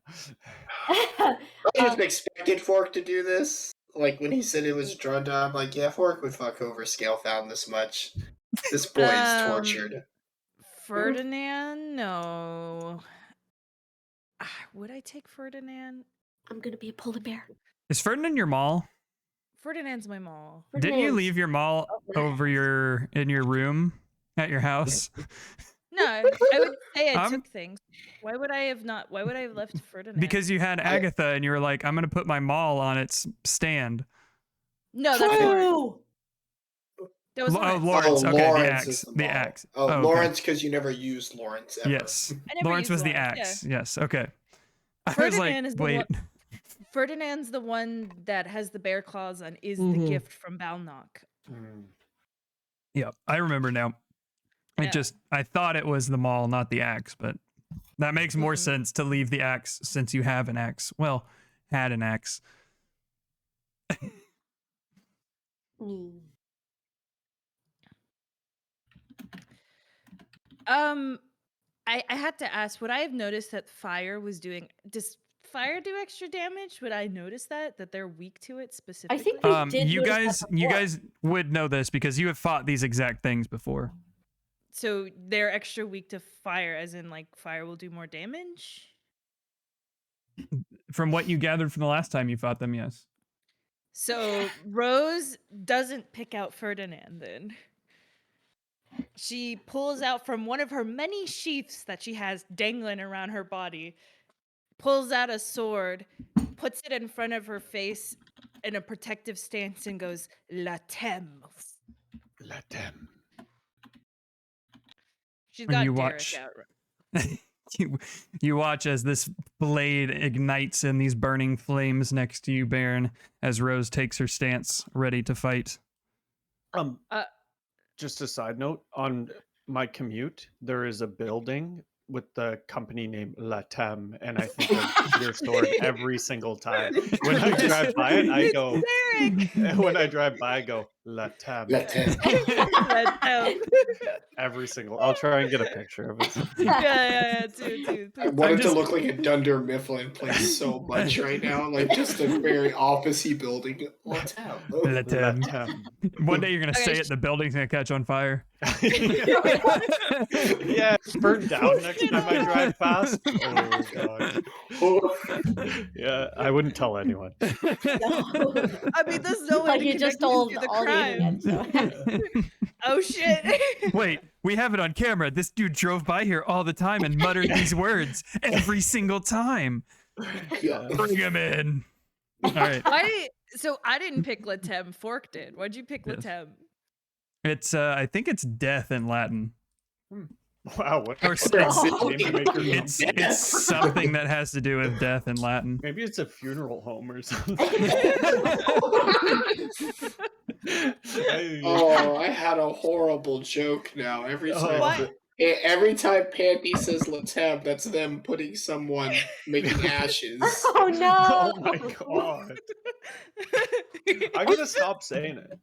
one. I just expected Fork to do this. Like when he said it was drawn down, I'm like, yeah, Fork would fuck over Scalefound this much. This boy is tortured. Ferdinand? No. Would I take Ferdinand? I'm gonna be a polar bear. Is Ferdinand your mall? Ferdinand's my mall. Didn't you Ferdinand's leave your mall my over in your room at your house? No, I would say I I'm- took things. Why would I have not? Why would I have left Ferdinand? Because you had I- Agatha and you were like, I'm gonna put my mall on its stand. No, that's Lawrence. True. That was Lawrence. Lawrence. Oh, Okay, Lawrence the is axe. the The model. axe. Oh, okay. Lawrence, because you never used Lawrence ever. Yes. I never Lawrence used was the Lawrence, axe. Yes. Okay. I was Ferdinand like, is the wait. one. Ferdinand's the one that has the bear claws on. Is the Mhm. gift from Valnaarmn. Mm. Yeah, I remember now. Yeah. I thought it was the mall, not the axe, but that makes more Mhm. sense to leave the axe since you have an axe. Well, had an axe. Mm. I had to ask. Would I have noticed that fire was doing? Does fire do extra damage? Would I notice that they're weak to it specifically? I think we did You notice that you before. guys would know this because you have fought these exact things before. So they're extra weak to fire, as in like fire will do more damage. From what you gathered from the last time you fought them, yes. So Rose doesn't pick out Ferdinand then. She pulls out from one of her many sheaths that she has dangling around her body, pulls out a sword, puts it in front of her face in a protective stance, and goes, "Latem." Let them. She's And got you Derek watch- out. You watch as this blade ignites in these burning flames next to you, Baron, as Rose takes her stance, ready to fight. Just a side note, on my commute, there is a building with the company name Latem, and I think of your sword every single time. When I drive by it, I go. Derek. When I drive by, I go Latem. Let him. Latem. Every single. I'll try and get a picture of it. Yeah, dude. I want it to just- look like a Dunder Mifflin place so much right now. Like just a very office-y building. Let's have. Let them. Latem. One day you're gonna Okay, say it, the building's gonna catch on fire. Yeah, it's burned down next time I drive past. Oh god. Yeah, I wouldn't tell anyone. No. I mean, there's no way But to you just connect you told to the all the crime. internet. So. Oh shit! Wait, we have it on camera. This dude drove by here all the time and muttered these words every single time. Yeah. Bring him in. All right. So I didn't pick Latem. Fork did. Why'd you pick Yes. Latem? It's I think it's death in Latin. Wow, what Or what s- a it's- good name to make your name. It's something that has to do with death in Latin. Maybe it's a funeral home or something. Oh, I had a horrible joke now. Every time, What? every time Pandy says Latem, that's them putting someone making ashes. Oh no! Oh my god. I'm gonna stop saying it.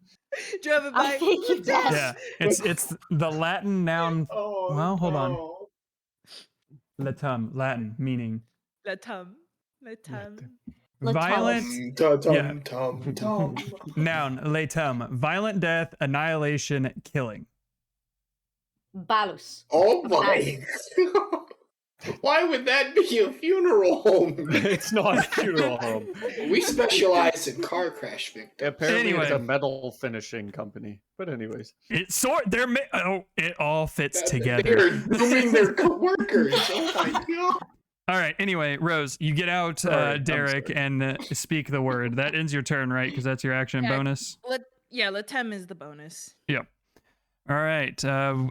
Driving I'll by. take you death. Yeah, it's the Latin noun Oh, Well, hold on. no. latum, Latin meaning Latem. Latem. Latum. violent Tum, tum, tum. noun latum, violent death, annihilation, killing. Balus. Oh my. Why would that be a funeral home? It's not a funeral home. We specialize in car crash victims. Apparently, it's a Anyway. metal finishing company. But anyways, It all fits together. They're dooming their coworkers. Oh my god. All right. Anyway, Rose, you get out, Sorry, I'm Derek, sorry. and speak the word. That ends your turn, right? Because that's your action Yeah. bonus. Yeah, Latem is the bonus. Yep. All right.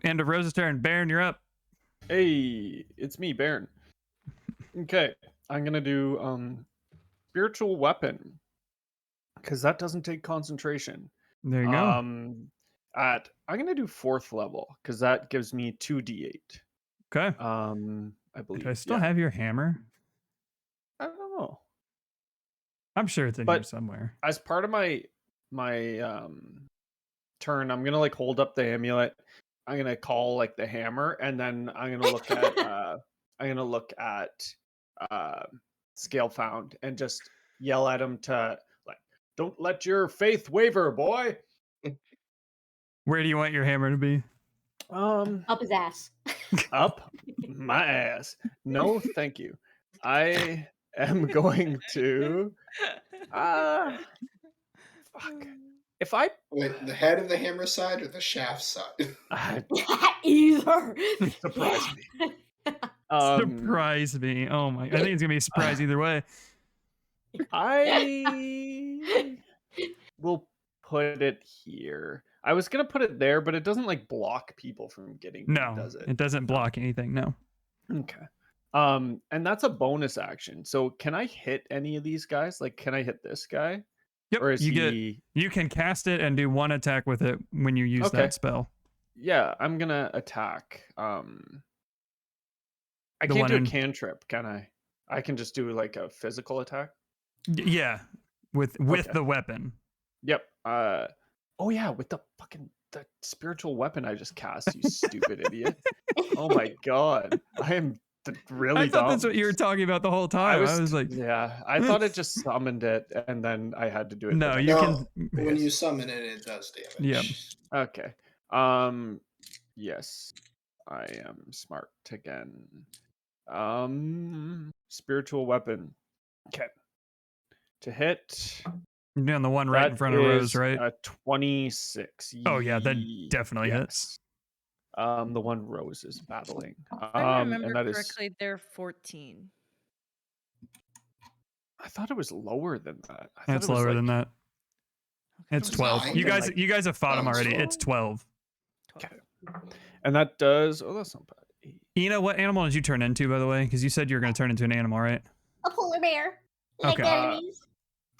End of Rose's turn. Baron, you're up. Hey, it's me, Baron. Okay, I'm gonna do spiritual weapon because that doesn't take concentration. There you go. I'm gonna do 4th level because that gives me 2d8. Okay. I believe. Do I still yeah. have your hammer? I don't know. I'm sure it's in here But- somewhere. As part of my turn, I'm gonna like hold up the amulet. I'm gonna call like the hammer, and then I'm gonna look at Scale Found and just yell at him to like, don't let your faith waver, boy. Where do you want your hammer to be? Up his ass. Up my ass. No, thank you. I am going to fuck. If I Wait, the head of the hammer side or the shaft side? Either. Surprise me. Surprise me. Oh my. I think it's going to be a surprise either way. I will put it here. I was gonna put it there, but it doesn't like block people from getting me, No, does it? it doesn't block anything. No. Okay. And that's a bonus action. So can I hit any of these guys? Like, can I hit this guy? Yep. Or is you he? You can cast it and do one attack with it when you use Okay. that spell. Yeah, I'm gonna attack. I The can't one do a in- cantrip, can I? I can just do like a physical attack. Yeah, with Okay. the weapon. Yep. Oh yeah, with the spiritual weapon I just cast, you stupid idiot. Oh my god. I am really I thought dumb. that's what you were talking about the whole time. I was like, yeah, I thought it just summoned it and then I had to do it. no, the you next- can. When you summon it, it does damage. Yeah. Okay. Yes. I am smart again. Spiritual weapon. Okay. To hit. You're doing the one right in that front of Rose, is right? A 26. Oh yeah, that definitely hits. Yes. The one Rose is battling. If I And remember that is. correctly, they're 14. I thought it was lower than that. I thought It's it was lower like, than that. It's was 12. nine. You guys, Like- you guys have fought him Oh, it's already. It's 12. 12. Okay. And that does. Oh, that's not bad. 8. Ina, what animal did you turn into, by the way? Because you said you were going to turn into an animal, right? A polar bear. Like Okay. enemies.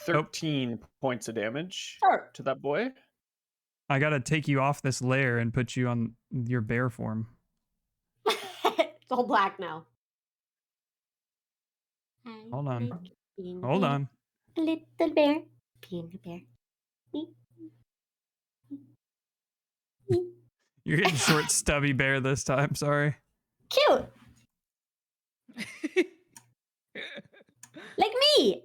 13 points of damage Sure. to that boy. I got to take you off this layer and put you on your bear form. It's all black now. Hold on. Being a Hold bear, on. A little bear. Being a bear. You're getting short, stubby bear this time. Sorry. Cute. Like me.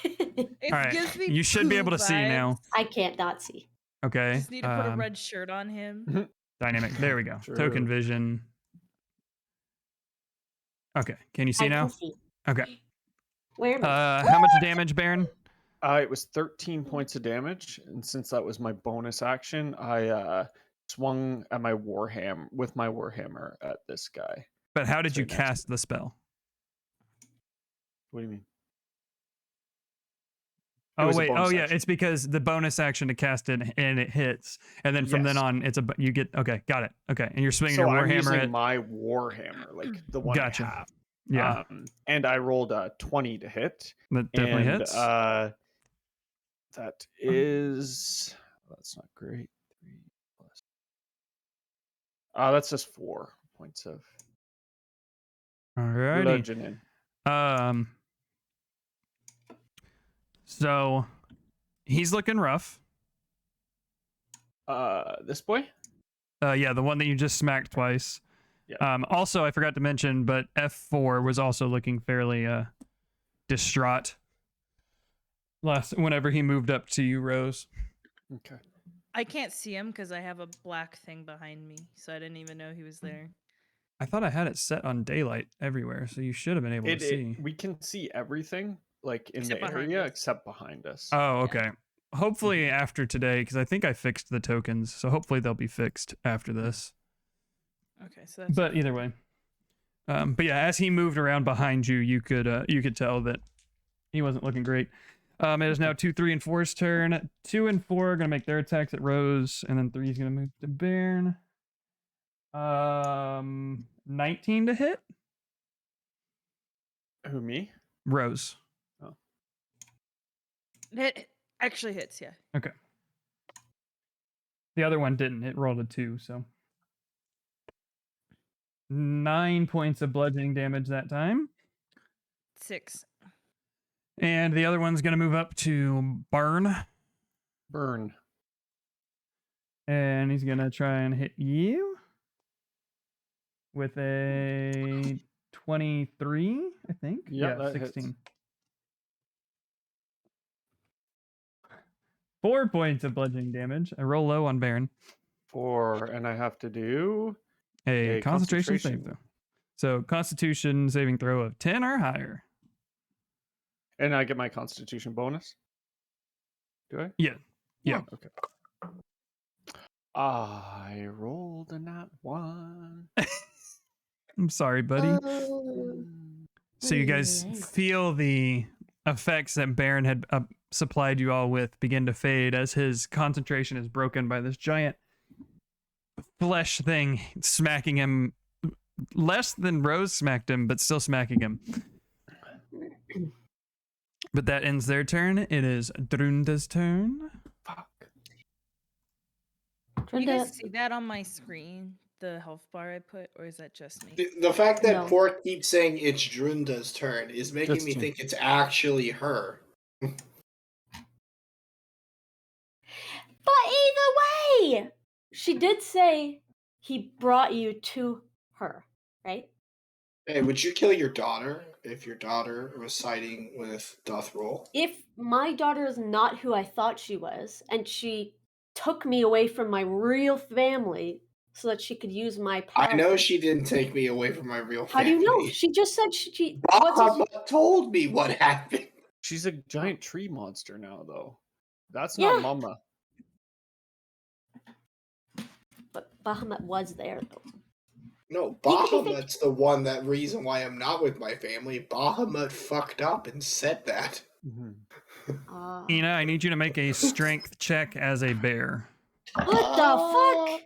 It All right. gives me You should be poo able to see now. vibes. I can't not see. Okay. Just need to put a red shirt on him. Dynamic. There we go. True. Token vision. Okay. Can you see I now? can see. Okay. Where am I? How much damage, Baron? It was 13 points of damage, and since that was my bonus action, I swung at my warhammer at this guy. But how did So you next- cast the spell? What do you mean? Oh was a wait. Oh bonus yeah. action. It's because the bonus action to cast it and it hits, and then from then Yes. on you get. Okay, got it. Okay, and you're swinging So your I'm warhammer using at. my warhammer, like the one Gotcha. I have. Yeah, And I rolled a 20 to hit. that definitely and, hits. That is. That's not great. 3 plus. That's just 4 points of Alrighty. bludgeoning. So he's looking rough. This boy. Yeah, the one that you just smacked twice. Yeah. Also, I forgot to mention, but F4 was also looking fairly distraught whenever he moved up to you, Rose. Okay. I can't see him because I have a black thing behind me, so I didn't even know he was there. I thought I had it set on daylight everywhere, so you should have been able to see. We can see everything, like in Except the behind area, us. except behind us. Oh, okay. Hopefully after today, because I think I fixed the tokens, so hopefully they'll be fixed after this. Okay, so that's But either way, but yeah, as he moved around behind you, you could tell that he wasn't looking great. It is now 2, 3, and 4's turn. 2 and 4 are gonna make their attacks at Rose, and then 3 is gonna move to Bairn. 19 to hit. Who, me? Rose. It actually hits, yeah. Okay. The other one didn't. It rolled a 2, so 9 points of bludgeoning damage that time. 6. And the other one's gonna move up to Burn, Burn. and he's gonna try and hit you with a 23, I think. Yep, Yeah, that hits. 16. 4 points of bludgeoning damage. I roll low on Baron. 4, and I have to do A concentration save concentration. throw. So Constitution saving throw of 10 or higher. And I get my Constitution bonus. Do I? Yeah. Yeah. Okay. I rolled a nat 1. I'm sorry, buddy. Oh, So you guys Ay. feel the effects that Baron had supplied you all with begin to fade as his concentration is broken by this giant flesh thing smacking him less than Rose smacked him, but still smacking him. But that ends their turn. It is Drunda's turn. Fuck. Can you Drunda- guys see that on my screen? The health bar I put, or is that just me? The fact that No. Pork keeps saying it's Drunda's turn is making Just me you. think it's actually her. But either way, she did say he brought you to her, right? Hey, would you kill your daughter if your daughter was siding with Dothroll? If my daughter is not who I thought she was, and she took me away from my real family so that she could use my power. I know she didn't take me away from my real How do family. you know? She just said she what's his- Bahamut told me what happened. She's a giant tree monster now, though. That's Yeah. not Mama. But Bahamut was there though. No, Even if it- Bahamut's the one that reason why I'm not with my family. Bahamut fucked up and said that. Ah. Ina, I need you to make a strength check as a bear. What the fuck?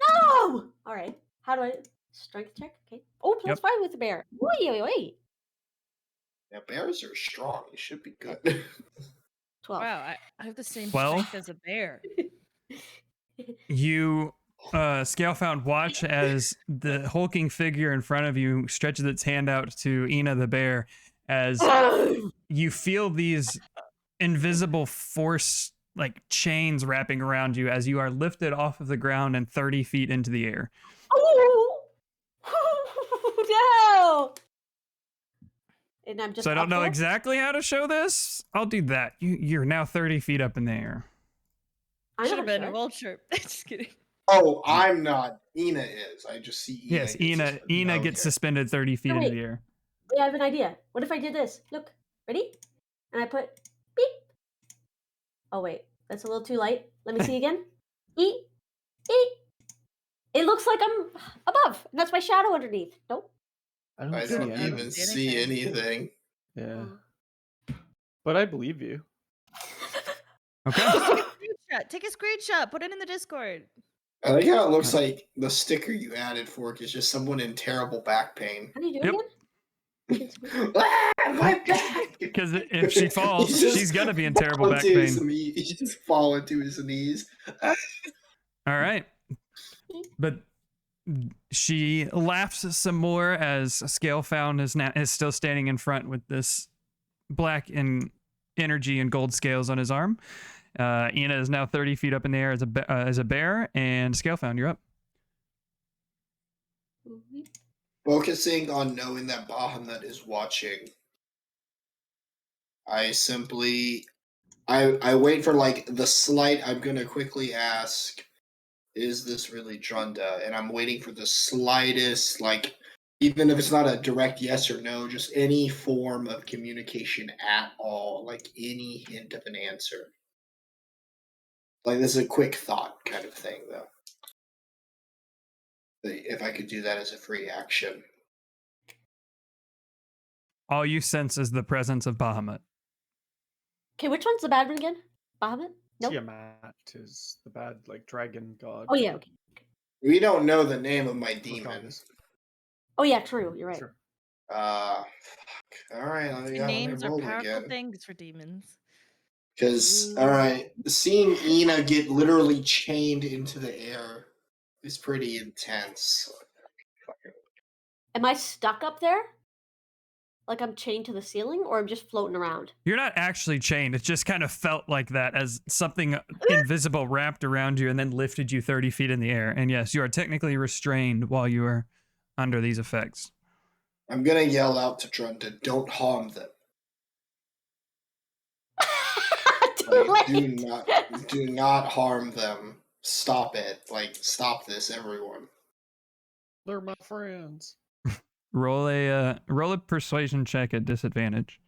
No! Alright. How do I strength check? Okay. Oh, plus Yep. 5 with the bear. Wait. Yeah, bears are strong. It should be good. 12. Wow, I have the same 12? strength as a bear. You, Scalefound, watch as the hulking figure in front of you stretches its hand out to Ina the bear as you feel these invisible force like chains wrapping around you as you are lifted off of the ground and 30 feet into the air. Oh! No! And I'm just So I don't up know there? exactly how to show this. I'll do that. You're now 30 feet up in the air. I'm Should have not been a sure. vulture. Just kidding. Oh, I'm not. Ina is. I just see Ina. Yes, get Ina suspended. gets Okay. suspended 30 feet Oh, into wait. the air. Wait, I have an idea. What if I did this? Look, ready? And I put beep. Oh wait, that's a little too light. Let me see again. Eat. It looks like I'm above. And that's my shadow underneath. Nope. I don't I see don't anything. even see see anything. anything. Yeah. Oh. But I believe you. Okay. Take a screenshot. Put it in the Discord. I like how it looks like the sticker you added for it is just someone in terrible back pain. How do you do Yep. it again? My back! Because if she falls, He's just she's going to be in fall terrible back into his pain. knee- He just fall into his knees. All right. But she laughs some more as Scalefound is still standing in front with this black and energy and gold scales on his arm. Ina is now 30 feet up in the air as a bear, and Scalefound, you're up. Mhm. Focusing on knowing that Bahamut is watching, I wait for like the slight. I'm gonna quickly ask, "Is this really Drunda?" And I'm waiting for the slightest, like, even if it's not a direct yes or no, just any form of communication at all, like any hint of an answer. Like this is a quick thought kind of thing, though. If I could do that as a free action. All you sense is the presence of Bahamut. Okay, which one's the bad one again? Bahamut? Nope. Tiamat is the bad, like, dragon god. Oh yeah. Okay. We don't know the name of my Or demon. goddess. Oh yeah, true. You're right. Sure. Fuck. All right, let me Names are roll powerful again. things for demons. Because, all right, seeing Ina get literally chained into the air is pretty intense. Am I stuck up there? Like I'm chained to the ceiling, or I'm just floating around? You're not actually chained. It just kind of felt like that as something invisible wrapped around you and then lifted you 30 feet in the air. And yes, you are technically restrained while you are under these effects. I'm gonna yell out to Trunta, "Don't harm them! Too Like, late. do not harm them! Stop it! Like, stop this, everyone!" They're my friends. Roll a persuasion check at disadvantage.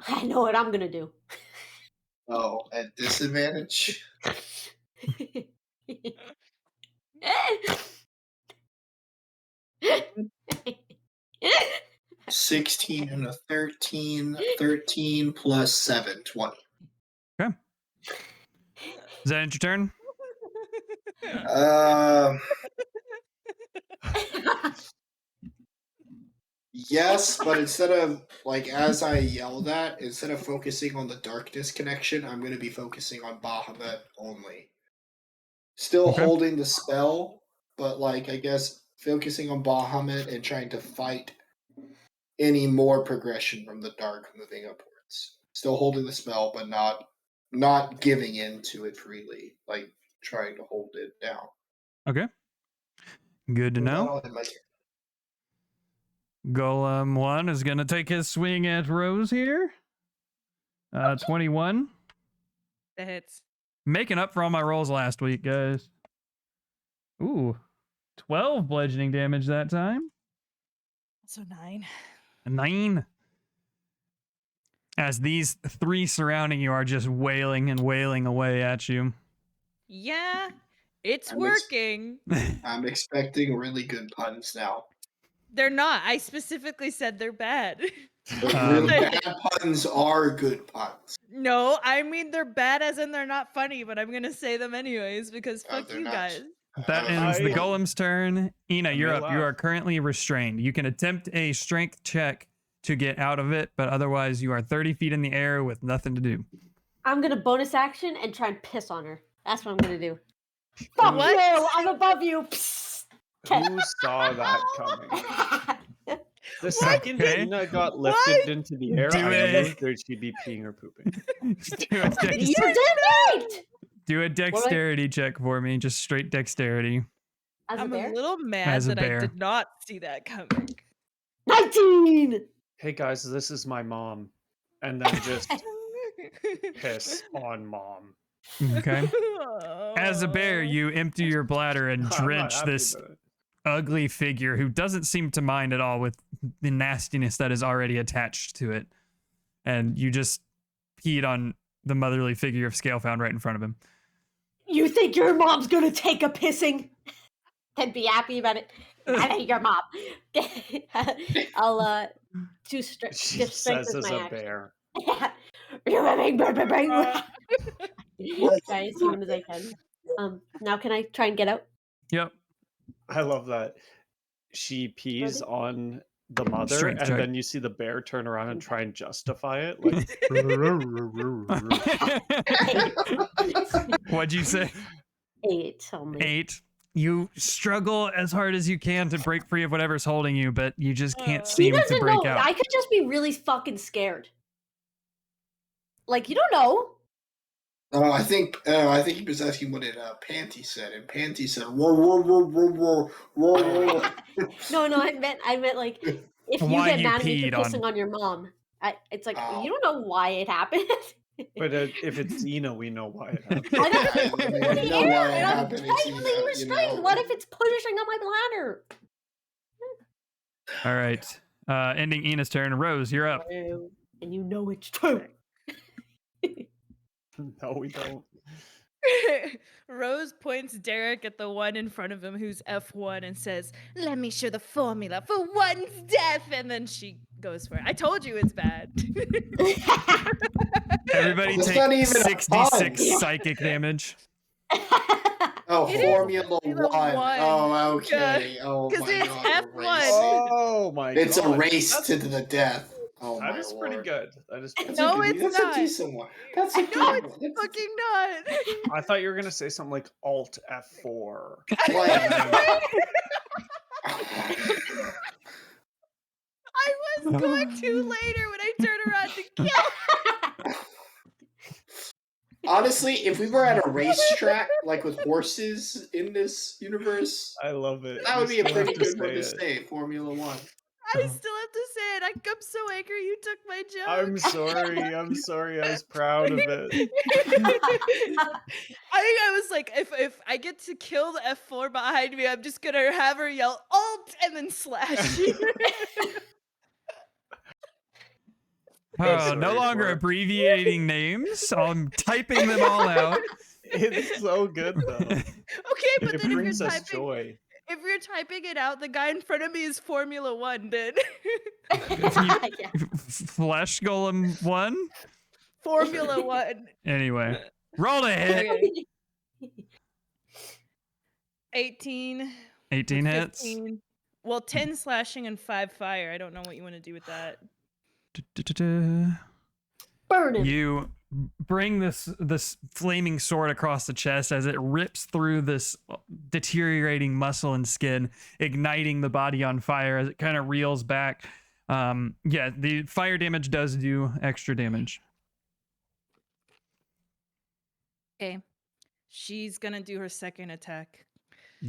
I know what I'm gonna do. Oh, at disadvantage. 16 and a 13. 13 plus 7, 20. Okay. Is that your turn? Yes, but instead of, like, as I yell that, instead of focusing on the darkness connection, I'm going to be focusing on Bahamut only. Still Okay. holding the spell, but, like, I guess focusing on Bahamut and trying to fight any more progression from the dark moving upwards. Still holding the spell, but not giving in to it freely, like trying to hold it down. Okay. Good to know. That'll end my turn. Golem 1 is going to take his swing at Rose here. 21. That hits. Making up for all my rolls last week, guys. Ooh. 12 bludgeoning damage that time. So 9. A 9. As these 3 surrounding you are just wailing and wailing away at you. Yeah, it's I'm working. I'm expecting really good puns now. They're not. I specifically said they're bad. But really bad puns are good puns. No, I mean they're bad as in they're not funny, but I'm gonna say them anyways because fuck they're you not. guys. That ends the I- golem's turn. Ina, I you're may up. You laugh. are currently restrained. You can attempt a strength check to get out of it, but otherwise you are 30 feet in the air with nothing to do. I'm gonna bonus action and try and piss on her. That's what I'm gonna do. Fuck What? you! I'm above you. Psst. Who saw that coming? The second Okay. Ina got lifted into the air, Do I it. knew that she'd be peeing or pooping. You did Do a dexterity check for me, just straight dexterity. As a I'm a bear. little mad As a that I bear. did not see that coming. 19. Hey guys, this is my mom. And then just piss on mom. Okay. As a bear, you empty your bladder and I'm not drench happy this about it. ugly figure who doesn't seem to mind at all with the nastiness that is already attached to it. And you just peed on the motherly figure of Scalefound right in front of him. You think your mom's gonna take a pissing and be happy about it? I ain't your mom. I'll do She just strength says with as my a action. bear. You're having try as soon as I can. Now can I try and get out? Yep. I love that. She pees Ready? on the mother, Strength and check. then you see the bear turn around and try and justify it. Like, What'd you say? 8 only. 8. You struggle as hard as you can to break free of whatever's holding you, but you just can't He seem to doesn't break know. out. I could just be really fucking scared. Like you don't know. Oh, I think he was asking what Panty said, and Panty said, "Roar, roar, roar, roar, roar, roar, roar." No, I meant like if you Why get you mad at me for peed pissing on- on your mom, it's like Oh. you don't know why it happened. but if it's Ina, we know why it happened. I got I in the know air why it and I'm happened. It's tightly Ina, you restrained. know. What if it's pushing on my bladder? All right. Ending Ina's turn. Rose, you're up. And you know it's true. No, we don't. Rose points Derek at the one in front of him who's F1 and says, "Let me show the formula for one's death." And then she goes for it. I told you it's bad. Everybody It's take not even a 66 pun. psychic damage. Oh, It is Formula Formula One. One. Oh, okay. Yeah, Oh 'cause my it's god, the F1. race. Oh my god. It's a race That's- to the death. Oh That my is lord. pretty good. That is pretty That's No, a good, it's that's not. a decent one. That's a I know good it's one. That's fucking not. I thought you were gonna say something like Alt F4. like I was going to later when I turn around to kill. honestly, if we were at a racetrack like with horses in this universe, I love it. that You would be a still have pretty to good one to say it. say. Formula One. I still have to say it. I'm so angry you took my joke. I'm sorry. I'm sorry. I was proud of it. I was like, if I get to kill the F4 behind me, I'm just gonna have her yell alt and then slash you. Oh, no sorry longer for it. abbreviating names. I'm typing them all out. It's so good though. Okay, but It then brings us joy. if you're typing it out, the guy in front of me is Formula One, then. Yeah. Flesh Golem 1? Formula One. Anyway, roll to hit. Okay. 18. 18 with hits. 15. Well, 10 slashing and 5 fire. I don't know what you want to do with that. Burn him. You bring this flaming sword across the chest as it rips through this deteriorating muscle and skin, igniting the body on fire as it kind of reels back. Yeah, the fire damage does do extra damage. Okay. She's gonna do her second attack.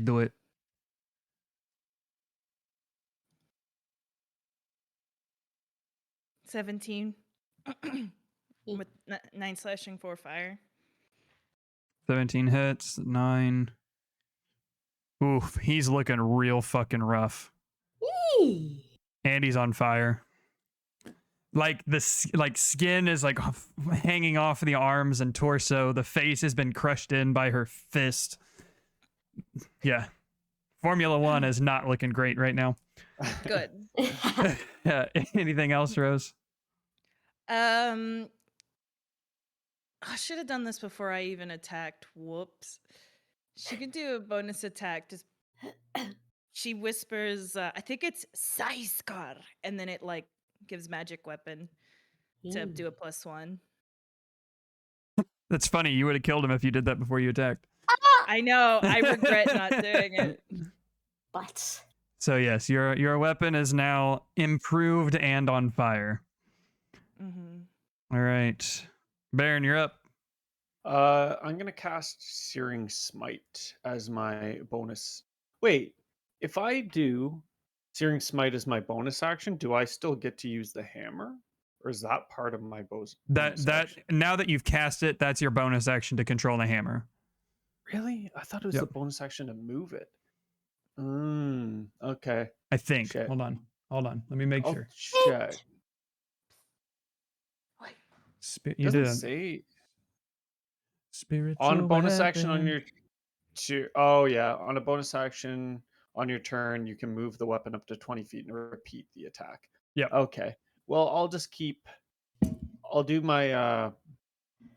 Do it. 17. With 9 slashing, 4 fire. 17 hits, 9. Oof, he's looking real fucking rough. Eee. And he's on fire. Like skin is like hanging off the arms and torso. The face has been crushed in by her fist. Yeah. Formula One is not looking great right now. Good. Yeah. Anything else, Rose? I should have done this before I even attacked. Whoops. She can do a bonus attack. Just she whispers, I think it's Saiskar, and then it like gives magic weapon to do a +1. That's funny. You would have killed him if you did that before you attacked. I know. I regret not doing it. But So yes, your weapon is now improved and on fire. Mm-hmm. All right, Baron, you're up. I'm gonna cast Searing Smite as my bonus. Wait, if I do Searing Smite as my bonus action, do I still get to use the hammer, or is that part of my bonus? Action? Now that you've cast it, that's your bonus action to control the hammer. Really? I thought it was Yep. the bonus action to move it. Okay. I think. Shit. Hold on. Let me make I'll sure. check. You Doesn't did say spiritual on bonus action on weapon. your oh yeah, on a bonus action on your turn, you can move the weapon up to 20 feet and repeat the attack. Yeah. Okay. Well, I'll do my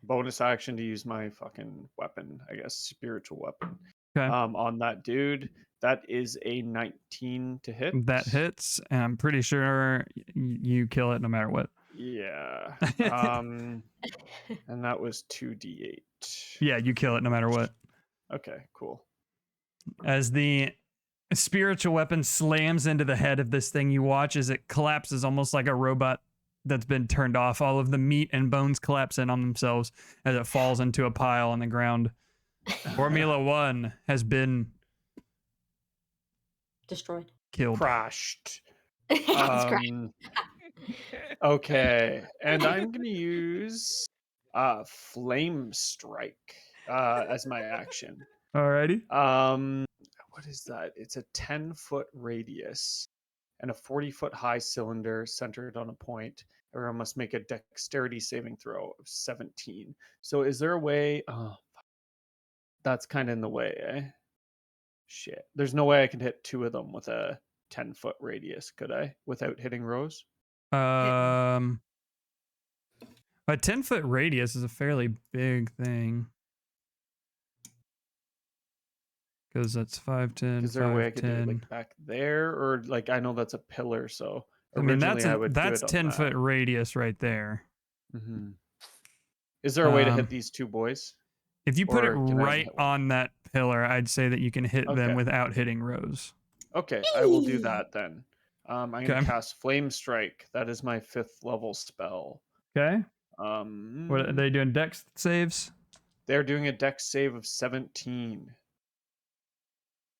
bonus action to use my fucking weapon, I guess, spiritual weapon. Okay. On that dude, that is a 19 to hit. That hits, and I'm pretty sure you kill it no matter what. Yeah. And that was 2d8. Yeah, you kill it no matter what. Okay, cool. As the spiritual weapon slams into the head of this thing, you watch as it collapses almost like a robot that's been turned off. All of the meat and bones collapse in on themselves as it falls into a pile on the ground. Formula One has been destroyed. killed. Crashed. It's crashed. Okay, and I'm gonna use Flame Strike as my action. Alrighty. What is that? It's a 10-foot radius and a 40-foot high cylinder centered on a point. Everyone must make a dexterity saving throw of 17. So is there a way? Oh, that's kind of in the way, eh? Shit. There's no way I can hit 2 of them with a 10-foot radius, could I? Without hitting Rose? A 10-foot radius is a fairly big thing. Because that's 5, 10, Is there a way I 5, could do it 10. like back there? Or like I know that's a pillar, so I mean, originally I would do that's it on 10-foot that. radius right there. Mm-hmm. Is there a way to Um, hit these 2 boys? If you put it Or can I only right hit one? on that pillar, I'd say that you can hit them Okay. without hitting Rose. Okay, I will do that then. I'm going to Okay. cast Flame Strike. That is my 5th level spell. Okay. What are they doing? Dex saves? They're doing a dex save of 17.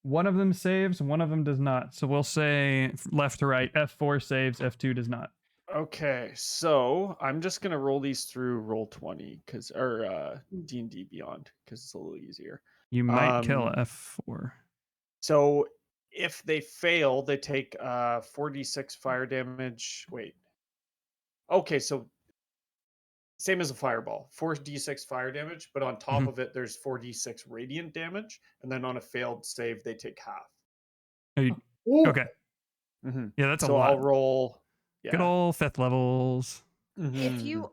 One of them saves, one of them does not. So we'll say left to right. F4 saves, F2 does not. Okay, so I'm just gonna roll these through roll 20 or D&D Beyond because it's a little easier. You might kill Um, F4. So if they fail, they take 4d6 fire damage. Wait. Okay, so same as a fireball, 4d6 fire damage, but on top Mhm. of it, there's 4d6 radiant damage, and then on a failed save, they take half. Are you, Ooh. okay. Mm-hmm. Yeah, that's a So lot. I'll roll. Good Yeah. old 5th levels. If you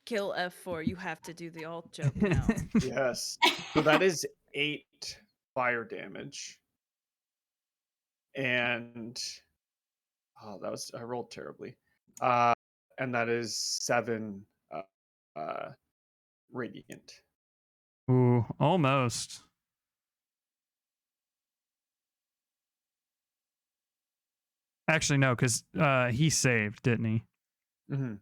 kill F4, you have to do the alt joke now. Yes. So that is 8 fire damage. And I rolled terribly. And that is 7 radiant. Ooh, almost. Actually, no, because he saved, didn't he? Mm-hmm.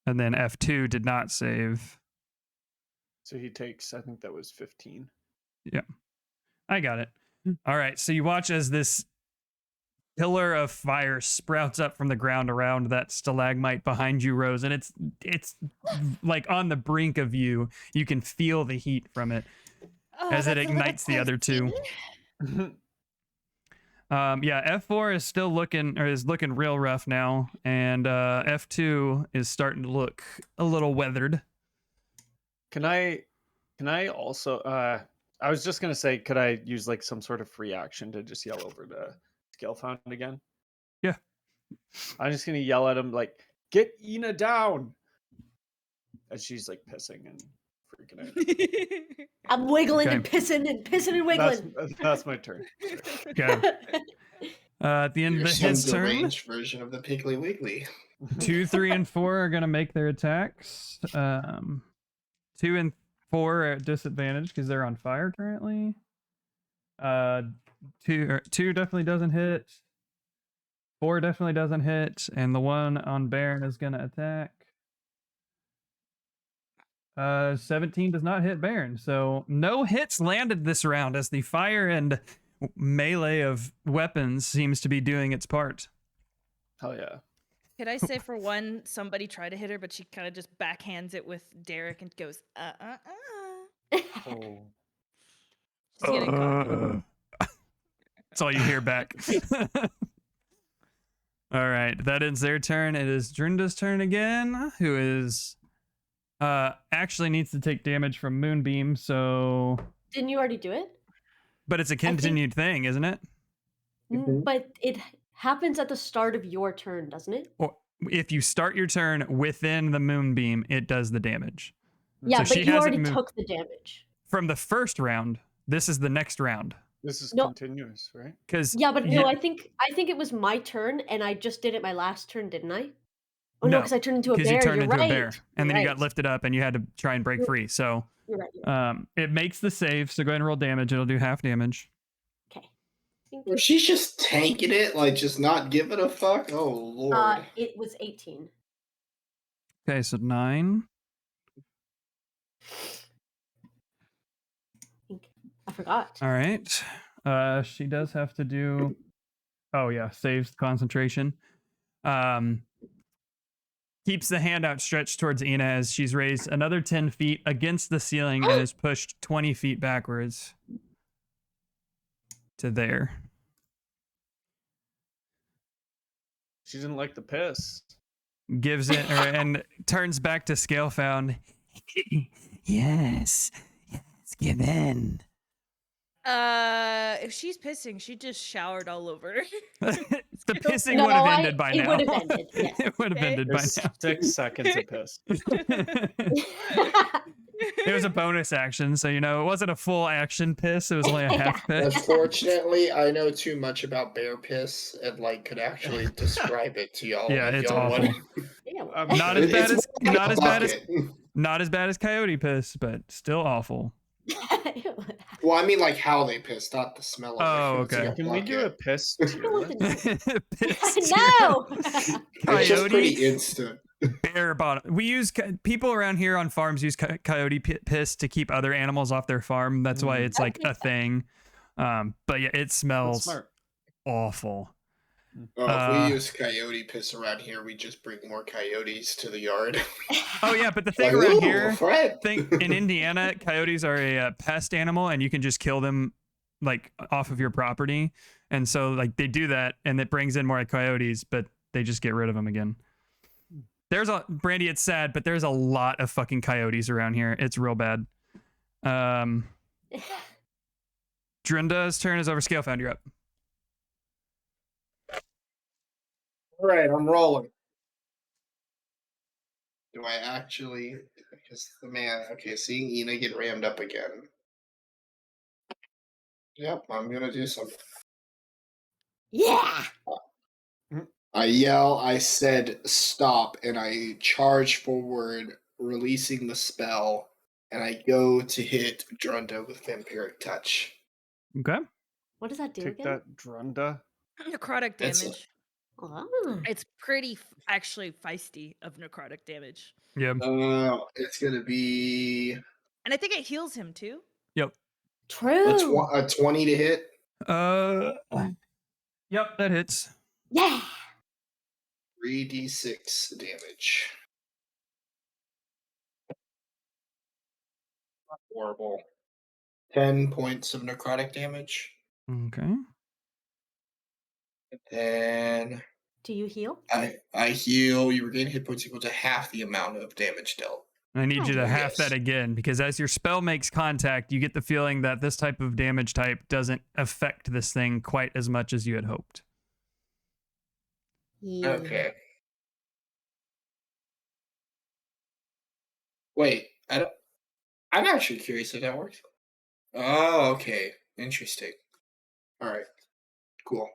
And then F2 did not save. So he takes, I think that was 15. Yeah, I got it. All right, so you watch as this pillar of fire sprouts up from the ground around that stalagmite behind you, Rose, and it's like on the brink of you. You can feel the heat from it as it that's a little ignites the other two. toasty. Yeah, F4 is still looking real rough now, and F2 is starting to look a little weathered. Can I also I was just gonna say, could I use like some sort of free action to just yell over to Scalefound again? Yeah. I'm just gonna yell at him like, get Ina down. As she's like pissing and freaking out. I'm wiggling Okay. and pissing and wiggling. That's my turn. Sorry. Okay. At the end You're of some his turn, deranged version of the Piggly Wiggly. 2, 3, and 4 are gonna make their attacks. 2 and 4 are at disadvantage because they're on fire currently. 2 definitely doesn't hit. 4 definitely doesn't hit, and the one on Baron is gonna attack. 17 does not hit Baron, so no hits landed this round as the fire and melee of weapons seems to be doing its part. Hell yeah. Could I say for one, somebody tried to hit her, but she kind of just backhands it with Derek and goes, Oh. She's getting cocky. That's all you hear back. All right, that ends their turn. It is Drinda's turn again, who is actually needs to take damage from Moonbeam, so Didn't you already do it? but it's a continued thing, isn't it? But it happens at the start of your turn, doesn't it? Or if you start your turn within the Moonbeam, it does the damage. Yeah, So she but you hasn't already moved took the damage. from the first round. This is the next round. This is No. continuous, right? Because Yeah, but no, I think it was my turn, and I just did it my last turn, didn't I? Oh no, No, because I turned into a bear. you turned You're into right. a bear, and then you got right. lifted up, and you had to try and break free. So You're right. it makes the save. So go ahead and roll damage. It'll do half damage. Okay. Or she's just tanking it, like just not giving a fuck. Oh lord. It was 18. Okay, so 9. I forgot. All right. She does have to do. Oh yeah, saves concentration. Keeps the hand outstretched towards Ina as she's raised another 10 feet against the ceiling and is pushed 20 feet backwards to there. She didn't like the piss. gives it and turns back to Scalefound. Yes, give in. If she's pissing, she just showered all over. The pissing No, would have ended by it now. would have ended. Yes. It would have Okay. ended by There's now. 6 seconds of piss. It was a bonus action, so it wasn't a full action piss. It was only a half piss. Unfortunately, I know too much about bear piss and could actually describe it to y'all. Yeah, if it's y'all awful. Yeah. Not as bad as more like not a as bad as bucket. not as bad as coyote piss, but still awful. Well, I mean how they piss, not the smell of Oh, it. It's okay. like a Can we do a bucket. piss I tier don't list? want to know. Piss No. It's just Coyote? pretty instant. Bare bottom. We use people around here on farms use coyote piss to keep other animals off their farm. That's why it's like a thing. But yeah, it That's smells smart. awful. Oh, if Uh, we use coyote piss around here, we just bring more coyotes to the yard. Oh yeah, but the thing Like, around ooh, here, Fred. in Indiana, coyotes are a pest animal, and you can just kill them off of your property. And so they do that, and it brings in more coyotes, but they just get rid of them again. There's Brandy, it's sad, but there's a lot of fucking coyotes around here. It's real bad. Drinda's turn is over. Scalefound, you're up. All right, I'm rolling. Do I actually? Because seeing Ina get rammed up again. Yep, I'm gonna do something. Yeah. I yell, I said stop, and I charge forward, releasing the spell, and I go to hit Drunda with Vampiric Touch. Okay. What does that do Take again? that, Drunda. Necrotic It's- damage. Oh. It's pretty actually feisty of necrotic damage. Yeah. It's gonna be And I think it heals him too. Yep. True. a 20 to hit. Yep, that hits. Yeah. 3d6 damage. Not horrible. 10 points of necrotic damage. Okay. And then Do you heal? I heal. You regain hit points equal to half the amount of damage dealt. I need you to Oh, half yes. that again, because as your spell makes contact, you get the feeling that this type of damage type doesn't affect this thing quite as much as you had hoped. Yeah. Okay. Wait, I'm actually curious if that works. Oh, okay. Interesting. All right. Cool.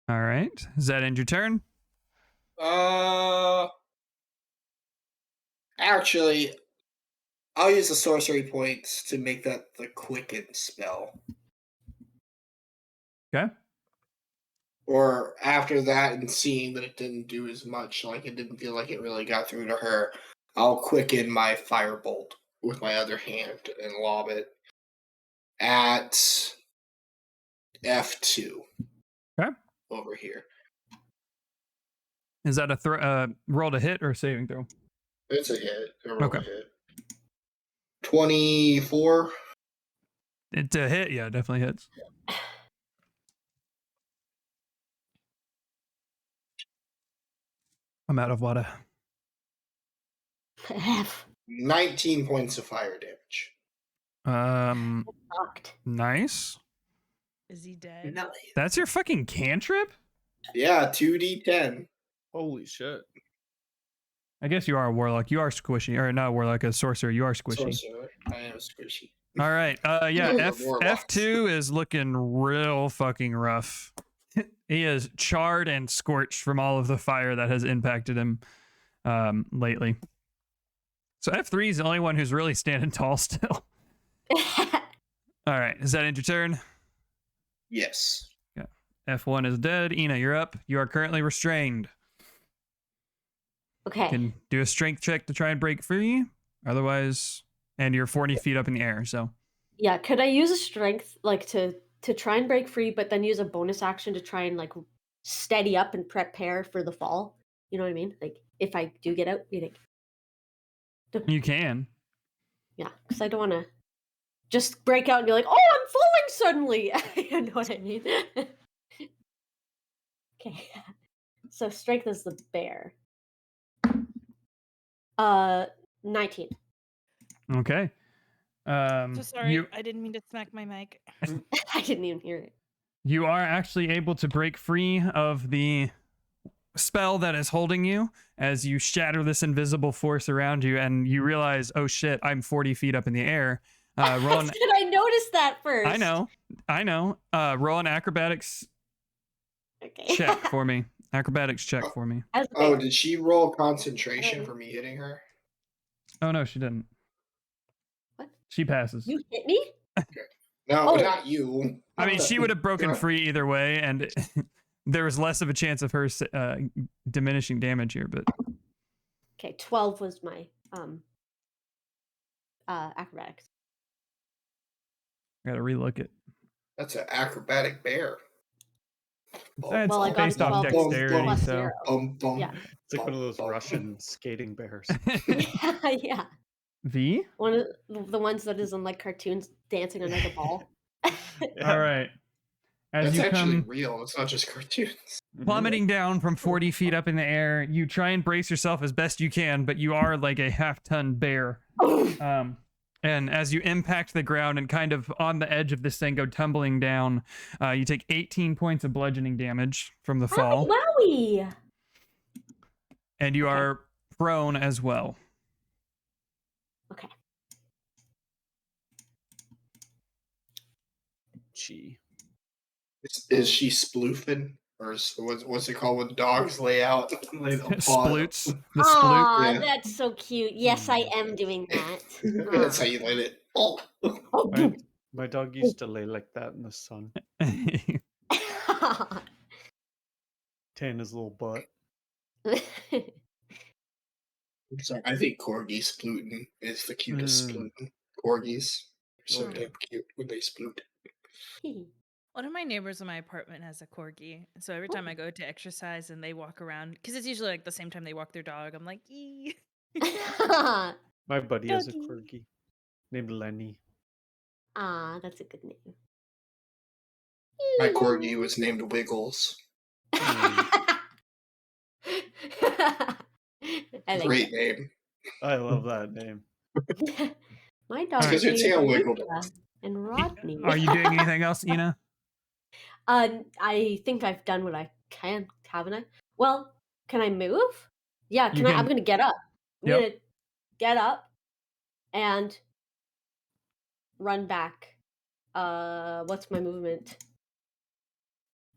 All right. Does that end your turn? Actually, I'll use the sorcery points to make that the quicken spell. Okay. Or after that, and seeing that it didn't do as much, it didn't feel like it really got through to her, I'll quicken my firebolt with my other hand and lob it at F2. Okay. Over here. Is that a roll to hit or a saving throw? It's a hit. A roll Okay. hit. 24. It's a hit. Yeah, definitely hits. I'm out of water. 19 points of fire damage. Fucked. Nice. Is he dead? That's your fucking cantrip? Yeah, 2d10. Holy shit. I guess you are a warlock. You are squishy. Or not a warlock, a sorcerer. You are squishy. Sorcerer. I am squishy. All right. Yeah, Those are warlocks. F2 is looking real fucking rough. He is charred and scorched from all of the fire that has impacted him lately. So F3 is the only one who's really standing tall still. All right. Is that end your turn? Yes. Yeah. F1 is dead. Ina, you're up. You are currently restrained. Okay. Can do a strength check to try and break free. Otherwise, and you're 40 feet up in the air. So Yeah. Could I use a strength to try and break free, but then use a bonus action to try and steady up and prepare for the fall? You know what I mean? If I do get out, you can. yeah, because I don't want to just break out and be like, "Oh, I'm falling suddenly." You know what I mean? Okay. So strength is the bear. 19. Okay. So sorry, You I didn't mean to smack my mic. I didn't even hear it. you are actually able to break free of the spell that is holding you as you shatter this invisible force around you, and you realize, oh shit, I'm 40 feet up in the air. Roll an, Did I notice that first? I know. Roll an acrobatics Okay. check for me. Acrobatics check for me. As a Oh, bear. did she roll concentration Um, for me hitting her? Oh no, she didn't. What? She passes. You hit me? No, Oh. not you. I mean, she would have broken free either way, and there was less of a chance of her diminishing damage here. But Okay, 12 was my acrobatics. I gotta relook it. That's an acrobatic bear. It's Well, I got based a off 12 dexterity, plus so 0. Bum, bum, Yeah. It's like one of those bum, bum. Russian skating bears. Yeah. V. One of the ones that is in like cartoons dancing under the ball. Yeah. All right. As That's you actually come real. It's not just cartoons. Mhm. plummeting down from 40 feet up in the air, you try and brace yourself as best you can, but you are like a half-ton bear. And as you impact the ground and kind of on the edge of this thing go tumbling down, you take 18 points of bludgeoning damage from the fall, Wowie! and you Okay. are prone as well. Okay. Gee. Is she sploofing? Or what's it called when dogs lay out? Lay the paw. Sploots. The sploot. Aw, Yeah. that's so cute. Yes, I am doing that. That's how you let it. Oh. Oh, My dog used to lay like that in the sun, tan his little butt. I'm sorry. I think corgi splooting is the cutest splooting. Corgis are so Oh, yeah. damn cute when they sploot. One of my neighbors in my apartment has a corgi, and so every time I go to exercise and they walk around, because it's usually like the same time they walk their dog, I'm like, ee. My buddy has a Doggy. corgi named Lenny. Ah, that's a good name. My corgi was named Wiggles. I like Great name. I love that name. that. My dog It's 'cause your named tail wiggled. Lisa and Rodney. Are you doing anything else, Ina? I think I've done what I can, haven't I? Well, can I move? Yeah, You I'm can- gonna get up. I'm Yep. gonna get up and run back. What's my movement?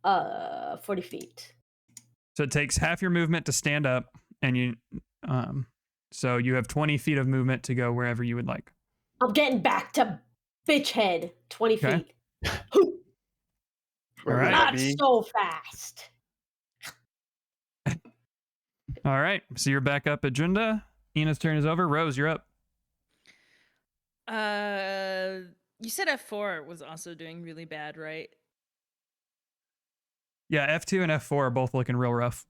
40 feet. So it takes half your movement to stand up, and so you have 20 feet of movement to go wherever you would like. I'm getting back to bitch head. 20 Okay. feet. Where All would right. that Not be? so fast. All right. So you're back up at Junda. Ina's turn is over. Rose, you're up. You said F4 was also doing really bad, right? Yeah, F2 and F4 are both looking real rough.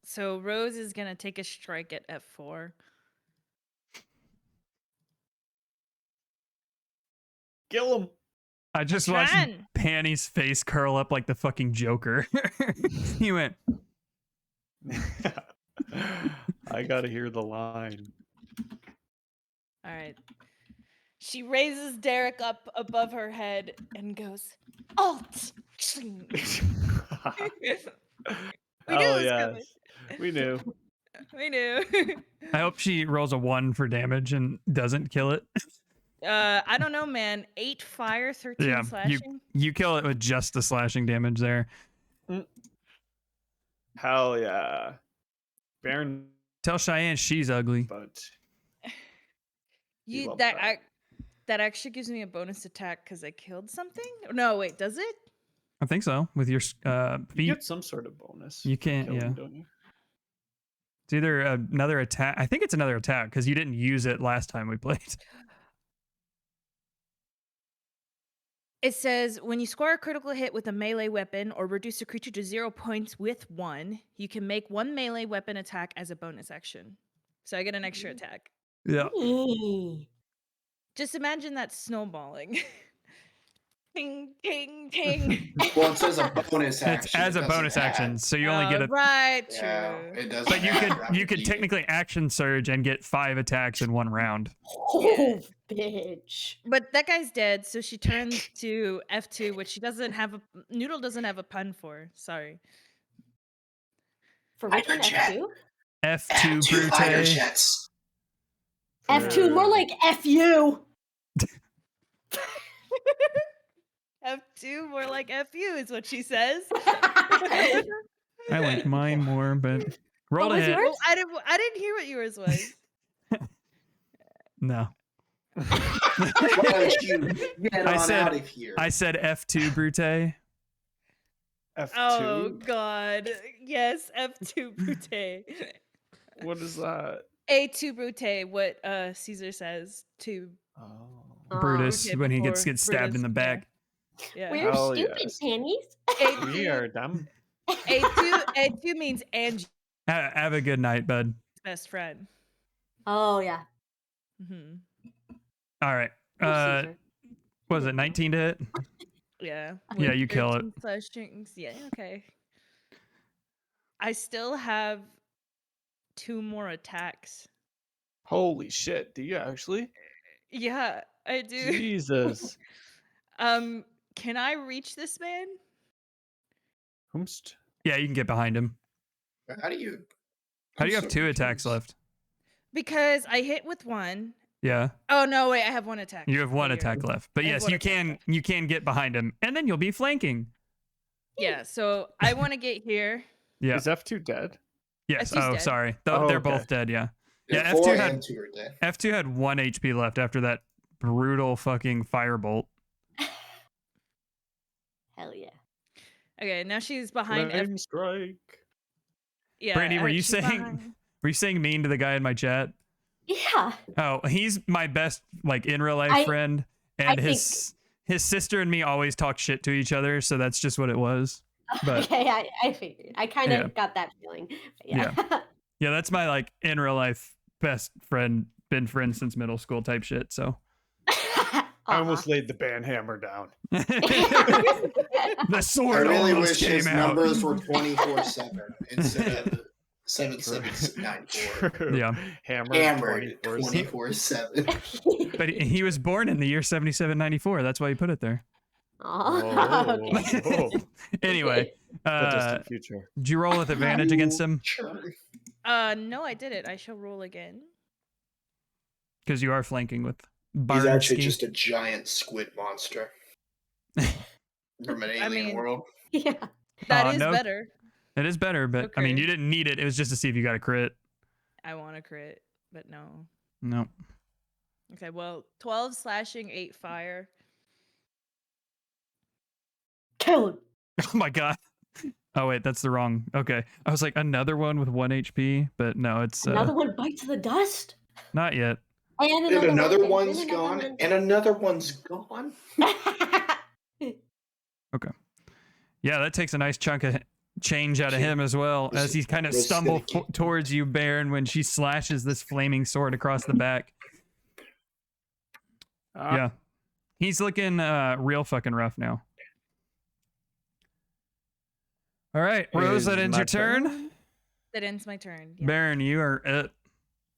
So Rose is gonna take a strike at F4. Kill him. I just I'm watched trying. Panny's face curl up like the fucking Joker. He went, I gotta hear the line. All right. She raises Derek up above her head and goes, Alt! We knew Oh it was yes, coming. we knew. We knew. I hope she rolls a 1 for damage and doesn't kill it. I don't know, man. 8 fire, 13 Yeah, slashing. you kill it with just the slashing damage there. Hell yeah, Baron. Tell Cheyenne she's ugly. But You love That that. that actually gives me a bonus attack because I killed something. No, wait, does it? I think so. With your you feet, get some sort of bonus. You for can't, killing, yeah. don't you? it's either another attack. I think it's another attack because you didn't use it last time we played. It says when you score a critical hit with a melee weapon or reduce a creature to 0 points with 1, you can make one melee weapon attack as a bonus action. So I get an extra attack. Yeah. Eee. Just imagine that snowballing. Ting, ting, ting. Well, it says a bonus action. It's as it a doesn't bonus add. action, so you only get a. Right, Yeah, true. it doesn't. But you add could rapid healing. technically action surge and get 5 attacks in 1 round. Oh, bitch. But that guy's dead, so she turns to F2, which she doesn't have a Noodle doesn't have a pun for. Sorry. For which one? Fighter jet. F2? F2 Fighter Brute. jets. F2, more like FU. F2, more like FU is what she says. I like mine more, but roll What a was hit. yours? Oh, I didn't hear what yours was. No. Why don't you get I on said- out of here? I said F2 Brute. F2. Oh god. Yes, F2 Brute. What is that? A2 Brute, what Caesar says to Oh. Brutus Brute when he before gets stabbed in the Brutus, back. Yeah. We're Hell stupid yes. panties. A2, We are dumb. A2 means Angie's Have a good night, bud. best friend. Oh, yeah. Hmm. All right. Poor Caesar. What was it 19 to hit? Yeah. Yeah, with you kill it. 13 slashings. Yeah, okay. I still have 2 more attacks. Holy shit. Do you actually? Yeah, I do. Jesus. Can I reach this man? Whomst? Yeah, you can get behind him. How do you? How do you I'm have so 2 attacks confused. left? Because I hit with 1. Yeah, Oh no, wait, I have 1 attack. you have 1 Yeah, you're attack right. left. But I have yes, 1 you attack can get behind him, and then you'll be flanking. Yeah, so I want to get here. Yeah. Is F2 dead? Yes. F2's Oh, dead. sorry. Oh, They're okay. both dead. Yeah. Yeah, Yeah, F2 4 had- and 2 are dead. F2 had 1 HP left after that brutal fucking firebolt. Hell yeah. Okay, now she's behind F. Flame strike. Yeah, Brandy, were you she's saying- behind- Were you saying mean to the guy in my chat? Yeah. Oh, he's my best like in real life I- friend, I and his sister and me always talk shit to each other, so that's just what it was. But Okay, I figured. I kind of Yeah. got that feeling. But yeah. yeah, that's my like in real life best friend, been friends since middle school type shit. So I almost laid the band hammer down. the I sword really almost wish his came out. numbers were 24/7 instead of 7794. True. Yeah. Hammer Hammered 24/7. 24/7. But he was born in the year 7794. That's why he put it there. Aw, Oh, okay. oh, Anyway, the distant future. did you roll with advantage against him? Sure. no, I did it. I shall roll again. Because you are flanking with He's actually Barnsky. just a giant squid monster from an alien mean- world. Yeah. That is no, better. It is better, but I mean, Okay. you didn't need it. It was just to see if you got a crit. I want to crit, but no. No. Okay, well, 12 slashing, 8 fire. Kill him. Oh my god. Oh wait, that's the wrong. Okay, I was like another one with 1 HP, but no, it's Another one bites the dust. not yet. And And another one, one's and gone, another and another one's gone. one. Yeah, that takes a nice chunk of change out of him as well, as he kind of Was stumble gonna towards you, Baron, when she slashes this flaming sword across the back. Yeah, he's looking real fucking rough now. All right, Rose, that Is ends my your turn. That ends my turn. Yeah. Baron, you are it.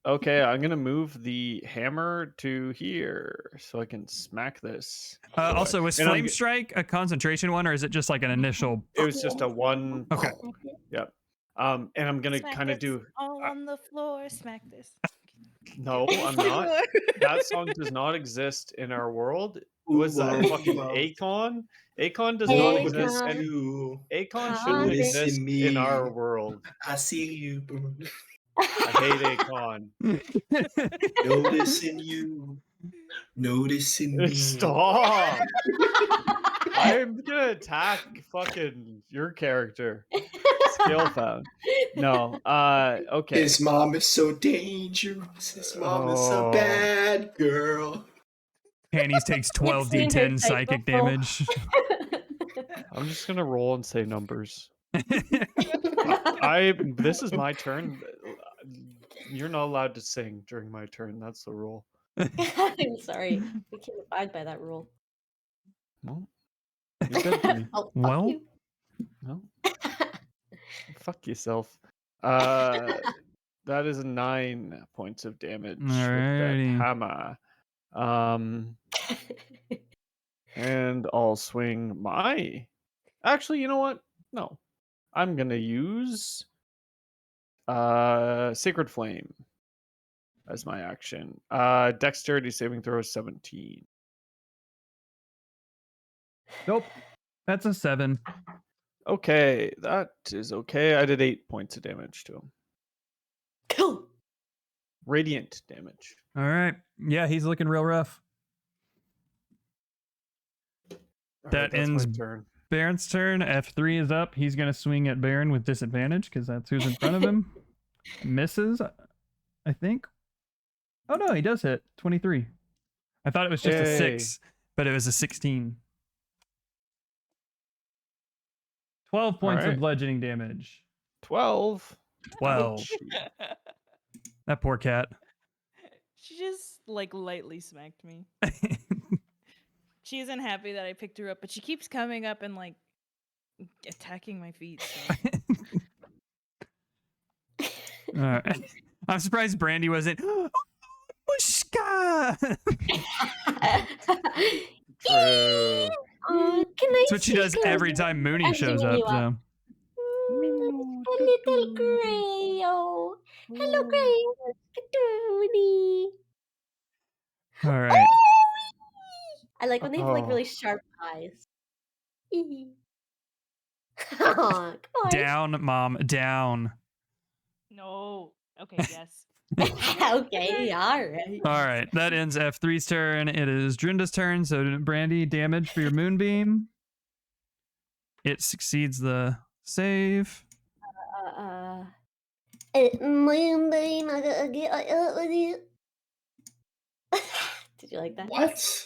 Okay, I'm gonna move the hammer to here so I can smack this. Also, was And I'm Flame g- Strike a concentration one, or is it just like an initial? It was just a one. Okay. Yep. And I'm gonna Smack kind of this do. all on the floor. Smack this. No, I'm not. That song does not exist in our world. It was that fucking Akon. Akon does not Akon. exist. And Akon shouldn't Notice exist in in me. our world. I see you, boo. I hate Akon. Noticing you. Noticing me. Stop! I'm gonna attack fucking your character. Skill found. No. Okay. His mom is so dangerous. His mom is Oh. a bad girl. Panties takes 12d10 Standard psychic type of roll. damage. I'm just gonna roll and say numbers. This is my turn. You're not allowed to sing during my turn. That's the rule. I'm sorry. We can't abide by that rule. Well, You said to me. Oh, fuck Well, you. No. Fuck yourself. That is 9 points of damage with that Alrighty. hammer. And I'll swing my. Actually, you know what? No, I'm gonna use Sacred Flame as my action. Dexterity saving throw is 17. Nope. That's a 7. Okay, that is okay. I did 8 points of damage to him. Cool. Radiant damage. All right. Yeah, he's looking real rough. All That that's ends my turn. Baron's turn. F3 is up. He's going to swing at Baron with disadvantage because that's who's in front of him. Misses, I think. Oh, no, he does hit. 23. I thought it was just a 6, but it was a 16. 12 points of Alright. bludgeoning damage. 12. 12. That poor cat. She just like lightly smacked me. She isn't happy that I picked her up, but she keeps coming up and like attacking my feet. So. I'm surprised Brandy wasn't. Mushka! True. Can I That's what she see does every Clover? time Mooney I'm shows giving up. you So. A little Grayo. Hello, Grayo. Mooney. All right. I like when they have like really sharp eyes. Aw, come on. Down, Mom. Down. No. Okay. Yes. Okay, all right. All right. That ends F3's turn. It is Drinda's turn. So, Brandy, damage for your moonbeam. It succeeds the save. Moonbeam. Did you like that? What?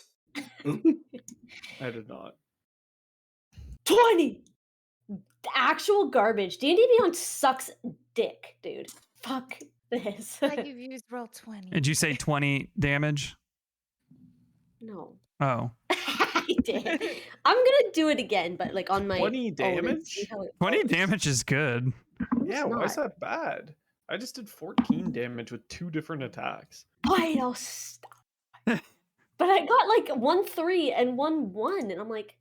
I did not. 20. Actual garbage. D&D Beyond sucks dick, dude. Fuck this. Like you've used roll 20. Did you say 20 damage? No. Oh. I did. I'm gonna do it again, but like on my 20 own damage? and see how it 20 goes. damage is good. Yeah, why is that bad? I just did 14 damage with 2 different attacks. Why else stop? But I got like 1-3 and 1-1, and I'm like,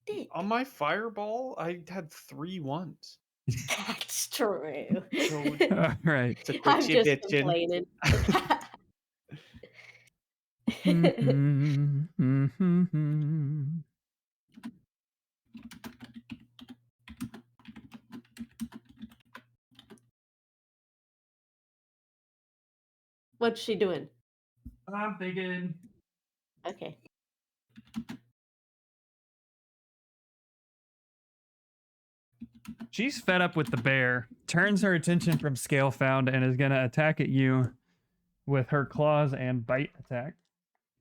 dick. On my fireball, I had 3 1s. That's true. So All right. it's a I'm bitchy just bitchin'. complaining. What's she doing? I'm thinking. Okay. She's fed up with the bear, turns her attention from Scalefound, and is going to attack at you with her claws and bite attack.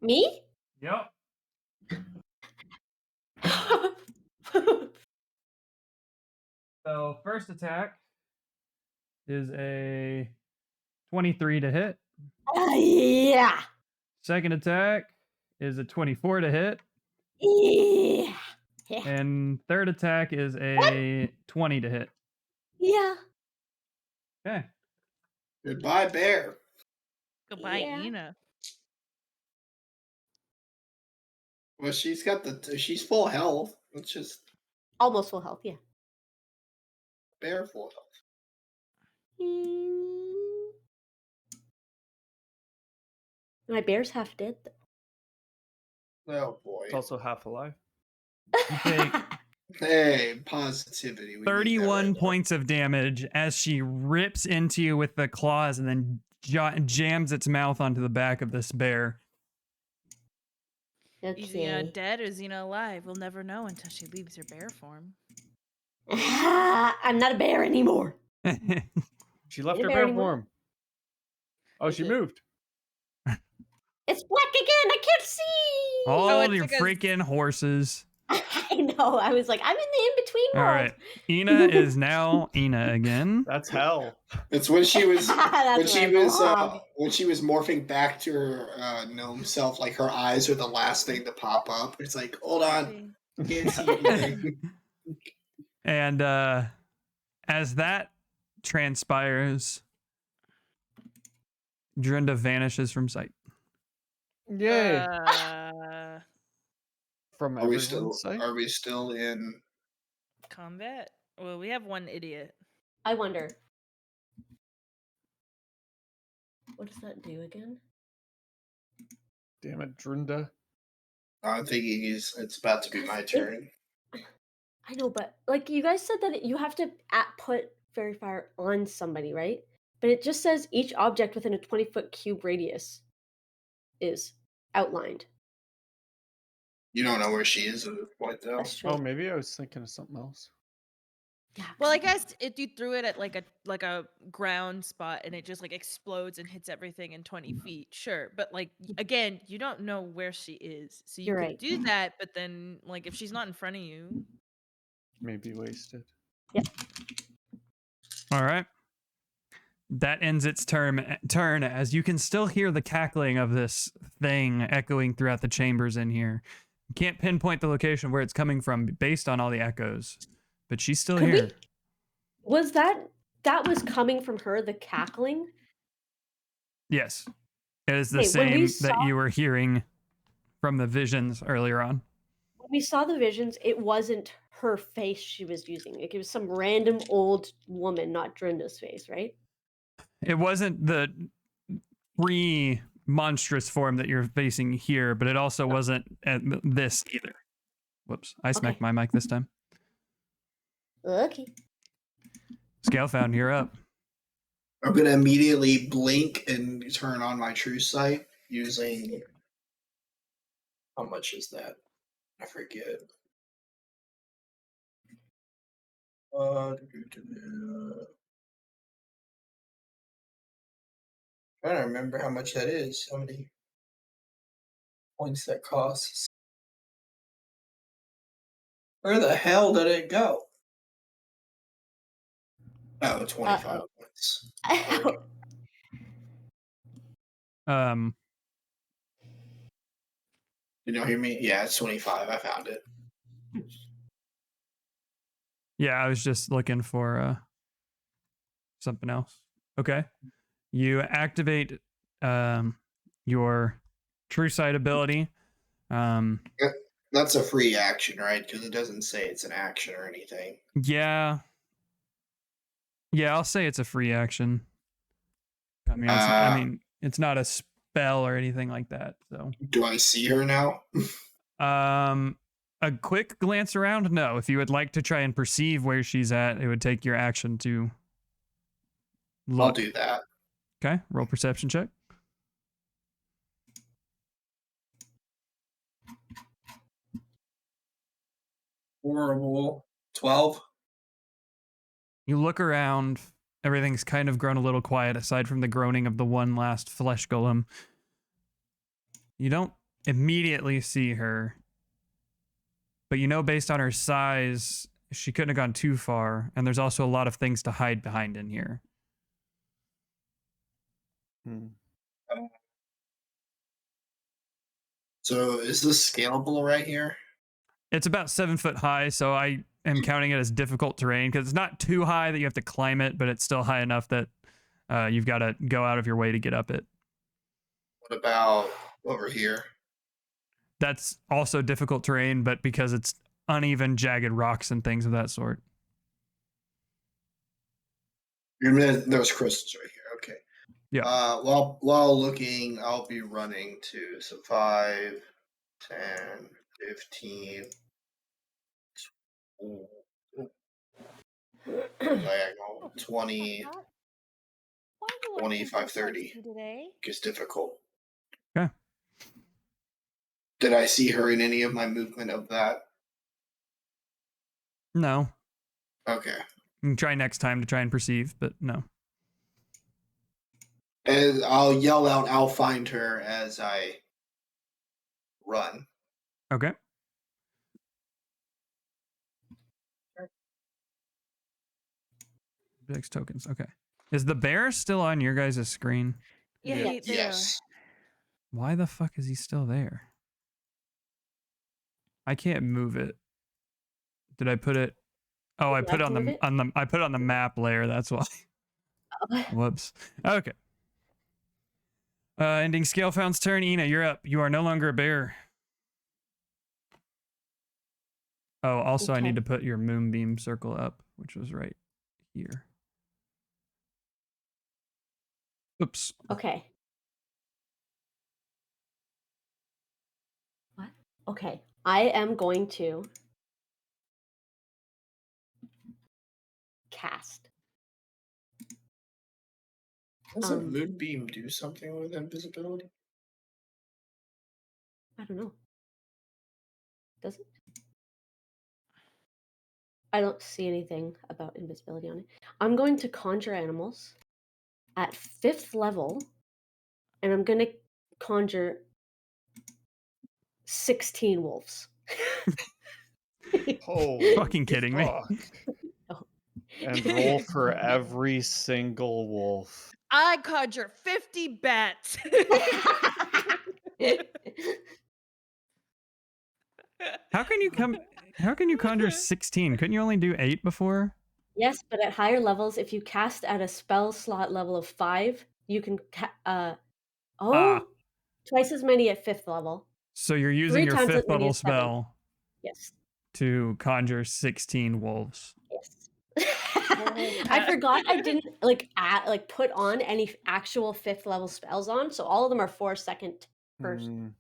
Me? Yep. So, first attack is a 23 to hit. Yeah. Second attack is a 24 to hit. Yeah. And third attack is a 20 to hit. Yeah. Okay. Goodbye, bear. Goodbye, Yeah. Ina. Well, she's full health. It's just Almost full health, yeah. bear full health. My bear's half dead, though. Oh boy. It's also half alive. You take Hey, positivity. We need that 31 right now. points of damage as she rips into you with the claws and then jams its mouth onto the back of this bear. Is Xena Okay. dead or Xena alive? We'll never know until she leaves her bear form. I'm not a bear anymore. She left Ain't her a bear bear anymore. form. Oh, she moved. It's black again. I can't see. All it's your because- freaking horses. I know. I was like, I'm in the in-between All world. right. Ina is now Ina again. That's hell. It's when she was That's when she where I was belong. when she was morphing back to her gnome self. Like her eyes are the last thing to pop up. It's like, hold on, Can't see anything. And as that transpires, Drinda vanishes from sight. Yay! From Are we everyone's side? Are we still in? Combat? Well, we have one idiot. I wonder. What does that do again? Damn it, Drunda. I'm thinking it's about to be my turn. I know, but like you guys said that you have to put fairy fire on somebody, right? But it just says each object within a 20-foot cube radius is outlined. You don't know where she is at this point, though. That's true. Oh, maybe I was thinking of something else. Yeah. Well, I guess if you threw it at like a ground spot and it just like explodes and hits everything in 20 feet, sure. But like again, you don't know where she is, so you You're could right. do that. But then, like, if she's not in front of you, Maybe wasted. All right. That ends its turn as you can still hear the cackling of this thing echoing throughout the chambers in here. You can't pinpoint the location where it's coming from based on all the echoes, but she's still Could here. Was that was coming from her, the cackling? Yes. It is the Okay, when we same that you were hearing from the visions earlier on. When we saw the visions, it wasn't her face she was using. Like, it was some random old woman, not Drinda's face, right? It wasn't the monstrous form that you're facing here, but it also wasn't at this either. Whoops. I smacked my mic this time. Okay. Scalefound, you're up. I'm gonna immediately blink and turn on my true sight using. How much is that? I forget. I don't remember how much that is. How many points that costs? Where the hell did it go? Oh, 25 points. You don't hear me? Yeah, it's 25. I found it. Yeah, I was just looking for something else. Okay. You activate your true sight ability. That's a free action, right? Because it doesn't say it's an action or anything. Yeah. Yeah, I'll say it's a free action. I mean, it's not a spell or anything like that. So. Do I see her now? A quick glance around? No. If you would like to try and perceive where she's at, it would take your action to look. I'll do that. Okay, roll perception check. Horrible. 12. You look around. Everything's kind of grown a little quiet aside from the groaning of the one last flesh golem. You don't immediately see her. But you know, based on her size, she couldn't have gone too far. And there's also a lot of things to hide behind in here. So is this scalable right here? It's about 7 foot high, so I am counting it as difficult terrain because it's not too high that you have to climb it, but it's still high enough that you've got to go out of your way to get up it. What about over here? That's also difficult terrain, but because it's uneven, jagged rocks and things of that sort. There's crystals right here. Okay. Yeah. While looking, I'll be running too. So 5, 10, 15. Diagonal 20, 25, 30. It's difficult. Okay. Did I see her in any of my movement of that? No. Okay. You can try next time to try and perceive, but no. And I'll yell out, I'll find her as I run. Okay. Dex tokens. Okay. Is the bear still on your guys' screen? yeah, Yes. Why the fuck is he still there? I can't move it. Did I put it? Oh, I put it Left on of the it? on the I put it on the map layer. That's why. Whoops. Okay. Ending Scalefound's turn. Ina, you're up. You are no longer a bear. Oh, also I Okay. need to put your moonbeam circle up, which was right here. Oops. Okay. What? Okay. I am going to cast. Doesn't Moonbeam do something with invisibility? I don't know. Does it? I don't see anything about invisibility on it. I'm going to conjure animals at 5th level, and I'm going to conjure 16 wolves. Holy Fucking kidding me. fuck. Oh. And roll for every single wolf. I conjure 50 bats. How can you conjure 16? Couldn't you only do 8 before? Yes, but at higher levels, if you cast at a spell slot level of 5, you can twice as many at 5th level. So you're using 3 your times as 5th many level as 7th. spell Yes. to conjure 16 wolves. Yes. I forgot I didn't put on any actual 5th level spells on, so all of them are 4 second, first, Mm.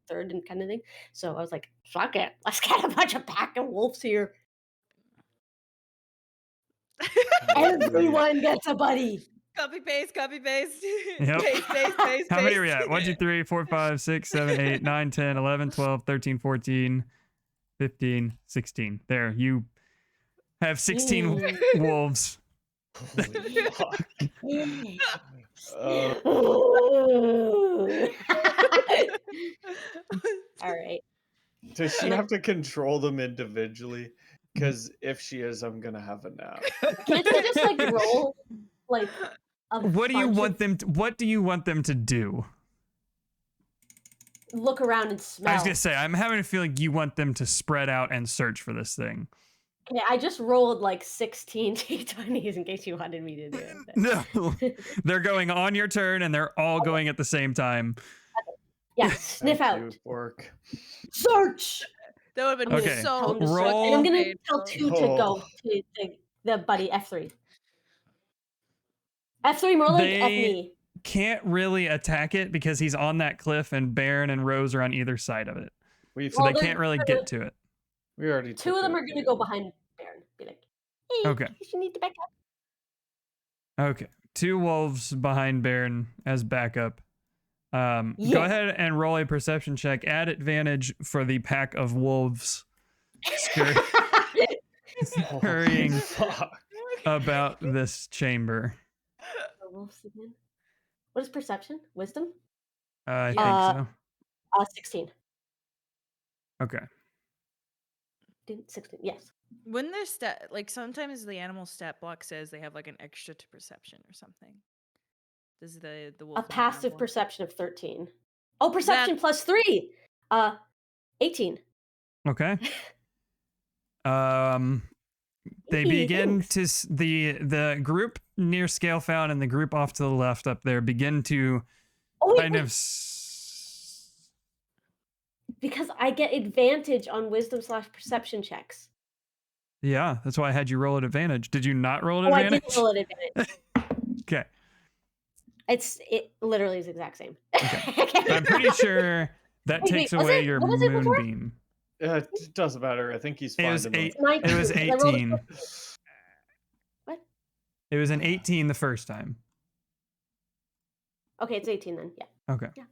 third and kind of thing. So I was like, fuck it, let's get a bunch of pack of wolves here. Everyone gets a buddy. Copy paste, copy paste. Yep. Paste, paste, paste. How many are we paste. at? 1, 2, 3, 4, 5, 6, 7, 8, 9, 10, 11, 12, 13, 14, 15, 16. There, you have 16 wolves. Holy fuck. All right. Does she have to control them individually? Because if she is, I'm gonna have a nap. Can't you just roll a What do you bunch want of- them to, what do you want them to do? look around and smell? I was gonna say, I'm having a feeling you want them to spread out and search for this thing. Okay, I just rolled 16 d20s in case you wanted me to do it. but- No, they're going on your turn and they're all going at the same time. Yeah, sniff Thank out. you, Bork. Search! That would have been Okay, so Tell 'em to search. roll- And I'm going to painful. tell 2 to go to the buddy, F3. F3, more like They- F me. Can't really attack it because he's on that cliff and Baron and Rose are on either side of it. We've So Well, they they're can't really gonna- get to it. we already 2 took of them it. are going to go behind Baron. Be like, hey, Okay. you need to back up. Okay. 2 wolves behind Baron as backup. Go Yeah. ahead and roll a perception check. Add advantage for the pack of wolves scurrying Fuck. about this chamber. Wolves again. What is perception? Wisdom? I think Uh, so. 16. Okay. 16, yes. When their stat, sometimes the animal stat block says they have an extra to perception or something. Does the wolf A not have passive one? perception of 13. Oh, perception plus 3. 18. Okay. They Hey, begin thanks. to the group near Scalefound and the group off to the left up there begin to Oh, wait, kind wait, of because I get advantage on wisdom/perception checks. yeah, that's why I had you roll at advantage. Did you not roll at Oh, I advantage? didn't roll at advantage. Okay. It literally is the exact same. I'm pretty sure that Wait, takes was away it- your what was it before? moonbeam. It doesn't matter. I think he's It fine. was in the- 8. 19. It was I rolled a 18. 14. What? It was an 18 the first time. Okay, it's 18 then. Yeah. Okay. Yeah.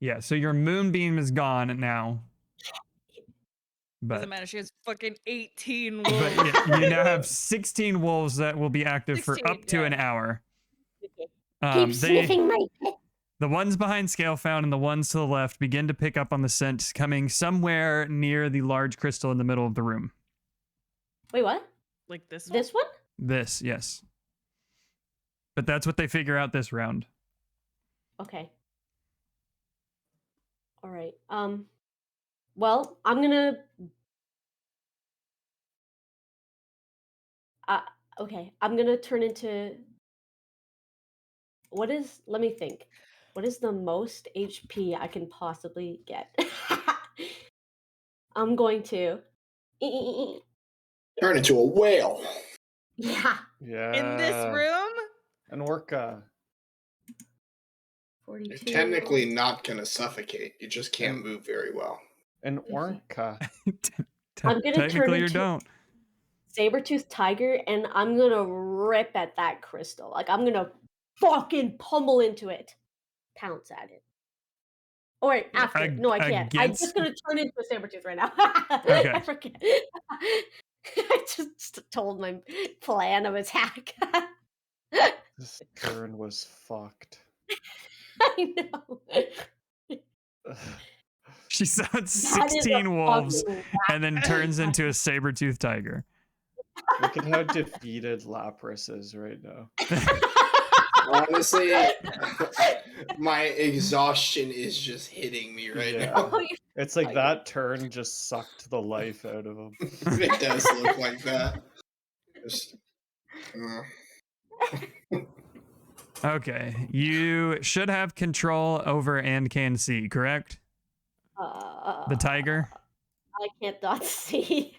Yeah, so your moonbeam is gone now. But, Doesn't matter. She has fucking 18 but wolves. yeah, you now have 16 wolves that will be active for 16, up to an yeah. hour. Okay. Um, Keep they, sniffing my pet. the ones behind Scalefound and the ones to the left begin to pick up on the scent coming somewhere near the large crystal in the middle of the room. Wait, what? Like this one? This one? This, yes. But that's what they figure out this round. Okay. All right. Well, I'm gonna. Okay, I'm gonna turn into. What is? Let me think. What is the most HP I can possibly get? I'm going to. Turn into a whale. Yeah. Yeah. In this room? An orca. 42. You're technically not gonna suffocate. You just can't And- move very well. An orca. I'm gonna turn Technically, you into- don't. Saber-toothed tiger, and I'm gonna rip at that crystal. Like, I'm gonna fucking pummel into it. Pounce at it. Or after. No, I can't. I'm against- just gonna turn into a saber-tooth right now. Okay. I forget. I just told my plan of attack. This turn was fucked. I know. She summoned That is a 16 wolves fucking and then turns into a saber-toothed tiger. Look at how defeated Lapras is right now. Honestly, my exhaustion is just hitting me right Yeah. now. It's like Okay. that turn just sucked the life out of him. It does look like that. Just, Okay, you should have control over and can see, correct? The tiger? I can't not see.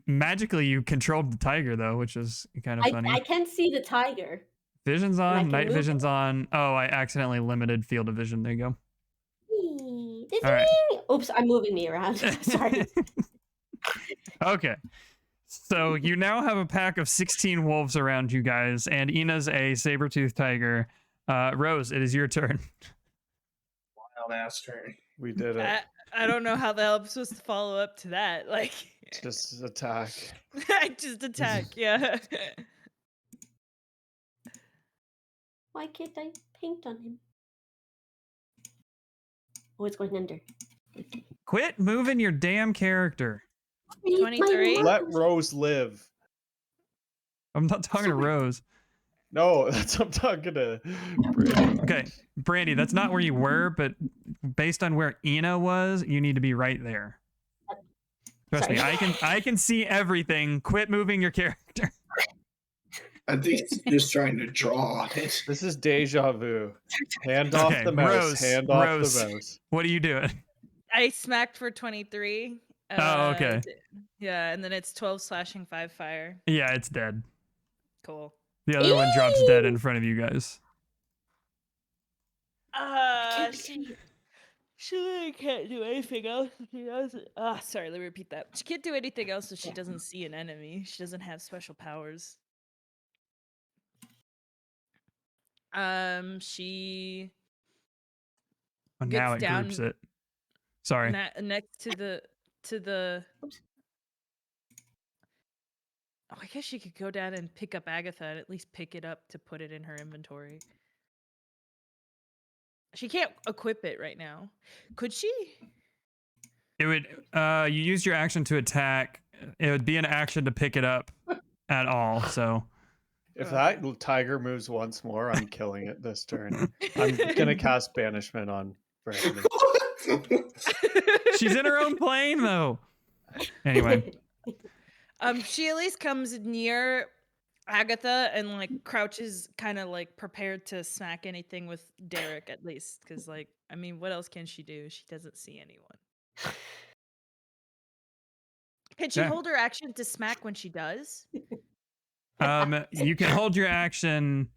Magically, you controlled the tiger, though, which is kind of funny. I can see the tiger. Vision's I on, can night move vision's on. Oh, I accidentally limited field of vision. There you go. All right. Oops, I'm moving me around. Sorry. Okay. So you now have a pack of 16 wolves around you guys, and Ina's a saber-toothed tiger. Rose, it is your turn. wild ass turn. We did it. I don't know how the hell I'm supposed to follow up to that. Like, Just attack. I just attack. Yeah. Why can't I paint on him? Oh, it's going under. Quit moving your damn character. 23? Let Rose live. I'm not talking to Rose. No, that's I'm talking to Brandon. Okay, Brandy, that's not where you were, but based on where Ina was, you need to be right there. Trust me, Sorry. I can see everything. Quit moving your character. I think it's just trying to draw on it. This is deja vu. Hand off Okay, the mouse. Rose, Hand off Rose. the mouse. What are you doing? I smacked for 23. Oh, okay. Yeah, and then it's 12 slashing, 5 fire. Yeah, it's dead. Cool. The other one drops dead in front of you guys. She can't do anything else. She doesn't. Sorry, let me repeat that. She can't do anything else if she doesn't see an enemy. She doesn't have special powers. She Oh, now Gets it groups down- it. Sorry. next to the. Oh, I guess she could go down and pick up Agatha and at least pick it up to put it in her inventory. She can't equip it right now. Could she? It would you use your action to attack. It would be an action to pick it up at all. So If that tiger moves once more, I'm killing it this turn. I'm gonna cast banishment on Brandon. she's in her own plane though. Anyway, She at least comes near Agatha and like crouches, kind of like prepared to smack anything with Derek at least, because like I mean, what else can she do? She doesn't see anyone. Can she Yeah. hold her action to smack when she does? you can hold your action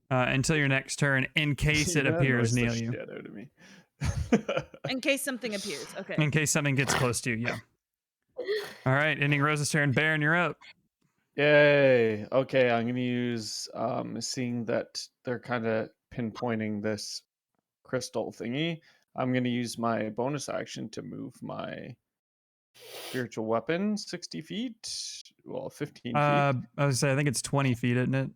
until your next turn in case it That appears annoys near the you. shit out of me. In case something appears. Okay. In case something gets close to you, yeah. All right, ending Rose's turn. Baron, you're up. Yay. Okay, I'm gonna use seeing that they're kind of pinpointing this crystal thingy. I'm gonna use my bonus action to move my spiritual weapon 60 feet. Well, 15 feet. I was say I think it's 20 feet, isn't it?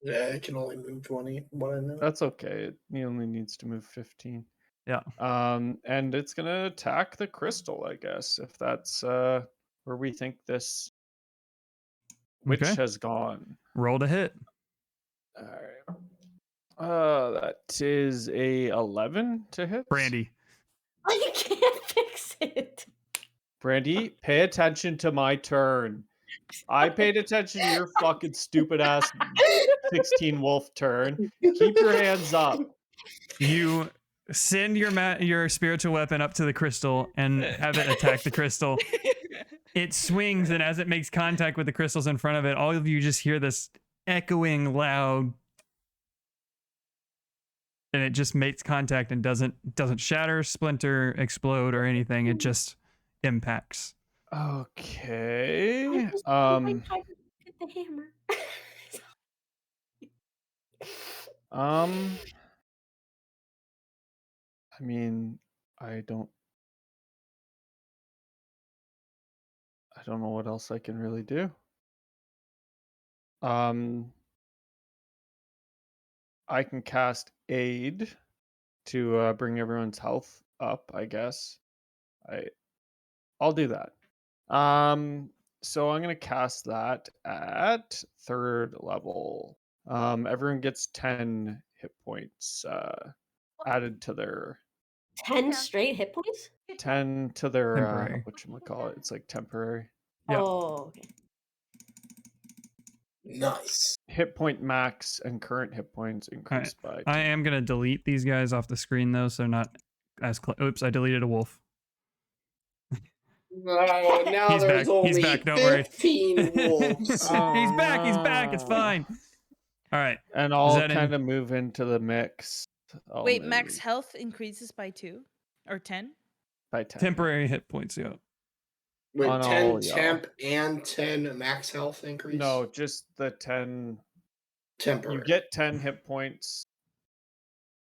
Yeah, it can only move 20. What I know. That's okay. He only needs to move 15. Yeah. And it's gonna attack the crystal, I guess, if that's where we think this witch Okay. has gone. Roll to hit. All right. That is a 11 to hit. I Brandy. can't fix it. Brandy, pay attention to my turn. I paid attention to your fucking stupid ass 16 wolf turn. Keep your hands up. You send your spiritual weapon up to the crystal and have it attack the crystal. It swings, and as it makes contact with the crystals in front of it, all of you just hear this echoing loud, and it just makes contact and doesn't shatter, splinter, explode, or anything. It just impacts. Okay. I just want my pirate to hit the hammer. I mean, I don't know what else I can really do. I can cast aid to bring everyone's health up, I guess. I'll do that. So I'm gonna cast that at 3rd level. Everyone gets 10 hit points added to their 10 straight hit points? 10 to their Temporary. whatchamacallit. It's like temporary. Yeah. Oh, okay. Nice. Hit point max and current hit points increase by 10. I am gonna delete these guys off the screen though, so not as close. Oops, I deleted a wolf. No, now He's there's back. only He's back. Don't worry. 15 wolves. He's back. He's back. It's fine. All right. And Is I'll that kind of move into the mix. I'll Wait, max move health increases by 2 or 10? by 10. Temporary hit points. Yeah. With On 10 all, yeah. temp and 10 max health increase? No, just the 10. Temporary. You get 10 hit points.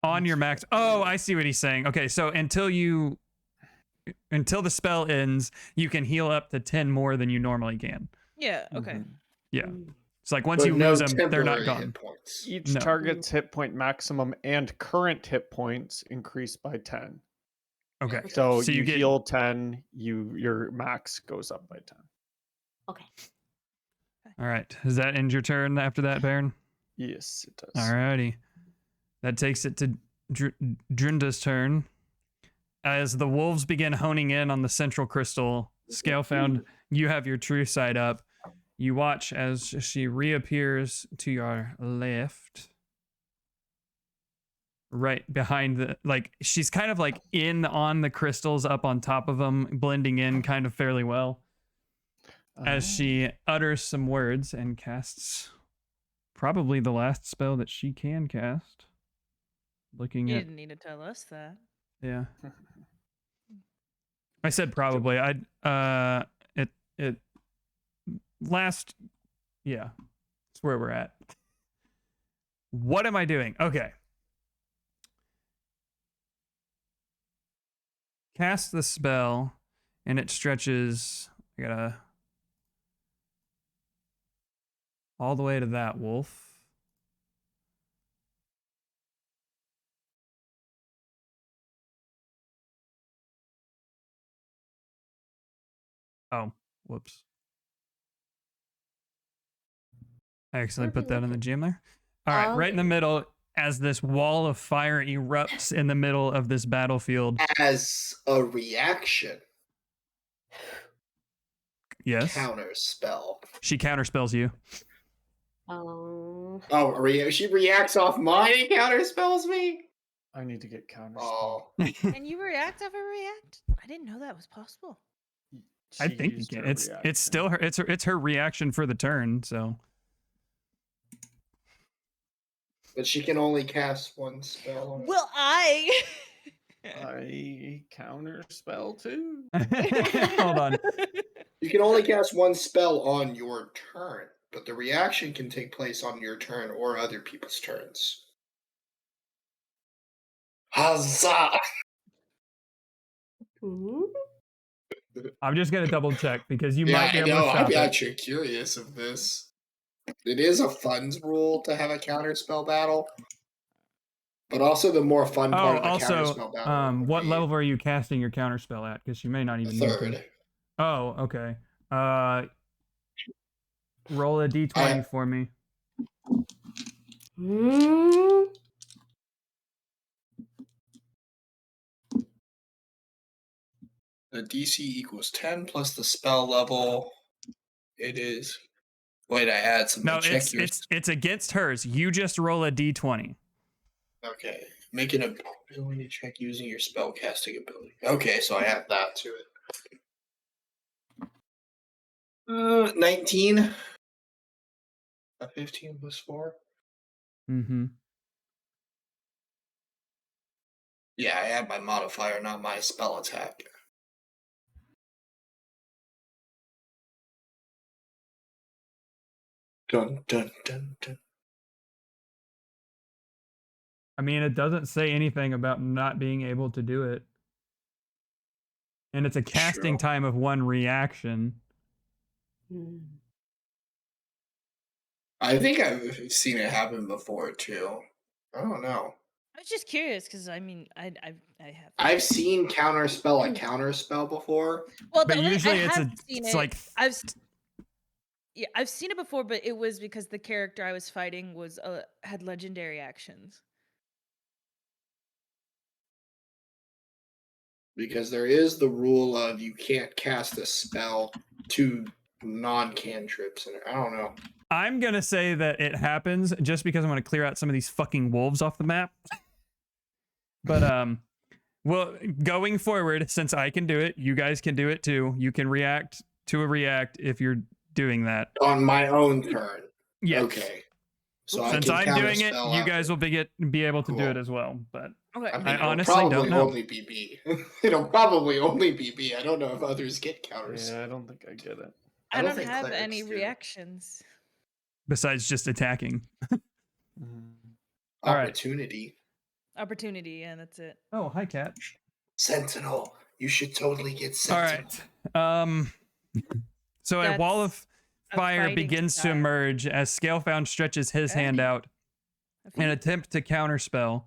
On your max. Oh, I see what he's saying. Okay, so until the spell ends, you can heal up to 10 more than you normally can. Yeah, okay. Mhm. Yeah. It's like once But you no lose them, they're not temporary gone. hit points. Each No. target's hit point maximum and current hit points increase by 10. Okay. So, So you you get- heal 10, your max goes up by 10. Okay. All right. Does that end your turn after that, Baron? Yes, it does. All righty. That takes it to Drinda's turn. As the wolves begin honing in on the central crystal, Scalefound, you have your true sight up. You watch as she reappears to your left. Right behind the, like, she's kind of like in on the crystals up on top of them, blending in kind of fairly well. As she utters some words and casts probably the last spell that she can cast. Looking You at, didn't need to tell us that. yeah. I said probably. It last, yeah. It's where we're at. What am I doing? Okay. Cast the spell, and it stretches. I gotta all the way to that wolf. Oh, whoops. I accidentally put that in the GM there. All right, right in the middle, as this wall of fire erupts in the middle of this battlefield. As a reaction, Yes. counter spell. She counterspells you. Oh. Oh, she reacts off mine and counter spells me? I need to get counter. Oh. Can you react off a react? I didn't know that was possible. I think you can. It's still her. It's her reaction for the turn. So. But she can only cast one spell. Well, I counter spell too. Hold on. You can only cast one spell on your turn, but the reaction can take place on your turn or other people's turns. Huzzah! I'm just gonna double check because you Yeah, might be I able know. to I'm stop it. actually curious of this. It is a fun rule to have a counter spell battle, but also the more fun Oh, part of the also, counter spell battle. what level are you casting your counterspell at? Because you may not even need to. Third. Oh, okay. Roll a d20 for me. The DC equals 10 plus the spell level. It is. Wait, I had something. No, Check your. it's against hers. You just roll a d20. Okay. Make an ability check using your spell casting ability. Okay, so I have that to it. 19. A 15 plus 4. Mm-hmm. Yeah, I have my modifier, not my spell attack. Dun dun dun dun. I mean, it doesn't say anything about not being able to do it. And it's a casting True. time of 1 reaction. Hmm. I think I've seen it happen before too. I don't know. I was just curious because I mean, I have. I've seen counterspell a counterspell before. Well, But I usually it's have seen it's it. like I've seen it before, but it was because the character I was fighting was had legendary actions. Because there is the rule of you can't cast a spell to non-cantrips, and I don't know. I'm gonna say that it happens just because I want to clear out some of these fucking wolves off the map. But well, going forward, since I can do it, you guys can do it too. You can react to a react if you're doing that. On my own turn. Yes. Okay. So Since I can I'm doing it, counterspell you after. guys will be able to do Cool. it as well. But Okay. I mean, I it'll honestly probably don't know. only be B. It'll probably only be B. I don't know if others get counters. Yeah, I don't think I get it. I don't think have clerics any do. reactions. besides just attacking. All right. Opportunity. Opportunity, yeah, that's it. Oh, hi, Cat. Sentinel. You should totally get All Sentinel. right. So a wall That's of a fire fighting begins to style. emerge as Scalefound stretches his hand Okay. out in an attempt to counterspell.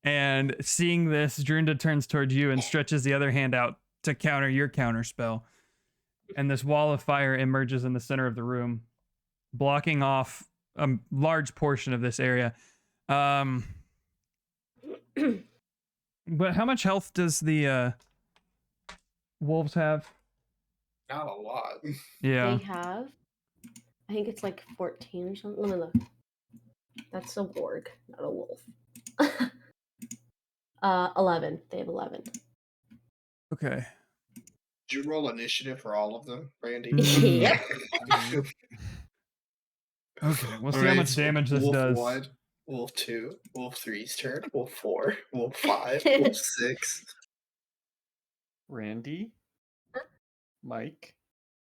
And seeing this, Drunda turns towards you and stretches the other hand out to counter your counterspell. And this wall of fire emerges in the center of the room, blocking off a large portion of this area. But how much health does the wolves have? Not a lot. Yeah. They have, I think it's like 14 or something. Let me look. That's a warg, not a wolf. 11. They have 11. Okay. Did you roll initiative for all of them, Brandy? Yep. Okay. We'll see how Alright, much so damage this Wolf does. 1, Wolf 2, Wolf 3's turn, Wolf 4, Wolf 5, Wolf 6. Randy, Mike,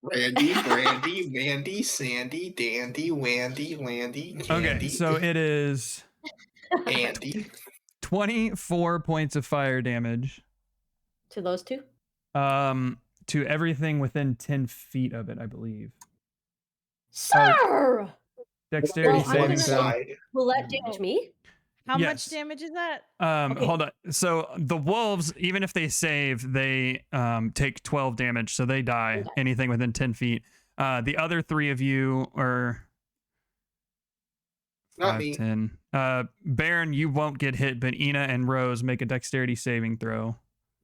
Randy, Brandy, Mandy, Sandy, Dandy, Wandy, Landy, Candy, Okay, so it is Andy. 24 points of fire damage. To those two? To everything within 10 feet of it, I believe. Sir! Dexterity Well, I'm saving gonna- throw. Side. Will that damage me? How Yes. much damage is that? Okay. Hold on. So the wolves, even if they save, they take 12 damage, so they die. Okay. Anything within 10 feet. The other 3 of you are Not 5, me. 10. Baron, you won't get hit, but Ina and Rose make a dexterity saving throw.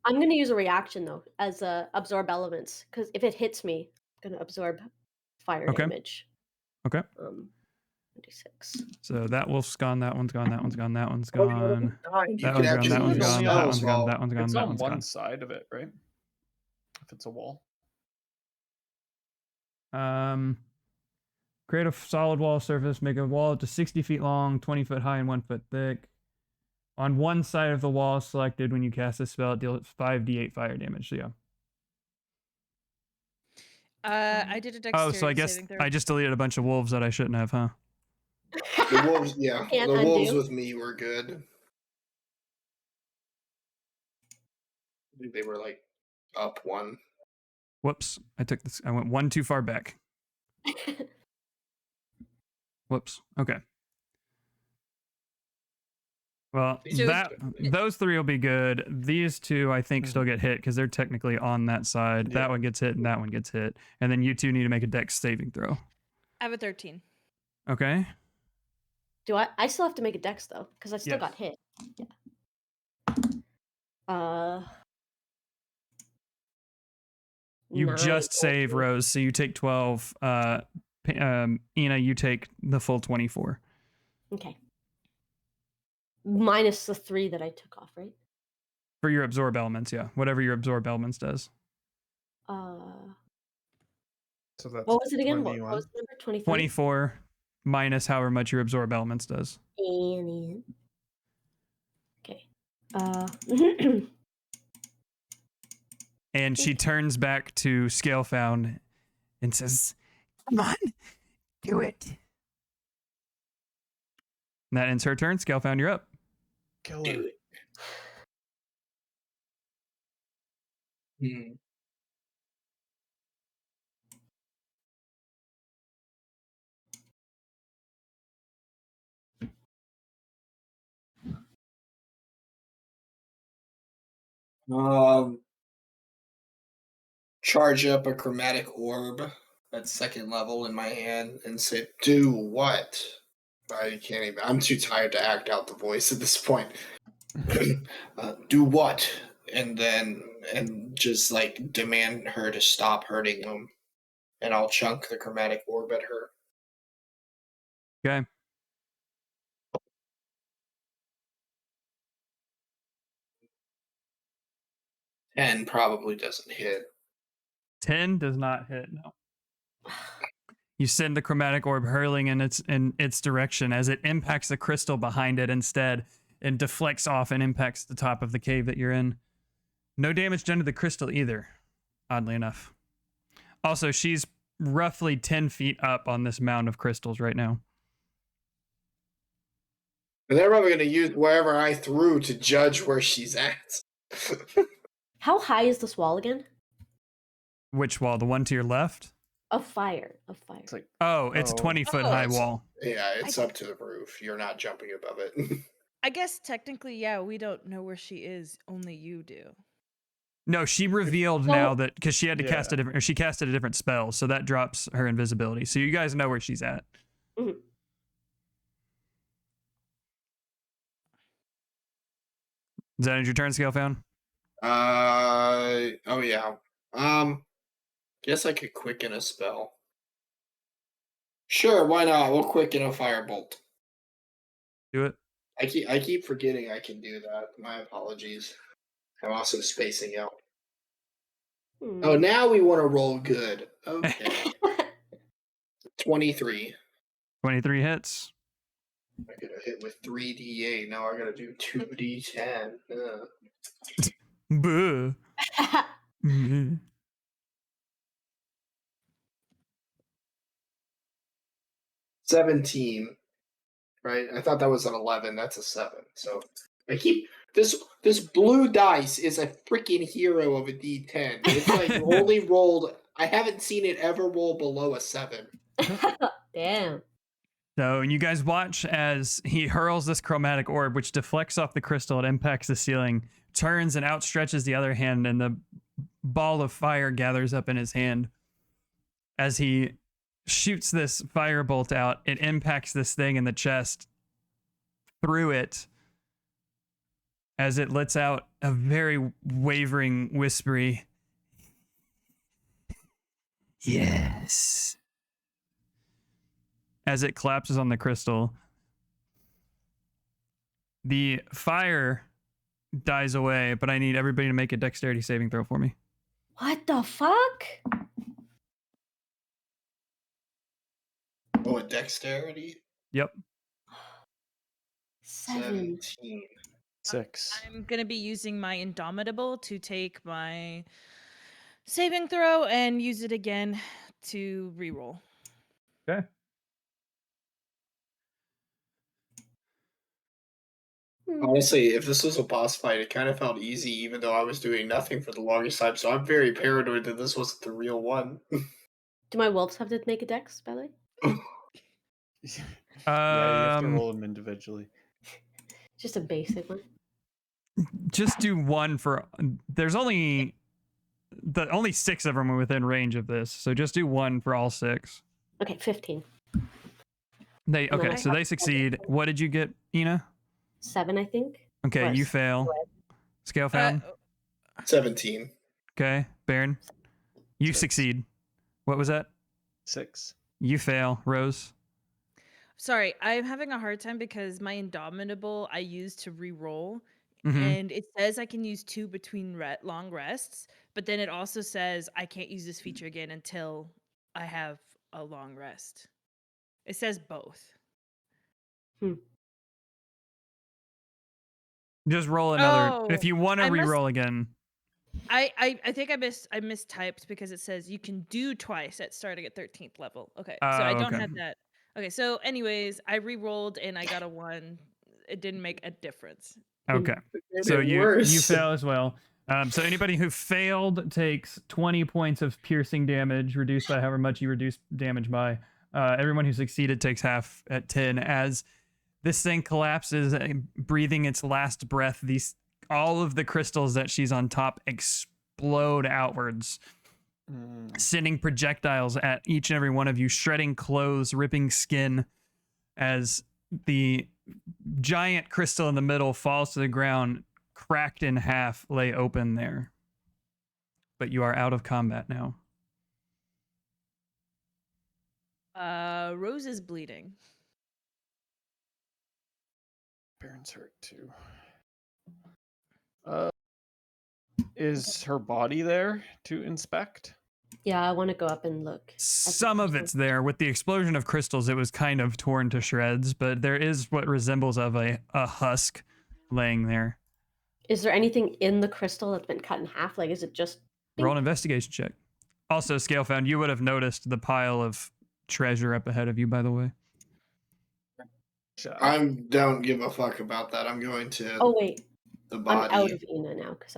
I'm going to use a reaction, though, as absorb elements. Because if it hits me, I'm going to absorb fire Okay. damage. Okay. 26. So that wolf's gone, that one's gone, that one's gone, that one's gone. You That can one's gone, actually that one's use gone, that spells one's gone, while- that one's gone, it's that on one's one gone. side of it, right? If it's a wall. Create a solid wall surface, make a wall up to 60 feet long, 20 foot high, and 1 foot thick. On one side of the wall selected when you cast a spell, it deals 5d8 fire damage. So yeah. I did a dexterity Oh, so I guess saving throw. I just deleted a bunch of wolves that I shouldn't have, huh? The wolves, yeah. Can't The wolves undo. with me were good. I think they were like up 1. Whoops. I went 1 too far back. Whoops. Okay. Well, So- those 3 will be good. These 2, I think, still get hit because they're technically on that side. Yeah. That one gets hit and that one gets hit. And then you 2 need to make a dex saving throw. I have a 13. Okay. Do I still have to make a dex, though? Because I still Yes. got hit. Yeah. You 9 just save total. Rose, so you take 12. Ina, you take the full 24. Okay. Minus the 3 that I took off, right? For your absorb elements, yeah. Whatever your absorb elements does. So that's What was it again? What 21. was the number? 23? 24 minus however much your absorb elements does. And okay. And she turns back to Scalefound and says, "Come on, do it." And that ends her turn. Scalefound, you're up. Killer. Do it. Hmm. Charge up a chromatic orb at 2nd level in my hand and say, "Do what?" I can't even. I'm too tired to act out the voice at this point. Do what? And just like demand her to stop hurting him, and I'll chunk the chromatic orb at her. Okay. And probably doesn't hit. 10 does not hit, no. You send the chromatic orb hurling in its direction as it impacts the crystal behind it instead and deflects off and impacts the top of the cave that you're in. No damage done to the crystal either, oddly enough. Also, she's roughly 10 feet up on this mound of crystals right now. And they're probably going to use wherever I threw to judge where she's at. How high is this wall again? Which wall? The one to your left? Of fire. Of fire. It's like, Oh, it's a 20-foot high wall. Yeah, it's up to the roof. You're not jumping above it. I guess technically, yeah, we don't know where she is. Only you do. No, she revealed So- now that because she had to cast Yeah. a different, or she casted a different spell, so that drops her invisibility. So you guys know where she's at. Mhm. Is that your turn, Scalefound? Oh yeah. Guess I could quicken a spell. Sure, why not? We'll quicken a firebolt. Do it. I keep forgetting I can do that. My apologies. I'm also spacing out. Hmm. Oh, now we want to roll good. Okay. 23. 23 hits. I could have hit with 3d8. Now I gotta do 2d10. Ugh. Buh. Mm. 17. Right? I thought that was an 11. That's a 7. So I keep this blue dice is a freaking hero of a d10. It's like only rolled. I haven't seen it ever roll below a 7. Damn. So you guys watch as he hurls this chromatic orb, which deflects off the crystal and impacts the ceiling, turns and outstretches the other hand, and the ball of fire gathers up in his hand. As he shoots this firebolt out, it impacts this thing in the chest through it as it lets out a very wavering, whispery, "Yes." As it collapses on the crystal, the fire dies away, but I need everybody to make a dexterity saving throw for me. What the fuck? Oh, a dexterity? Yep. 7. 17. 6. I'm gonna be using my Indomitable to take my saving throw and use it again to reroll. Okay. Honestly, if this was a boss fight, it kind of felt easy, even though I was doing nothing for the longest time. So I'm very paranoid that this wasn't the real one. Do my wolves have to make a dex, by the way? Yeah, you have to roll them individually. Just a basic one. Just do one for. There's only 6 of them are within range of this, so just do one for all 6. Okay, 15. They No, okay, I so have- they succeed. What did you get, Ina? 7, I think. Okay, you Plus fail. Scale found. 17. Okay, Baron, You 6. succeed. What was that? 6. You fail, Rose. Sorry, I'm having a hard time because my Indomitable I use to re-roll, Mhm. and it says I can use 2 between long rests, but then it also says I can't use this feature again until I have a long rest. It says both. Just roll another. Oh, If you want to I must- re-roll again, I think I mistyped because it says you can do twice at starting at 13th level. Okay, so I Oh, don't okay. have that. Okay, so anyways, I re-rolled and I got a 1. It didn't make a difference. okay. Made So it you worse. fail as well. So anybody who failed takes 20 points of piercing damage, reduced by however much you reduce damage by. Everyone who succeeded takes half at 10. As this thing collapses, breathing its last breath, all of the crystals that she's on top explode outwards, sending projectiles at each and every one of you, shredding clothes, ripping skin, as the giant crystal in the middle falls to the ground, cracked in half, lay open there. But you are out of combat now. Rose is bleeding. Baron's hurt too. Is her body there to inspect? Yeah, I want to go up and look. Some of it's there. With the explosion of crystals, it was kind of torn to shreds, but there is what resembles of a husk laying there. Is there anything in the crystal that's been cut in half? Like, is it just Roll an investigation check. Also, Scalefound, you would have noticed the pile of treasure up ahead of you, by the way. I don't give a fuck about that. I'm going to Oh wait, the I'm body. out of Ina now because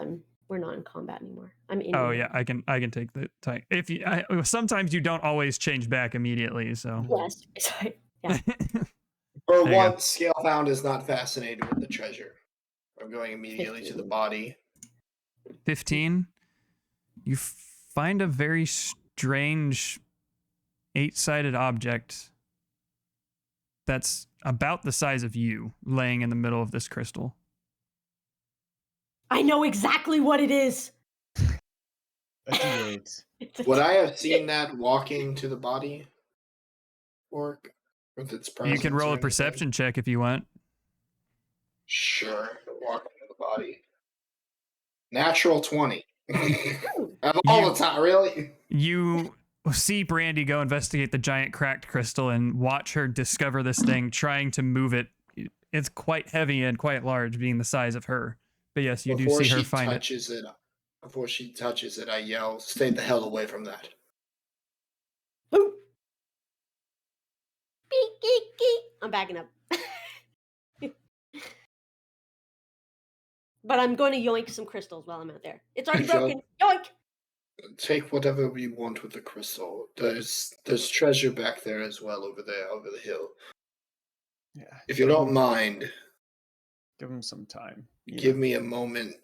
we're not in combat anymore. I'm in. Oh Ina. yeah, I can take the time. If you, sometimes you don't always change back immediately, so. Yes. Sorry. Yeah. For There you one, go. Scalefound is not fascinated with the treasure. I'm going immediately to the 15. body. 15. You find a very strange 8-sided object that's about the size of you, laying in the middle of this crystal. I know exactly what it is. A D8. Would I have seen that walking to the body? Orc? With its presence? You can roll or a anything? perception check if you want. Sure. Walking to the body. Natural 20. Of all the time, really? You see Brandy go investigate the giant cracked crystal and watch her discover this thing, trying to move it. It's quite heavy and quite large, being the size of her. But yes, you do see her find it. Before she touches it, I yell, "Stay the hell away from that." Beep, beep, beep. I'm backing up. But I'm going to yoink some crystals while I'm out there. It's already Sure. broken. Yoink! Take whatever we want with the crystal. There's treasure back there as well, over there, over the hill. Yeah. If you don't mind, Give him some time. give me a moment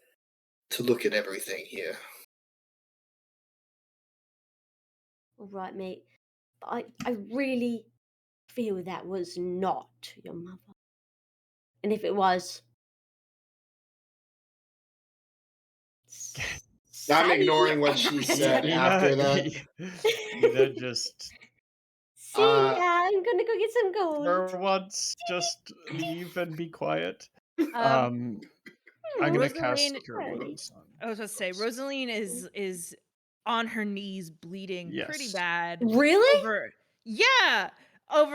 to look at everything here. All right, mate. I really feel that was not your mother. And if it was, I'm ignoring what she said after that. Ina just See ya. I'm gonna go get some gold. for once just leave and be quiet. Um, I'm gonna Rosaline- cast Cure Wounds on. I was about to say, Rosaline is on her knees, bleeding pretty Yes. bad. Really? Over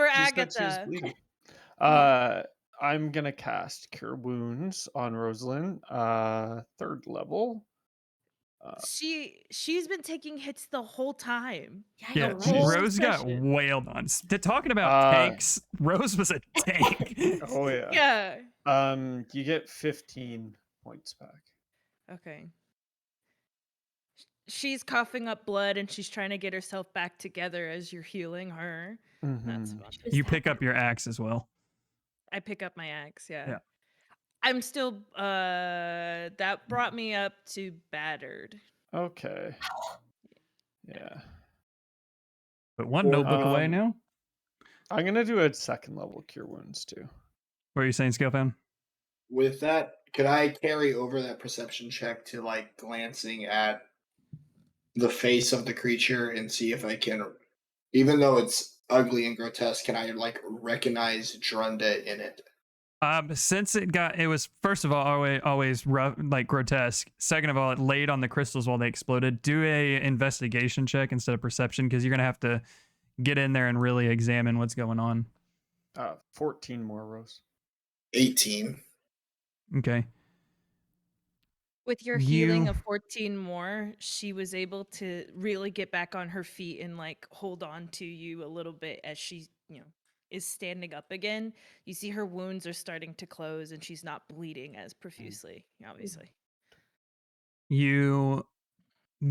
She said she was Agatha. bleeding. I'm gonna cast Cure Wounds on Rosalind. 3rd level. She's been taking hits the whole time. Yeah, you're whole right. Rose got session. wailed on. Talking about tanks, Rose was a tank. Oh yeah. Yeah. You get 15 points back. Okay. She's coughing up blood and she's trying to get herself back together as you're healing her. That's Mhm. fun. You pick up your axe as well. I pick up my axe, yeah. Yeah. I'm still that brought me up to battered. Okay. Yeah. But one notebook away now. I'm gonna do a 2nd level Cure Wounds too. What are you saying, Scalefam? With that, could I carry over that perception check to like glancing at the face of the creature and see if I can, even though it's ugly and grotesque, can I like recognize Drunda in it? Since it was first of all always rough, like grotesque. Second of all, it laid on the crystals while they exploded. Do a investigation check instead of perception, because you're gonna have to get in there and really examine what's going on. 14 more rows. 18. Okay. With your healing You of 14 more, she was able to really get back on her feet and like hold on to you a little bit as she, is standing up again. You see her wounds are starting to close and she's not bleeding as profusely, obviously. you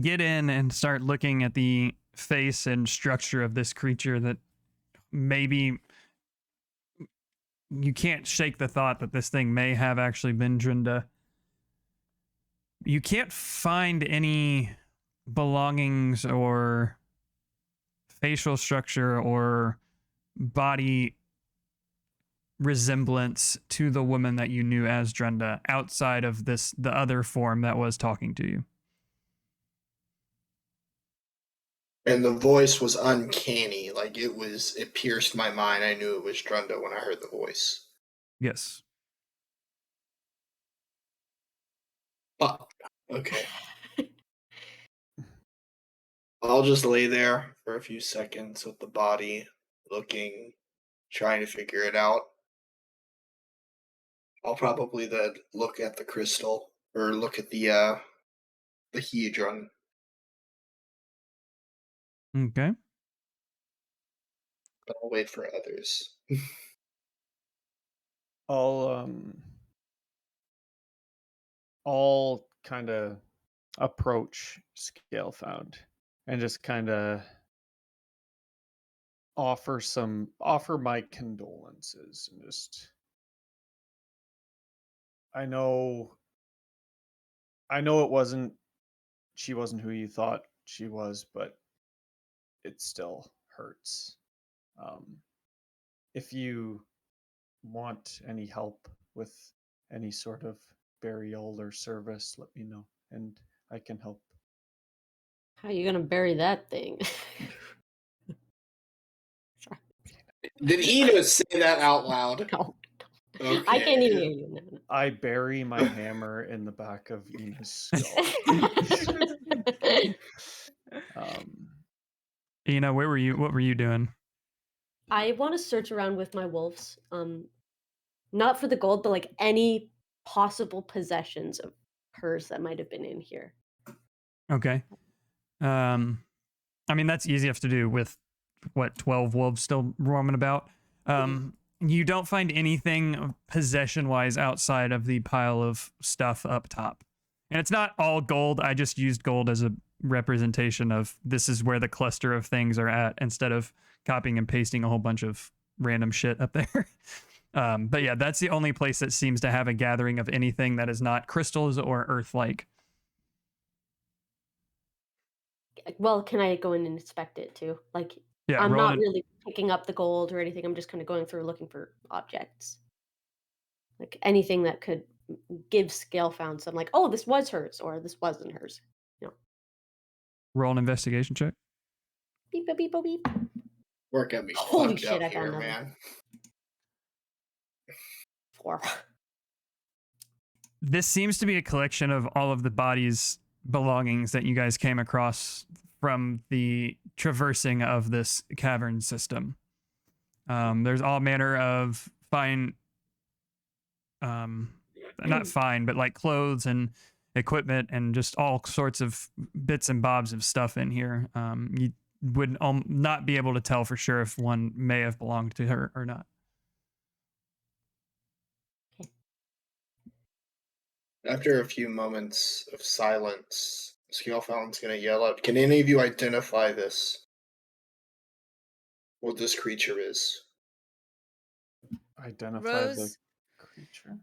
get in and start looking at the face and structure of this creature that maybe you can't shake the thought that this thing may have actually been Drinda. You can't find any belongings or facial structure or body resemblance to the woman that you knew as Drenda outside of the other form that was talking to you. And the voice was uncanny. Like it pierced my mind. I knew it was Drunda when I heard the voice. Yes. Fuck. Okay. I'll just lay there for a few seconds with the body, looking, trying to figure it out. I'll probably then look at the crystal or look at the hedron. Okay. But I'll wait for others. I'll kind of approach Scalefound and just kind of offer my condolences and just I know she wasn't who you thought she was, but it still hurts. If you want any help with any sort of burial or service, let me know and I can help. How are you gonna bury that thing? Sorry. Did Ina say that out loud? No. Okay. I can't even hear you. No. I bury my hammer in the back of Ina's skull. Ina, where were you? What were you doing? I want to search around with my wolves. Not for the gold, but like any possible possessions of hers that might have been in here. Okay. I mean, that's easy enough to do with 12 wolves still roaming about. You don't find anything possession wise outside of the pile of stuff up top. And it's not all gold. I just used gold as a representation of this is where the cluster of things are at instead of copying and pasting a whole bunch of random shit up there. But yeah, that's the only place that seems to have a gathering of anything that is not crystals or earth-like. Well, can I go in and inspect it too? Like, Yeah, I'm roll not it. really picking up the gold or anything. I'm just kind of going through looking for objects. Like anything that could give scale found some like, oh, this was hers or this wasn't hers. You know. Roll an investigation check. Beep beep beep beep. Beep. Work at me. Holy fucked shit, up I got here, nothing. man. 4. This seems to be a collection of all of the body's belongings that you guys came across from the traversing of this cavern system. There's all manner of fine, not fine, but like clothes and equipment and just all sorts of bits and bobs of stuff in here. You would not be able to tell for sure if one may have belonged to her or not. After a few moments of silence, Scalefound's gonna yell out, "Can any of you identify this? What this creature is?" Identify the Rose, creature.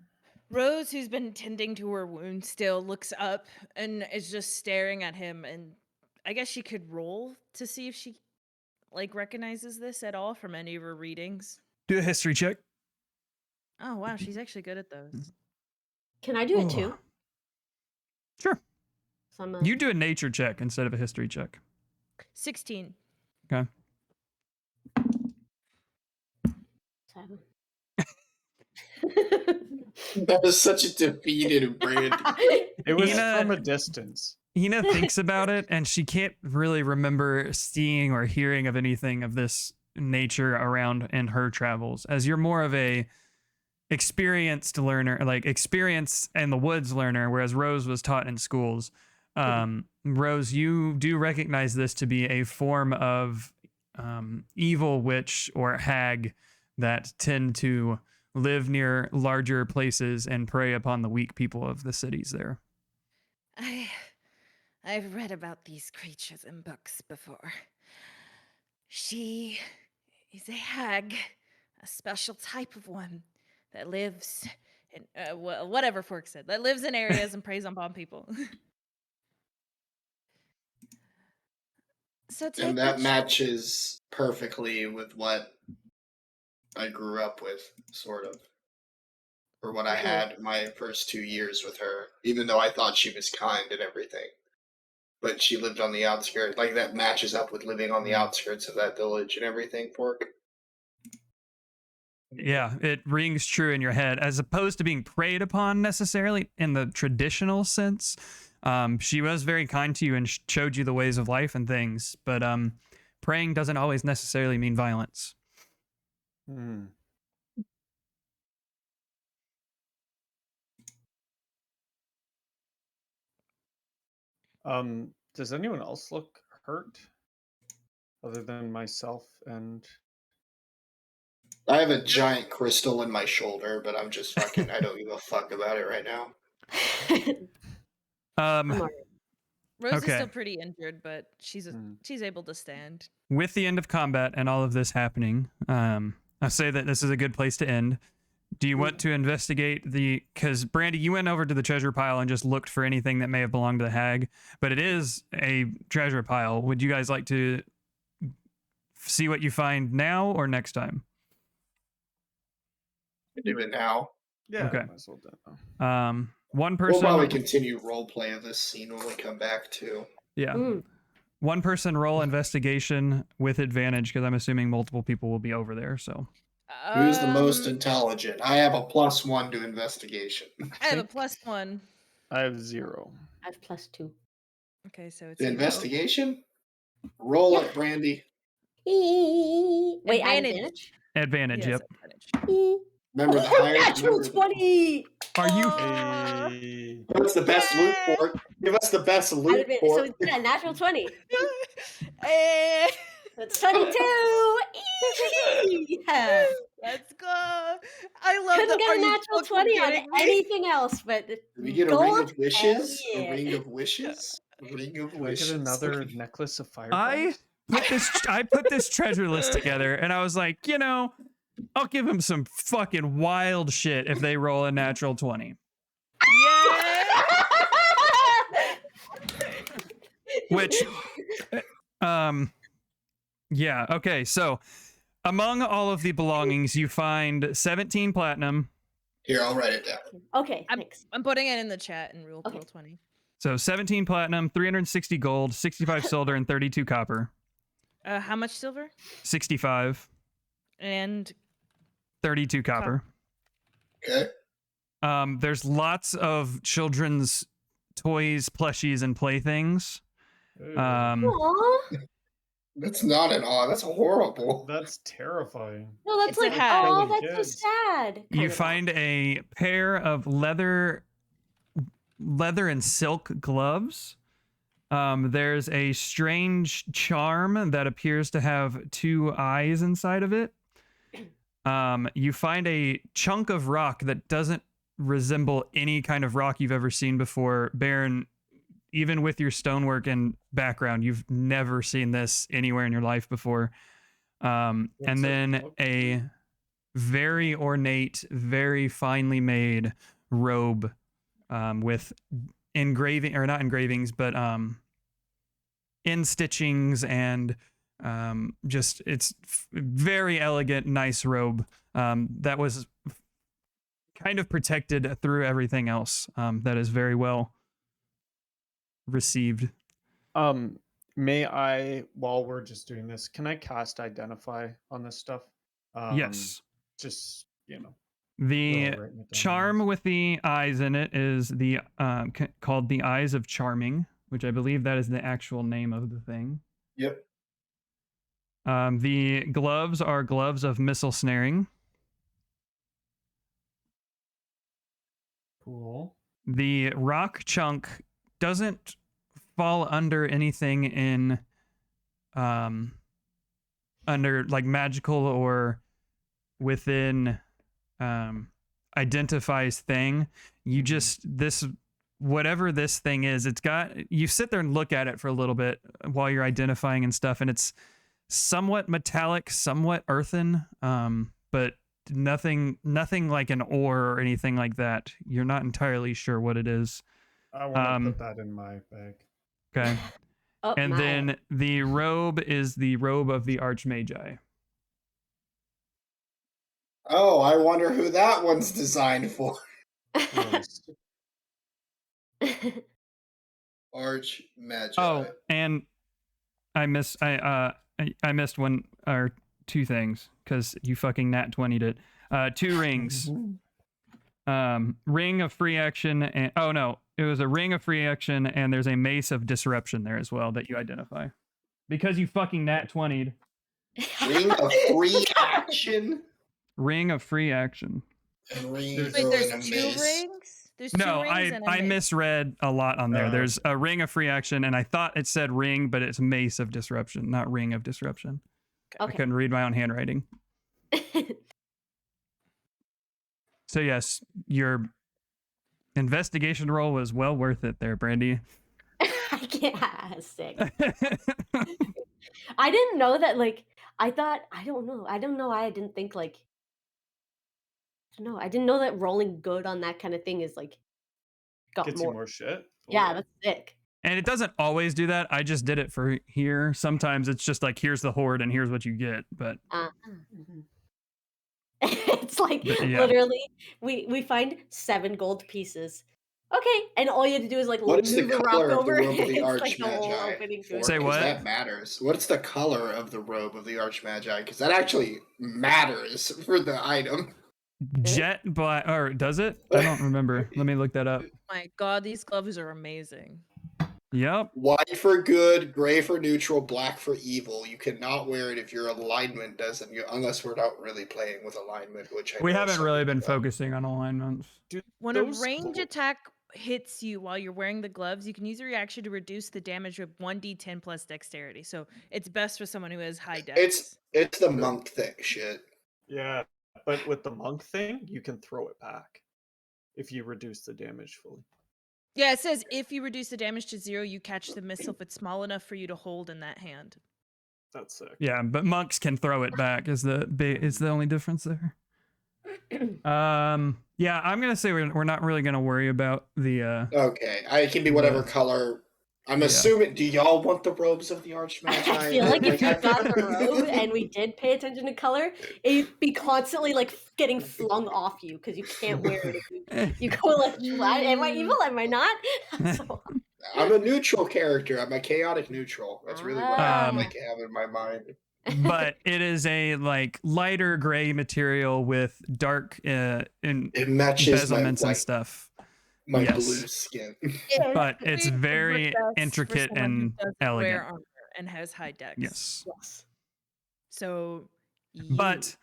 Rose, who's been tending to her wound, still looks up and is just staring at him. And I guess she could roll to see if she like recognizes this at all from any of her readings. Do a history check. Oh wow, she's actually good at those. Can I do it too? Sure. So I'm You do a nature check instead of a history check. 16. Okay. 7. That was such a defeated Brandy. It was Ina- from a distance. Hina thinks about it, and she can't really remember seeing or hearing of anything of this nature around in her travels, as you're more of a experienced learner, like experienced in the woods learner, whereas Rose was taught in schools. Rose, you do recognize this to be a form of evil witch or hag that tend to live near larger places and prey upon the weak people of the cities there. I've read about these creatures in books before. She is a hag, a special type of one that lives in whatever Fork said, that lives in areas and preys upon people. So take And that what matches perfectly with what I grew up with, sort of. Or what I had my first 2 years with her, even though I thought she was kind and everything. But she lived on the outskirts. Like, that matches up with living on the outskirts of that village and everything, Fork. Yeah, it rings true in your head, as opposed to being preyed upon necessarily in the traditional sense. She was very kind to you and showed you the ways of life and things, but praying doesn't always necessarily mean violence. Hmm. Does anyone else look hurt other than myself and I have a giant crystal in my shoulder, but I'm just fucking, I don't give a fuck about it right now. I'm alright. Rose is Okay. still pretty injured, but she's Hmm. she's able to stand. With the end of combat and all of this happening, I say that this is a good place to end. Do you want to investigate because Brandy, you went over to the treasure pile and just looked for anything that may have belonged to the hag, but it is a treasure pile. Would you guys like to see what you find now or next time? Do it now. yeah, Okay. might as well do it now. One We'll person. probably continue roleplay of this scene when we come back, too. Yeah. Mm. One person roll investigation with advantage because I'm assuming multiple people will be over there. So Who's the most intelligent? I have a +1 to investigation. I have a +1. I have 0. I have +2. Okay, so it's The 0. investigation? Roll up, Brandy. Wait, add Advantage. advantage? advantage. Yes, Yep. advantage. Remember the higher. Natural Remember 20! Are you? Hey. Give us the best loot for it. Give us the best loot So for it's natural 20. Eh. It's 22! Yeah. Let's go. I love Couldn't the get are a you natural fucking 20 on kidding me? anything else, but Did we get a ring gold? of wishes? Hell A yeah. ring of wishes? A ring of Can I wishes. get another necklace of I fireballs? put this treasure list together, and I was like, I'll give them some fucking wild shit if they roll a natural 20. Yeah. Which, yeah, okay. So, among all of the belongings, you find 17 platinum. Here, I'll write it down. Okay, I'm- thanks. I'm putting it in the chat and roll Okay. 20. So 17 platinum, 360 gold, 65 silver, and 32 copper. How much silver? 65, And 32 copper. Okay. There's lots of children's toys, plushies, and playthings. Ew. Aww. That's not an awe. That's horrible. That's terrifying. No, that's It's a like, hat. oh, Really that's good. so sad. kind You of find a pair of leather and silk gloves. There's a strange charm that appears to have 2 eyes inside of it. You find a chunk of rock that doesn't resemble any kind of rock you've ever seen before. Baron, even with your stonework and background, you've never seen this anywhere in your life before. And What's it then look a like? very ornate, very finely made robe with engraving, or not engravings, but in stitchings and just it's very elegant, nice robe that was kind of protected through everything else that is very well received. May I, while we're just doing this, can I cast Identify on this stuff? Yes. Just, The We'll write it down. charm with the eyes in it is the called the Eyes of Charming, which I believe that is the actual name of the thing. Yep. The gloves are gloves of missile snaring. Cool. The rock chunk doesn't fall under anything in under like magical or within identifies thing. You just this whatever this thing is, it's got you sit there and look at it for a little bit while you're identifying and stuff, and it's somewhat metallic, somewhat earthen, but nothing like an ore or anything like that. You're not entirely sure what it is. I want to put that in my bag. Okay. Oh, And my. then the robe is the robe of the Archmagi. Oh, I wonder who that one's designed for. Nice. Arch Magi. Oh, and I missed one or two things because you fucking nat 20'd it. 2 rings. Ring of free action and oh no, it was a ring of free action and there's a mace of disruption there as well that you identify. Because you fucking nat 20'd. Ring of free action. Ring of free action. And ring Wait, Wait, throwing there's a 2 mace. rings? There's 2 No, rings and a I mace. misread a lot on there. Oh. There's a ring of free action and I thought it said ring, but it's mace of disruption, not ring of disruption. I Okay. couldn't read my own handwriting. So yes, your investigation roll was well worth it there, Brandy. I can't. Sick. I didn't know that. Like, I thought. I don't know. I didn't think like. I don't know. I didn't know that rolling good on that kind of thing is like. Got Gets more. you more shit. Yeah, that's sick. And it doesn't always do that. I just did it for here. Sometimes it's just like, here's the horde and here's what you get. But Mhm. It's like But, yeah. literally we find 7 gold pieces. Okay, and all you have to do is like What is the move a rock color of the over. robe of the It's Arch like the whole Magi? opening to it. Say what? That matters. What's the color of the robe of the Arch Magi? Because that actually matters for the item. jet black, or does it? I don't remember. Let me look that up. My God, these gloves are amazing. Yep. White for good, gray for neutral, black for evil. You cannot wear it if your alignment doesn't, unless we're not really playing with alignment, which I We know haven't some really people been don't. focusing on alignments. Dude, When a those range glo- attack hits you while you're wearing the gloves, you can use a reaction to reduce the damage with 1d10 plus dexterity. So it's best for someone who has high dex. It's the monk thing shit. Yeah, but with the monk thing, you can throw it back if you reduce the damage fully. Yeah, it says if you reduce the damage to 0, you catch the missile if it's small enough for you to hold in that hand. That's sick. Yeah, but monks can throw it back. Is the only difference there? Yeah, I'm gonna say we're not really gonna worry about the. Okay, it can be whatever Yeah. color. I'm Yeah. assuming. Do y'all want the robes of the Arch Magi? I feel like if you I- got the robe and we did pay attention to color, it'd be constantly like getting flung off you because you can't wear it. If you go like, am I evil? Am I not? So, I'm a neutral character. I'm a chaotic neutral. That's really what I Um, like have in my mind. but it is a like lighter gray material with dark It matches my bezelments and white, stuff. my Yes. blue skin. But it's It would very work best for intricate someone who and doesn't elegant. wear armor and has high dex. Yes. yes. So, But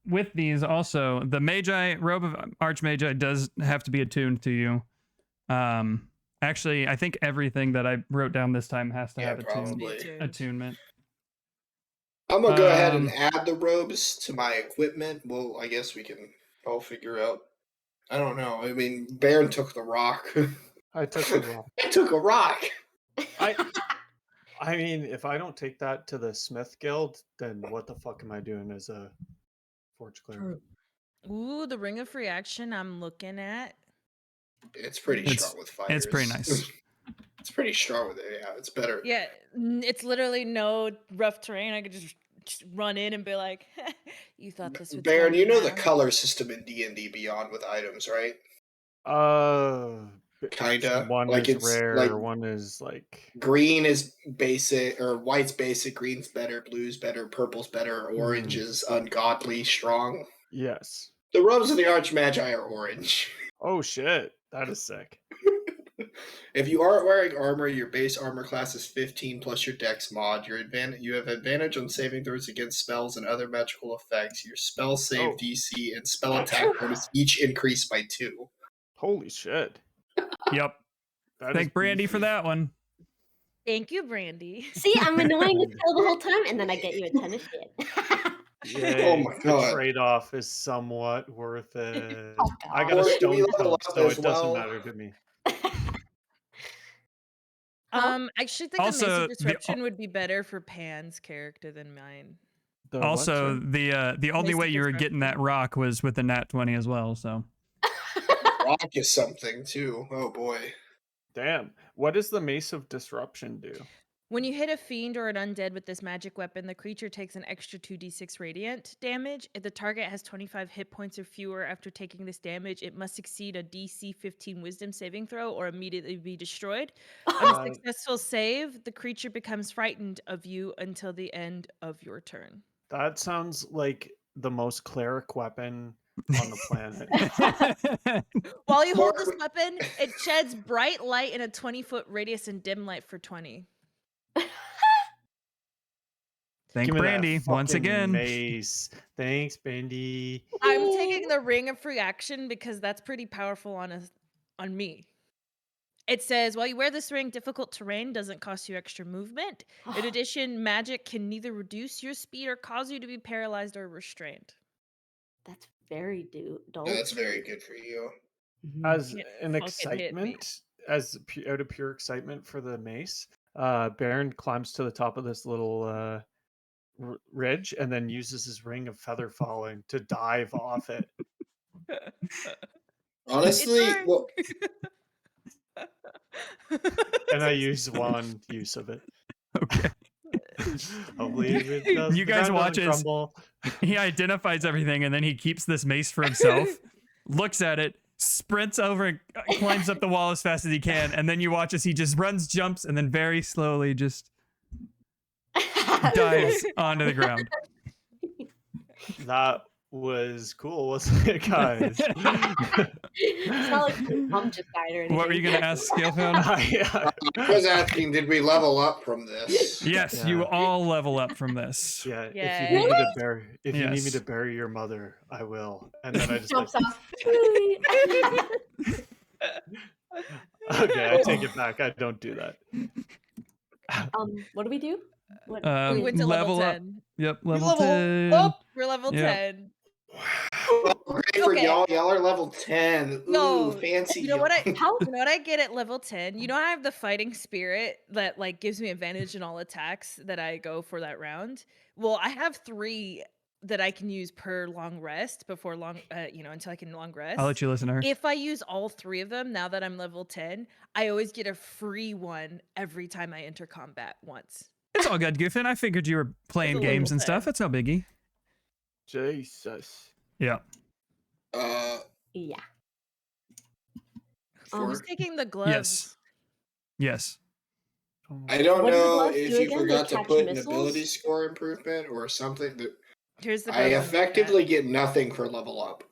with these also, the Magi robe of Archmagi does have to be attuned to you. Actually, I think everything that I wrote down this time has to Yeah, have probably. attunement. I'm gonna go ahead and Um, add the robes to my equipment. Well, I guess we can all figure out. I don't know. I mean, Baron took the rock. I took the rock. I took a rock. I mean, if I don't take that to the Smith Guild, then what the fuck am I doing as a Forge Cleric? ooh, the ring of free action I'm looking at. It's pretty It's- strong with fighters. it's pretty nice. It's pretty strong with it. Yeah, it's better. Yeah, it's literally no rough terrain. I could just run in and be like, "You thought this would Baron, slow you me know the down?" color system in D&D Beyond with items, right? Kinda. One Like is it's rare, like one is like green is basic, or white's basic, green's better, blue's better, purple's better, orange is ungodly strong. yes. The robes of the Archmagi are orange. Oh shit, that is sick. If you aren't wearing armor, your base armor class is 15 plus your dex mod. You have advantage on saving throws against spells and other magical effects. Your spell save Oh. DC and spell attack bonus each increase by 2. Holy shit. Yep. That is Thank Brandy for beefy. that one. Thank you, Brandy. See, I'm annoying as hell the whole time, and then I get you a ton of shit. Yay, Oh my the God. trade-off is somewhat worth it. Oh, I God. got a Or do stone we level toe, up so as it doesn't well? matter to me. Huh? I actually think a Mace Also, of Disruption would be better for Pan's character than mine. The what, Also, sorry? the only Mace way of you were getting that Disruption. rock was with the nat 20 as well. So Rock is something too. Oh boy. Damn. What does the Mace of Disruption do? When you hit a fiend or an undead with this magic weapon, the creature takes an extra 2d6 radiant damage. If the target has 25 hit points or fewer after taking this damage, it must succeed a DC 15 wisdom saving throw or immediately be destroyed. On a Uh, successful save, the creature becomes frightened of you until the end of your turn. That sounds like the most cleric weapon on the planet. While you hold More- this weapon, it sheds bright light in a 20-foot radius and dim light for 20. thank Give me Brandy that once fucking again. mace. Thanks, Brandy. I'm taking the ring of free action because that's pretty powerful on me. It says, while you wear this ring, difficult terrain doesn't cost you extra movement. In addition, magic can neither reduce your speed or cause you to be paralyzed or restrained. That's very dope. Yeah, that's very good for you. As Can't an fucking hit me. excitement, out of pure excitement for the mace, Baron climbs to the top of this little ridge and then uses his ring of feather falling to dive off it. Honestly, It's well, And I use one use of it. Okay. Hopefully, it does, You the guys ground watch doesn't as crumble. he identifies everything and then he keeps this mace for himself, looks at it, sprints over and climbs up the wall as fast as he can, and then you watch as he just runs, jumps, and then very slowly just dives onto the ground. That was cool, wasn't it, guys? It's not like my mom just died or anything. What were you gonna ask, Scalefound? I was asking, did we level up from this? Yes, Yeah. you all level up from this. Yeah, Yeah. if you need me to bury, if you need me Yes. to bury your mother, I will. And then I just Jumps like, off. okay, I take it back. I don't do that. What do we do? What? We went to level up. 10. Yep, We level 10. up. We're level Yep. 10. Well, great for Okay. y'all. Y'all are level 10. Ooh, No, fancy. you know what y'all. How? You know what I get at level 10? You know I have the fighting spirit that like gives me advantage in all attacks that I go for that round. Well, I have 3 that I can use per long rest before until I can long rest. I'll let you listen to her. If I use all 3 of them now that I'm level 10, I always get a free one every time I enter combat once. It's all good, Goofin. I figured you were playing a games level and stuff. 10. It's no biggie. Jesus. Yeah. Yeah. Who's For- taking the gloves? Yes. I don't What do the know gloves if do you again? They forgot to catch put an missiles? ability score improvement or something. That Here's the I gloves. I'm looking at. effectively get nothing for level up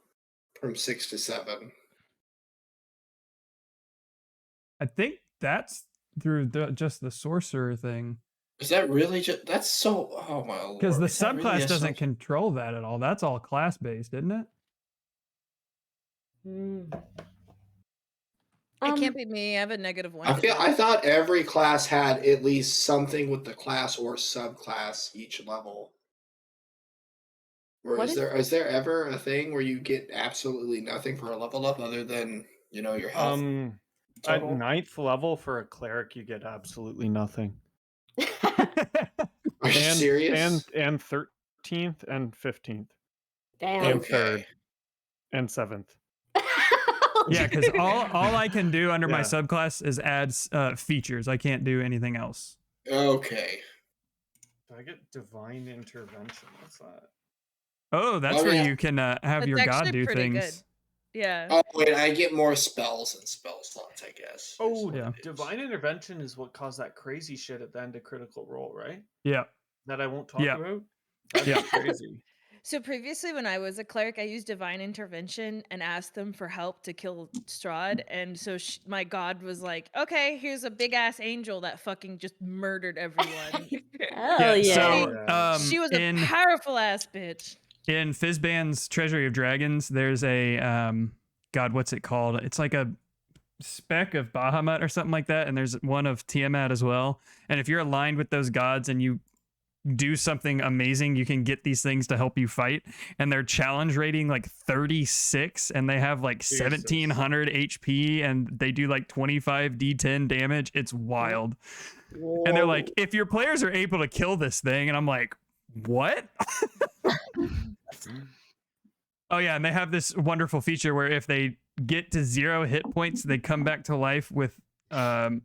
from 6 to 7. I think that's through just the sorcerer thing. Is that really just? That's so. Oh my lord. Because the Is that really subclass a doesn't sub- control that at all. That's all class based, isn't it? It can't be me. I have a -1. I thought every class had at least something with the class or subclass each level. Or What is there ever a thing where you get absolutely nothing for a level up other than your health At total? 9th level for a cleric, you get absolutely nothing. Are you serious? And 13th and 15th Damn. and Okay. 3rd and 7th. Yeah, because all I can do under my Yeah. subclass is add features. I can't do anything else. Okay. Did I get divine intervention? What's that? Oh, that's Oh, where yeah. you can have It's your god actually do pretty things. Yeah. Oh wait, I get more spells and spell slots, I guess. is Oh, what yeah. it is. Divine Intervention is what caused that crazy shit at the end of Critical Role, right? Yeah. That I won't talk Yeah. about. That's Yeah. crazy. So previously, when I was a cleric, I used divine intervention and asked them for help to kill Strahd. And so my god was like, "Okay, here's a big ass angel that fucking just murdered everyone." Hell Yeah. yeah. So Yeah. She was in a powerful ass bitch. in Fizban's Treasury of Dragons, there's a God, what's it called? It's like a spec of Bahamut or something like that, and there's one of Tiamat as well. And if you're aligned with those gods and you do something amazing, you can get these things to help you fight. And their challenge rating like 36, and they have like Jesus. 1700 HP, and they do like 25 D10 damage. It's wild. And they're like, if your players are able to kill this thing, and I'm like, what? Oh yeah, and they have this wonderful feature where if they get to 0 hit points, they come back to life with all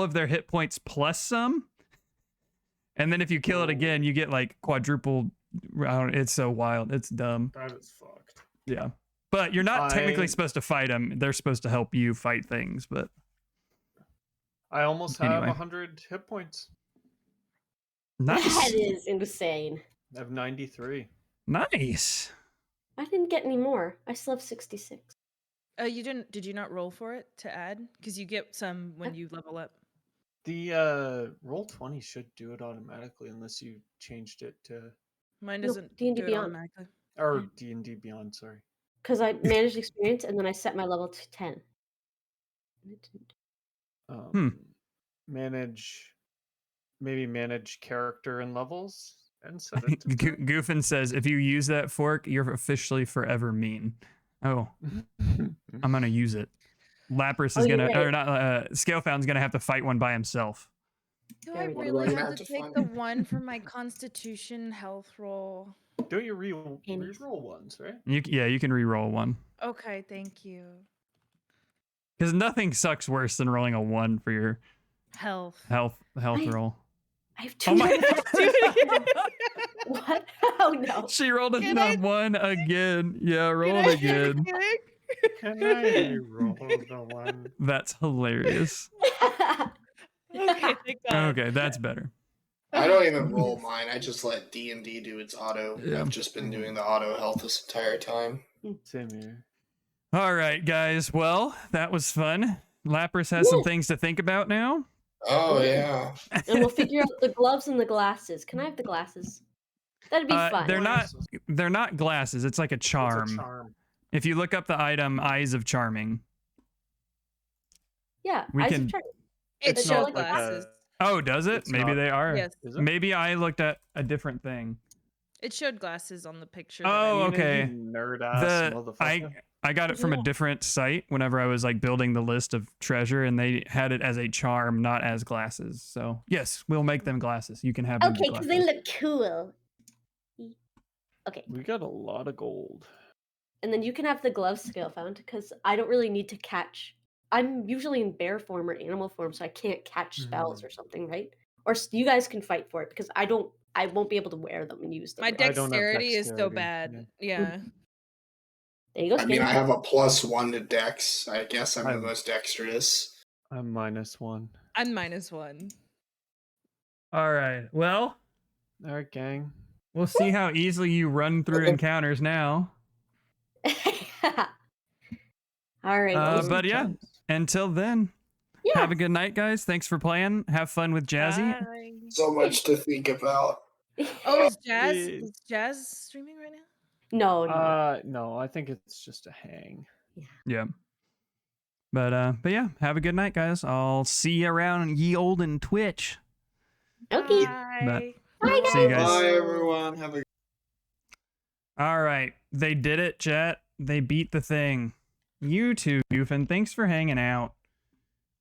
of their hit points plus some. And then if you kill it again, you get like quadruple. It's so wild. It's dumb. That is fucked. Yeah. But you're not technically I- supposed to fight them. They're supposed to help you fight things. But I almost have Anyway. 100 hit points. nice. That is insane. I have 93. Nice. I didn't get any more. I still have 66. You didn't? Did you not roll for it to add? Because you get some when you level up. The roll 20 should do it automatically unless you changed it to Mine No, doesn't D&D do it Beyond. automatically. or D&D Beyond, sorry. Because I managed experience and then I set my level to 10. And it didn't. Manage character and levels and set it to Goofin says, if you use that fork, you're officially forever mean. Oh, I'm going to use it. Lapras is Oh, you're going to, or right. not, Scalefound's going to have to fight one by himself. Do I Very good. really We're have gonna to have to take find the it. one for my constitution health roll? Don't you re-roll Pennies. ones, right? You can re-roll one. Okay, thank you. Because nothing sucks worse than rolling a 1 for your Health. health I- roll. I have 2. Oh my What? Oh no. She rolled a Can I- 1 again. Yeah, roll it Can I again. Can I re-roll the one? That's hilarious. Okay, thank God. Okay, that's better. I don't even roll mine. I just let D&D do its auto. Yeah. I've just been doing the auto health this entire time. Same here. All right, guys. Well, that was fun. Lapras has some Woo. things to think about now. Oh yeah. And we'll figure out the gloves and the glasses. Can I have the glasses? That'd be fun. They're not glasses. It's like a charm. It's a charm. If you look up the item Eyes of Charming. Yeah, We eyes can- of Charm. It's not show like glasses. Oh, does it? It's Maybe not- they are. Yes, Is it? Maybe I looked at a different thing. it showed glasses on the picture. Oh, Nina, you okay. Nerd ass The motherfucker. I got it from a Yeah. different site whenever I was like building the list of treasure, and they had it as a charm, not as glasses. So yes, we'll make them glasses. You can have them. be Okay, because they glasses. look cool. Okay, We got a lot of gold. and then you can have the gloves scale found because I don't really need to catch. I'm usually in bear form or animal form, so I can't catch spells or something, right? Or you guys can fight for it because I don't. I won't be able to wear them and use them. My right? I don't have dexterity is so dexterity, bad. yeah. Yeah. There you go. I mean, Skinny. I have a +1 to Dex. I guess I'm the I'm- most dexterous. I'm -1. I'm -1. All right. Well, All right, gang. we'll see how easily you run through encounters now. All right. But yeah, until then, yeah. have a good night, guys. Thanks for playing. Have fun with Jazzy. Bye. So much to think about. Oh, is Jazz Yeah. is Jazz streaming right now? No, no. No, I think it's just a hang. Yeah. But yeah, have a good night, guys. I'll see you around ye olden Twitch. Okay. Bye. Bye, See you guys. guys. Bye, everyone. Have a All right, they did it, chat. They beat the thing. You too, Goofin. Thanks for hanging out.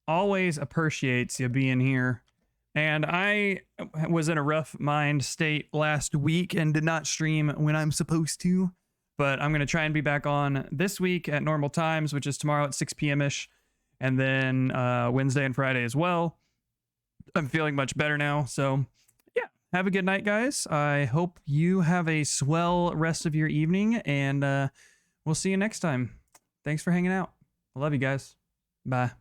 Always appreciates you being here. And I was in a rough mind state last week and did not stream when I'm supposed to. But I'm going to try and be back on this week at normal times, which is tomorrow at 6 p.m.-ish. And then Wednesday and Friday as well. I'm feeling much better now. So, yeah, have a good night, guys. I hope you have a swell rest of your evening. And we'll see you next time. Thanks for hanging out. I love you guys. Bye.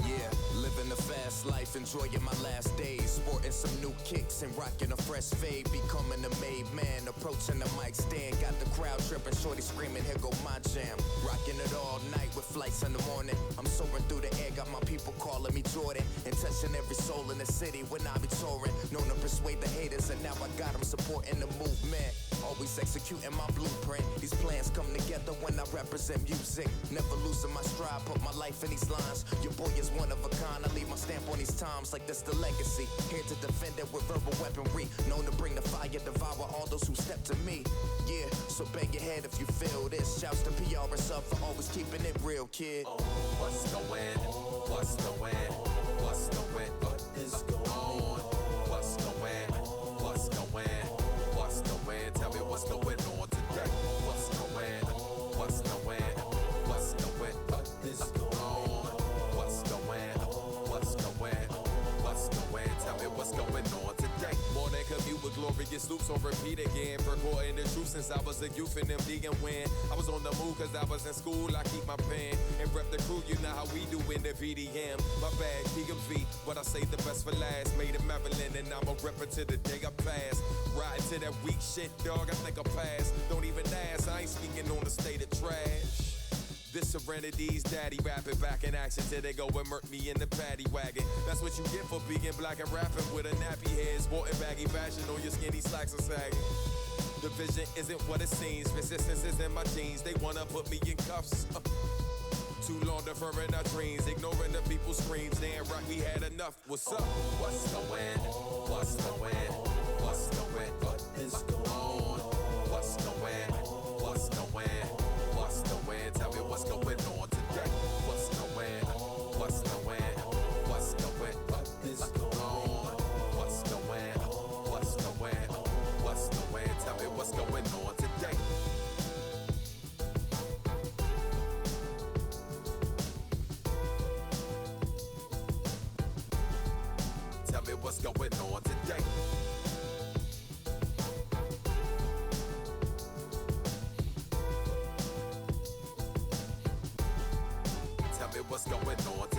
Yeah, living a fast life, enjoying my last days, sporting some new kicks and rocking a fresh fade, becoming a made man, approaching the mic stand, got the crowd tripping, shorty screaming, here go my jam, rocking it all night with flights in the morning, I'm soaring through the air, got my people calling me Jordan, and touching every soul in the city when I be touring, known to persuade the haters, and now I got them supporting the movement, always executing my blueprint, these plans come together when I represent music, never losing my stride, put my life in these lines, your boy is one of a kind, I leave my stamp on these times like this the legacy, here to defend it with verbal weaponry, known to bring the fire, devour all those who step to me, yeah, so bang your head if you feel this, shouts to PRS up for always keeping it real, kid. What's going? What's going? What's going? What is going on? What's going? What's going? What's going? Tell me what's going on today. What's going? What's going? What's going? What is going on? What's going? What's going? What's going? Tell me what's going on today. Morning commute with glorious loops on repeat again. Recording the truth since I was a youth in MD and when I was on the move cause I was in school, I keep my pen and rep the crew, you know how we do in the VDM. My bad, PMV, but I say the best for last. Made in Maryland and I'm a rep to the day I pass. Riding to that weak shit, dog, I think I pass. Don't even ask, I ain't speaking on the state of trash. This Serenity's daddy rapping back in action till they go and murk me in the paddy wagon. That's what you get for being black and rapping with a nappy head, sporting baggy fashion on your skinny slacks are sagging. The vision isn't what it seems, resistance is in my genes, they wanna put me in cuffs. Too long deferring our dreams, ignoring the people's screams, damn right we had enough. What's up? What's going? What's going? What's going? What is going on? What's going? What's going? What's going? Tell me what's going on today. What's going? What's going? What's going? What is going on? What's going? What's going? What's going? Tell me what's going on today. Tell me what's going on today. Tell me what's going on today.